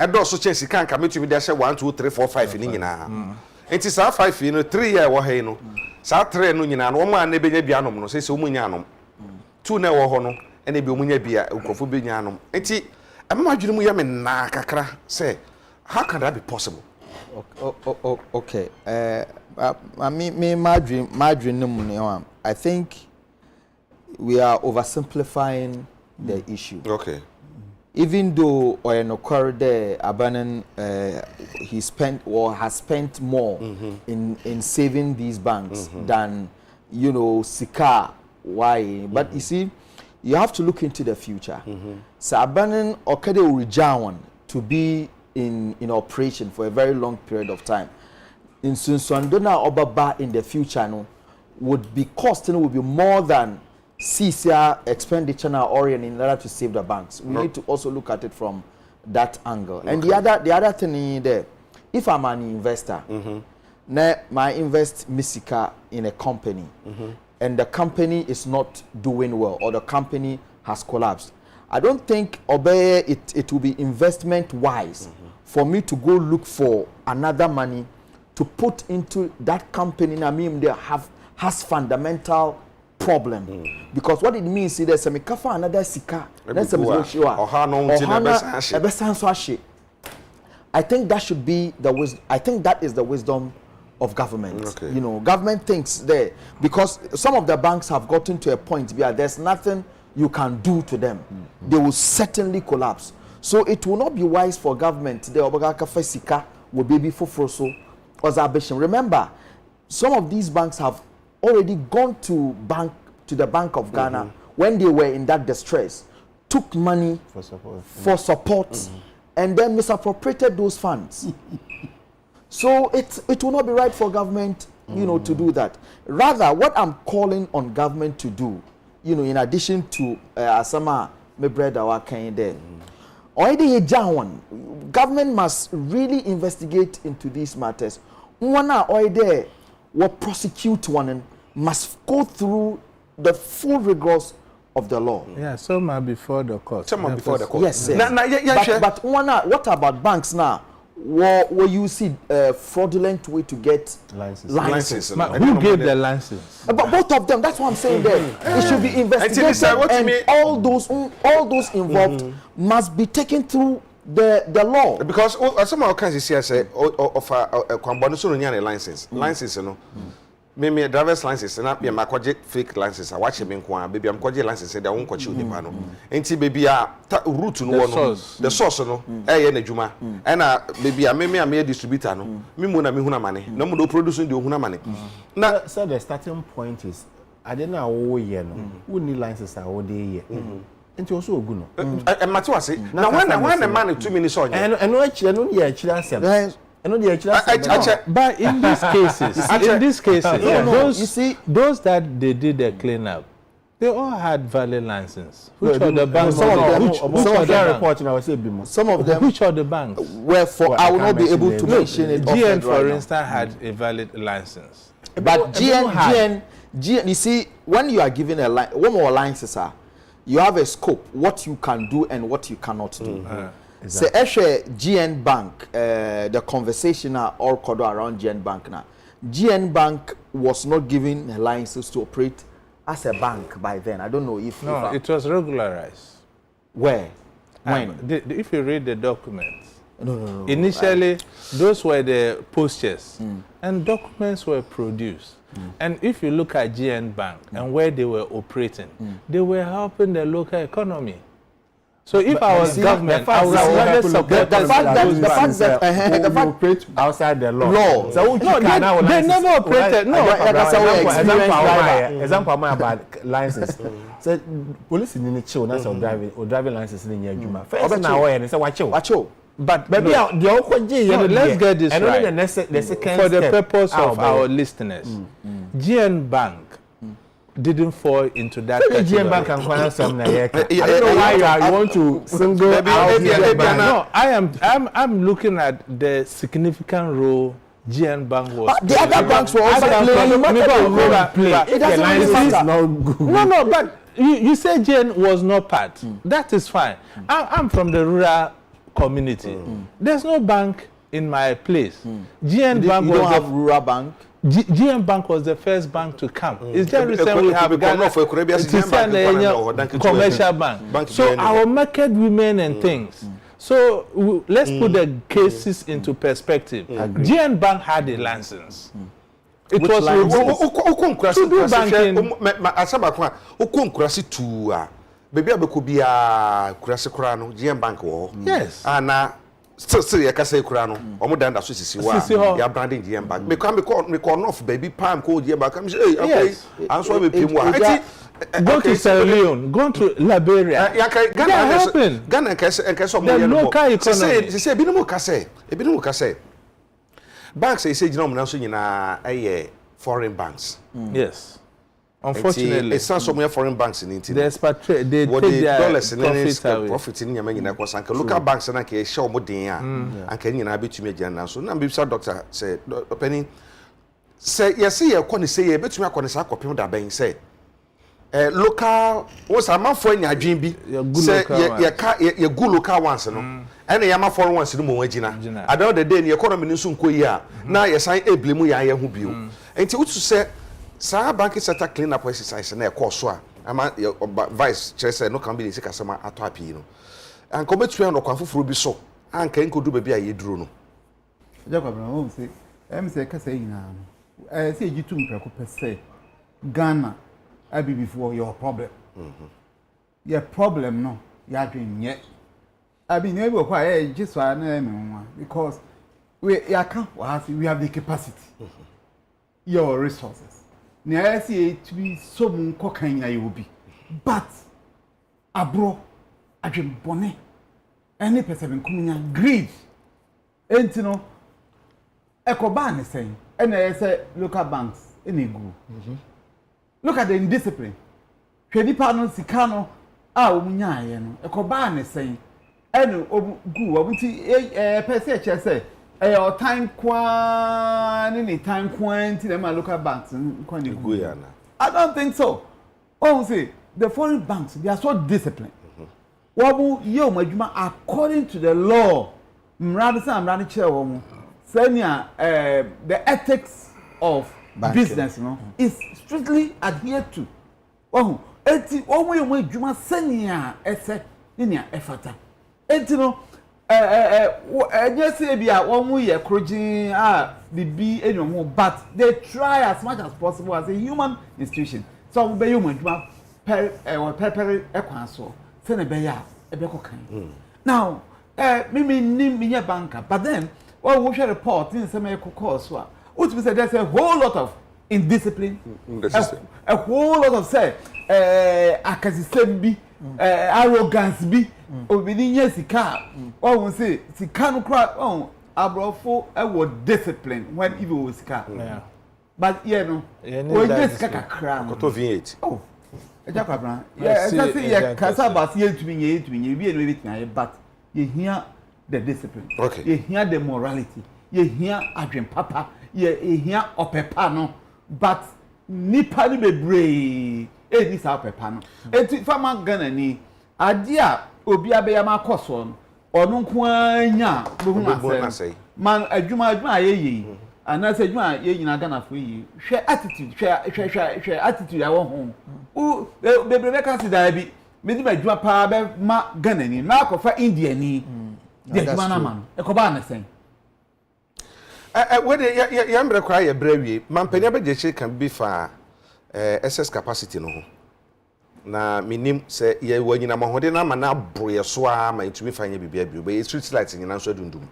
edo so chance kan ka metumi de hye 1 2 3 4 5 ni nyina enti sa 5 no 3 year wo he no sa 3 no nyina no wo ma na benya bia anom no se se wo munya anom 2 na wo ho no ene bi wo munya bia ukofo benya anom enti amama dwene mu ya me na kakra say how can that be possible? Okay me madwene mu ne I think we are oversimplifying the issue. Okay. Even though Oyenokor there Abanan he spent or has spent more in saving these banks than Sika why, but you see you have to look into the future. So Abanan Okade Urijawan to be in operation for a very long period of time. In Sunswandona Obaba in the future no would be costing would be more than CCR expenditure now orient in order to save the banks. We need to also look at it from that angle. Okay. And the other thing there, if I'm an investor, I invest Misika in a company, and the company is not doing well, or the company has collapsed, I don't think it will be investment wise for me to go look for another money to put into that company. I mean, they has fundamental problem because what it means is there's a mekafa another sika that's a I think that should be the wisdom. I think that is the wisdom of government. Okay. Government thinks there because some of the banks have gotten to a point where there's nothing you can do to them. They will certainly collapse. So it will not be wise for government the obagaka sika will be for froso or zabation. Remember, some of these banks have already gone to the Bank of Ghana when they were in that distress, took money for support, and then misappropriated those funds. So it will not be right for government, to do that. Rather, what I'm calling on government to do, in addition to Asama Mebreda Wakain there, already government must really investigate into these matters. One already will prosecute one must go through the full rigors of the law. Yeah, some are before the court. Some are before the court. Yes, sir. But what about banks now? Where you see fraudulent way to get licenses. Who gave the license? But both of them. That's what I'm saying. There, it should be investigated, and all those involved must be taken through the law. Because some of kinds of say of a kwambano license. License, me driver's license na be makoje fake license. I watch me nko baby am koje license dey won koche onipa no. Enti baby a route no no the source no eh na dwuma. E na baby a me distributor no. Me mu na me huna mane. Na mu do producing dey huna mane. Na so the starting point is I don't know wo ye no. Who need license a wo dey ye. Enti also ogu no. E mate wase. Na when the man 2 minutes on. Eno akire no ye akire asem. But in these cases, those that they did the cleanup, they all had valid license. Which are the banks? Some of them. Which are the banks? Wherefore, I will not be able to mention it. GN, for instance, had a valid license. But GN, you see, when you are given one more license, you have a scope, what you can do and what you cannot do. Exactly. So, GN Bank, the conversation all around GN Bank now. GN Bank was not given a license to operate as a bank by then. I don't know if it was regularized. Where? When? If you read the documents, no. Initially, those were the postures, and documents were produced. And if you look at GN Bank and where they were operating, they were helping the local economy. So if I was government, I would rather support the fact that they operate outside the law. So no, they never operated. No, example about license. So police in the chill, that's driving license in the Juma. First now, and say watch out. But maybe let's get this right. For the purpose of our listeners, GN Bank didn't fall into that category. GN Bank can find some. I don't know why you want to single out GN Bank. No, I'm looking at the significant role GN Bank was. But the other banks were also playing. It doesn't not good. No, but you say GN was not part. That is fine. I'm from the rural community. There's no bank in my place. GN Bank you don't have rural bank. GM Bank was the first bank to come. It's just recently we have Ghana commercial bank. So our market women and things. So let's put the cases into perspective. GN Bank had a license. It was to do banking. Yes. Still you can say kurano omo dan da so sisi wa ya branding GM Bank me come off baby palm ko GM Bank am say okay answer be pim wa go to Sierra Leone, go to Liberia. Ghana can so the local economy say ebi no ka say banks say gina mo na so nyina foreign banks. Yes. Unfortunately, it's not so many foreign banks in India. They expatriate, they take their profit in Yamina Kwasanka. Local banks and I can show more than and can you be to me now. So now, doctor said, Penny, say, yes, see, I can say, but you are going to say, copy that being said. Local was a man for your dream be say, your good local ones, no, and a foreign ones in the Mojina. I know the day the economy in Sunkoya. Now, yes, I a blame ya who be. And to say, Sa bank sector clean up exercise na e course so ama vice chair say no can be the customer ato api no and come to no kwanfoforo bi so an kan ko du ba bi aye duro no Kwabena o say ka say ina say jitu mprako pese Ghana abi before your problem your problem no ya dwen ye abi no be kwa just wa na me because we have the capacity your resources. I see to be so cocaine I will be. But abro I dream bonnet. Any person coming and greed. And you know Ecoban is saying, and I say local banks any go. Look at the indiscipline. Shady partner Sicano, umunya, Ecoban is saying, and go, per se, say. Your time any time quantity them local banks I don't think so. Oh, say the foreign banks they are so disciplined. Wabu yo majuma according to the law. Mradisa mradi chair the ethics of business, is strictly adhered to. Oh, eti omo yo majuma senia ese niya efata. Eti no just say be a one way crojin the be anyone but they try as much as possible as a human institution. So be human per ekwanso say na be ya e be kokan. Now me banker but then what we share report in some course what we say there's a whole lot of indiscipline a whole lot of say akasisem bi arrogance bi obìnrin yẹn sika wọ́n say sika no kura abrofo were discipline when even was sika but no we just sika kakra koto V8 Agya Kwabena say kasa about ye to me be no bit but you hear the discipline you hear the morality you hear adwen papa you hear opepa no but nipa ni bebree ni sa opepa no enti fama Ghana ni adia obi abeya ma koso no onu nko anya bo hu na say man adwuma ayeyi and I said, "Ma, you not gonna for you. Share attitude, share attitude. I want home. Baby, can't see that be. Maybe my drop ma Ghana ni, ma kofa India ni. Yes, man. A Kwabena saying. When you require a brave man, Penyabe can be far SS capacity no. Na minim say ye when you am hodena mana broye so ama itumi fanye bibia bi be street light nyina so dundum.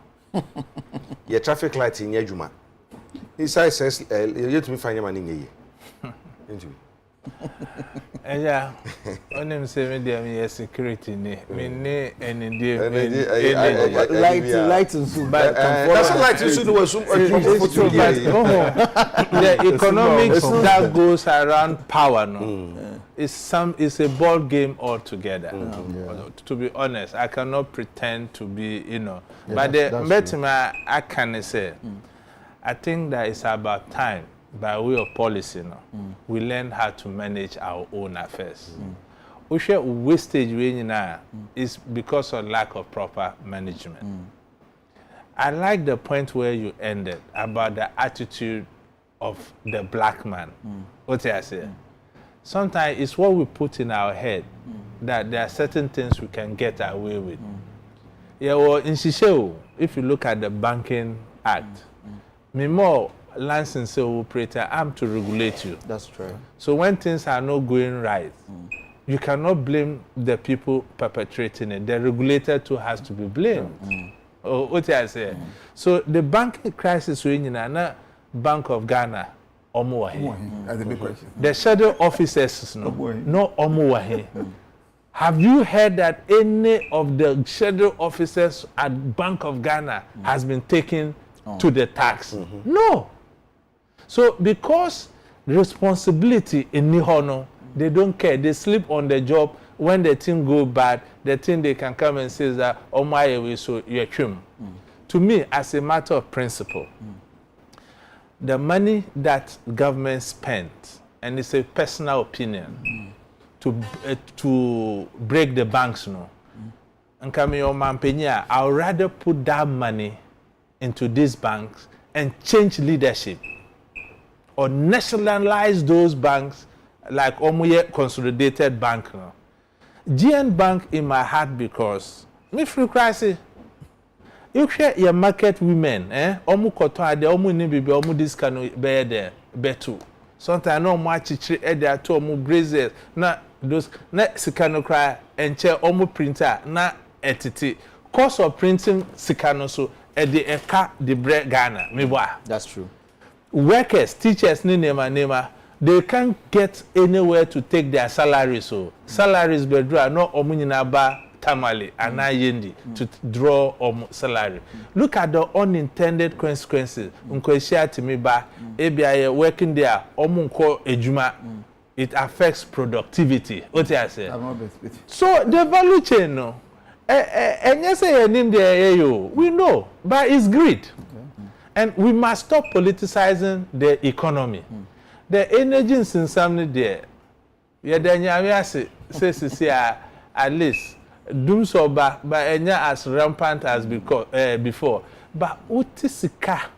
Ye traffic light in adwuma. Inside says you to me find your money. Yeah, on him say me security ne me any day light and soon but that's light and soon was the economics that goes around power no is a ball game altogether. To be honest, I cannot pretend to be, but the betima I can say I think that it's about time, by way of policy, we learn how to manage our own affairs. We share wastage is because of lack of proper management. I like the point where you ended about the attitude of the black man. What I say? Sometimes it's what we put in our head that there are certain things we can get away with. Yeah, well, in Shisheo, if you look at the Banking Act, me more license operator, I'm to regulate you. That's true. So when things are not going right, you cannot blame the people perpetrating it. The regulator too has to be blamed. What I say? So the banking crisis in the Bank of Ghana, That's a big question. the shadow officers, no Omuwahi. Have you heard that any of the shadow officers at Bank of Ghana has been taken to the tax? No. So because responsibility in Nihono, they don't care. They sleep on the job. When the thing go bad, the thing they can come and say that, oh my way, so you're trim. To me, as a matter of principle, the money that government spent, and it's a personal opinion, to break the banks, and I would rather put that money into these banks and change leadership, or nationalize those banks like Omuye Consolidated Bank. GN Bank in my heart because me free crisis. You share your market women, Omu koto ade, omu ni bibi, omu this can be there, betu. Sometimes no much chichiri there to omu braces, na those na sikano cry and chair omu printer na etiti. Cost of printing sikano so the eka the bread Ghana. That's true. Workers, teachers, nema, they can't get anywhere to take their salaries. So salaries bedra no omunyina ba tamale and yendi to draw salary. Look at the unintended consequences. Unkweshia timiba ebia working there omunko ejuma. It affects productivity. What I say? So the value chain no. And yes, we know, but it's greed. And we must stop politicizing the economy. The energy in something there, say at least doom so bad, but as rampant as before. But utisika,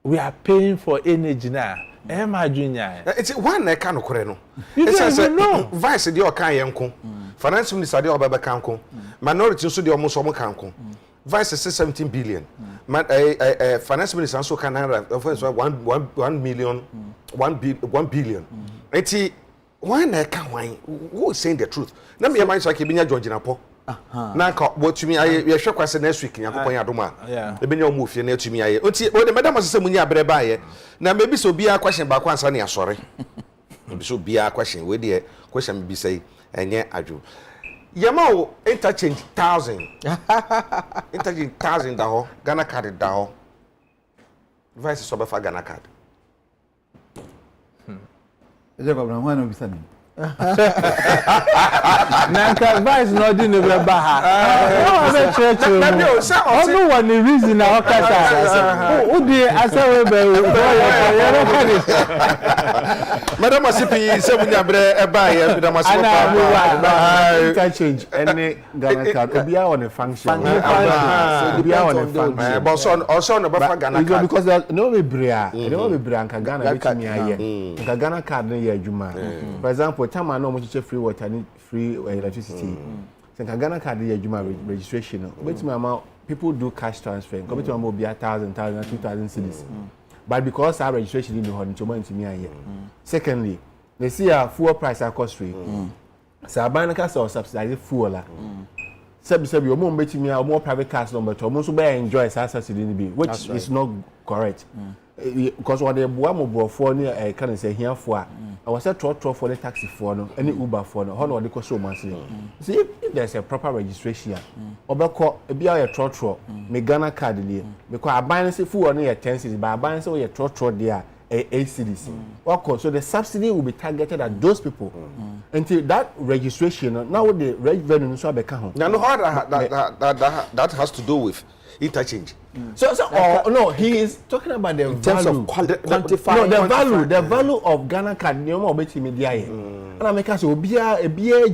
we are paying for energy now. It's one I can't correct. It's no vice the Okanyanko, finance minister the Obakanko, minority so the almost Omokanko. Vice is 17 billion. Finance minister also can have 1 billion. It's one I can't who is saying the truth. Let me remind you, I keep in your Georgia Napo. Now, what to me, I shock us next week in Yakoyaduma. The Benio move near to me. The madam was saying, Yabreba. Now, maybe so be a question back once, I'm sorry. Maybe so be a question with the question be say, and yet I do. Yamao interchange 1,000. Interchange 1,000 daho. Ghana card daho. Vice is over for Ghana card. Jacob, I'm one of the Nanka advice no di never baha. No be church. No one the reason na okasa. Who dey asawe be Madam Asipi se munya bre e ba ye Madam Asipi can change any Ghana card obia on a function. So obia on a function. But also no be for Ghana card because no be brea. No be brea nka Ghana be me aye. Nka Ghana card no ye adwuma. For example, time I know mo free water and free electricity. So Ghana card ye adwuma registration. But me amount people do cash transfer. Come to am be 1,000, 2,000 cedis. But because our registration in the honey to me aye. Secondly, they see a fuel price cost free. So Banaka or subsidize fuel la. Sabi your mom betting me a more private cars number to almost be enjoy subsidy be, which is not correct. Because what they boa for near can say here for. I was a trot for the taxi for no, any Uber for no, how they cost so much. See if there's a proper registration, or be a trot, me Ghana card because I buy fuel near 10 cities, but I buy a trot there. 8 cities. Okay, so the subsidy will be targeted at those people. Until that registration, now the revenue so be count. Now, how that has to do with interchange. So no, he is talking about the terms value. of quantifying. No, the value of Ghana card. No more bet media. And I make us obia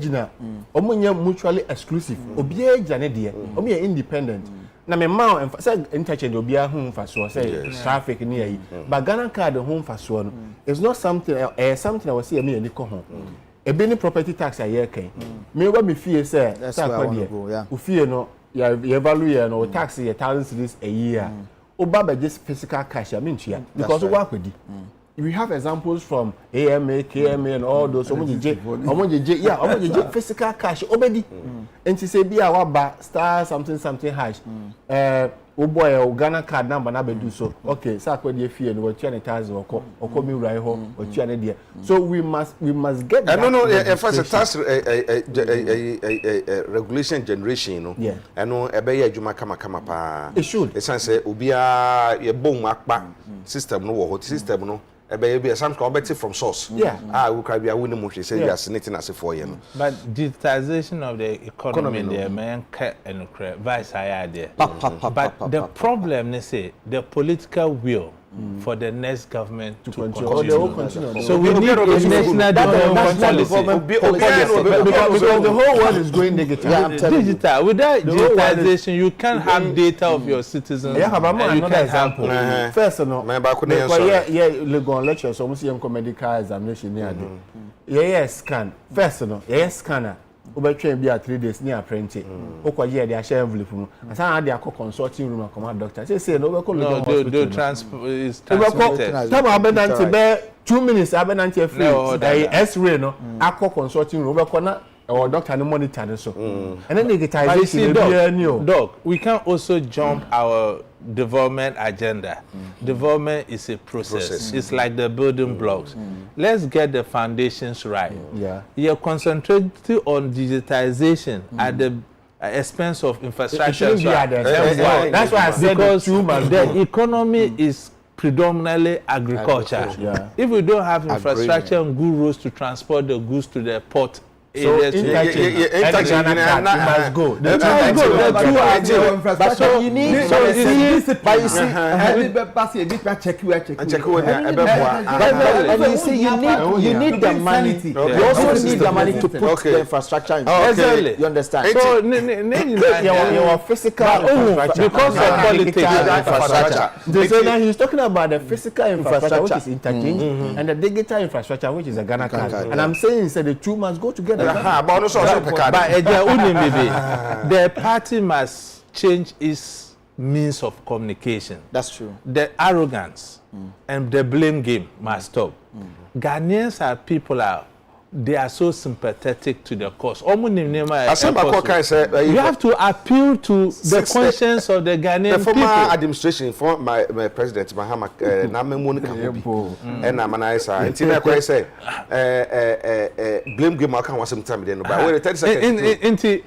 jina. Omunya mutually exclusive. Obia jina dia. Omunya independent. Na me ma say interchange obia hu faso say traffic near yi. But Ghana card hu faso no. It's not something something I was say me ani ko ho. E be ni property tax aye kan. Me wa me fie say fie no your value no tax 1,000 cedis a year. Oba just physical cash I mean because we work with it. We have examples from AMA, KMA and all those omoje physical cash obedi. And say be our ba star something hash. Oh boy, Ghana card number na be do so. Okay, so akwa dey fear no what 200,000 or me right ho or 200 there. So we must get that. No, first a tax regulation generation, you know. Yeah. I know e be ye adwuma kama pa. It should. It say obia ye bom akpa system no wo system no. Be some combat from source. Yeah. We can be a winning motion say we are sitting as a 4 year. But digitization of the economy there man and vice higher there. But the problem they say the political will for the next government to continue. So we need a national development policy. Because the whole world is going digital. Digital. Without digitization, you can't have data of your citizens. Yeah, but another example. First, no. Legon lecture, so almost young medical examination near them. Yeah, scan. First, no. Yeah, scanner. Over train be 3 days near printing. Okwaje they share envelope no. Asa na dey consulting room and come doctor. Say no we call do transmitted. Time abenante be 2 minutes abenante free. X-ray no. Akọ consulting room we call na or doctor no monitor so. And then digitization doc, we can also jump our development agenda. Development is a process. It's like the building blocks. Let's get the foundations right. You're concentrating on digitization at the expense of infrastructure. That's why I said because the economy is predominantly agriculture. If we don't have infrastructure and good roads to transport the goods to the port, so interchange must go. But so you need but you see you need the money. You also need the money to put the infrastructure in. Exactly. You understand? So your physical because of politics infrastructure. So he's talking about the physical infrastructure which is interchange and the digital infrastructure which is a Ghana card. And I'm saying the two must go together. But the party must change its means of communication. That's true. The arrogance and the blame game must stop. Ghanaians are people they are so sympathetic to the cause. You have to appeal to the conscience of the Ghanaian people. The former administration, for my president Mahama and Amanaisa, and say blame game account was some time then. But wait 30 seconds.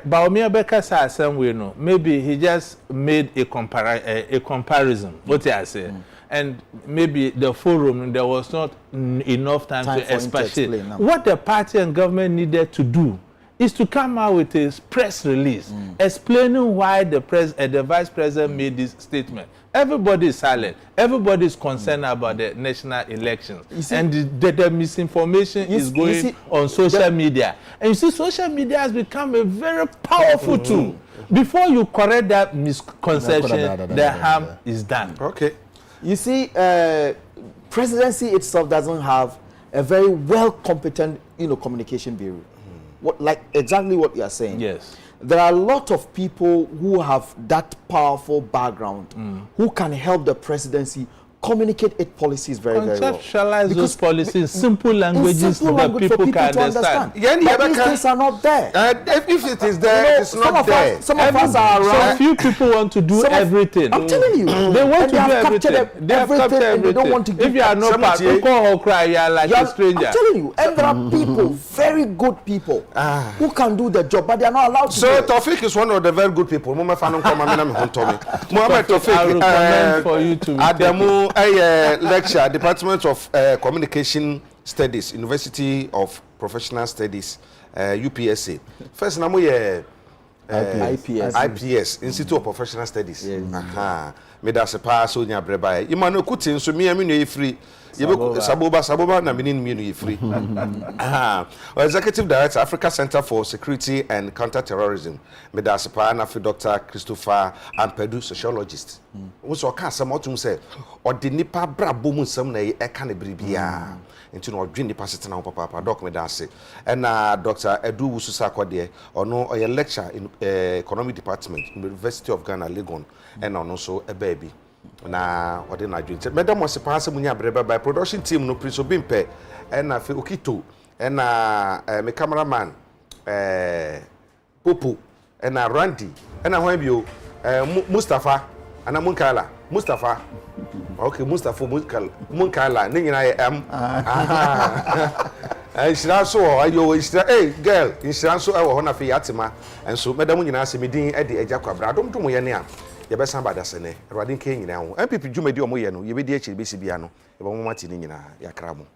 Baumia Becker said maybe he just made a comparison. What I say. and maybe the forum, there was not enough time to expatiate. What the party and government needed to do is to come out with a press release explaining why the vice president made this statement. Everybody is silent. Everybody is concerned about the national elections. And the misinformation is going on social media. And you see, social media has become a very powerful tool. Before you correct that misconception, the harm is done. Okay. You see, presidency itself doesn't have a very well competent, communication bureau. Like exactly what you are saying. Yes. There are a lot of people who have that powerful background who can help the presidency communicate its policies very, very well. Conceptualize those policies in simple languages that people can understand. But these things are not there. If it is there, it's not there. Some of us are around. So few people want to do everything. I'm telling you. They want to do everything. They have captured everything. They don't want to give. If you are not part, you call cry, you are like a stranger. I'm telling you. And there are people, very good people, who can do the job, but they are not allowed to. So Tawfiq is one of the very good people. Muhammad Tawfiq, I recommend for you to Adamu lecture, Department of Communication Studies, University of Professional Studies, UPSA. First, namu IPS, Institute of Professional Studies. Aha. Me da se pa so nya breba. Imano kuti nso me no free. Saboba na minin me no free. Aha. Executive Director, Africa Center for Security and Counter-Terrorism. Me da se pa na fi Dr. Christopher Ampedu, sociologist. Wo so ka sam otum say odi nipa brabo mu nsam na e ka na bribia. Nti no odwe nipa setena papa doc me da se. And Dr. Edu Wususa Kwade, ono oye lecture in Economic Department, University of Ghana, Legon. And also a baby. Na ode na dwente madam was pass munya breba by production team no Prince Obimpe and na fe Okito and me cameraman Popo and na Randy and na hwan bio Mustafa and Munkala Mustafa. Okay, Mustafa Munkala ni nyina Ishira so ayo ishira hey girl ishira so e wo na fe yatima and so madam nyina se medin e de agya kwabra dom to mo ye ne a ye be san bada sene erwade nke nyina ho MPP dwumadi omo ye no ye be di akiri besi bia no ye bo mo mati ni nyina yakra mo.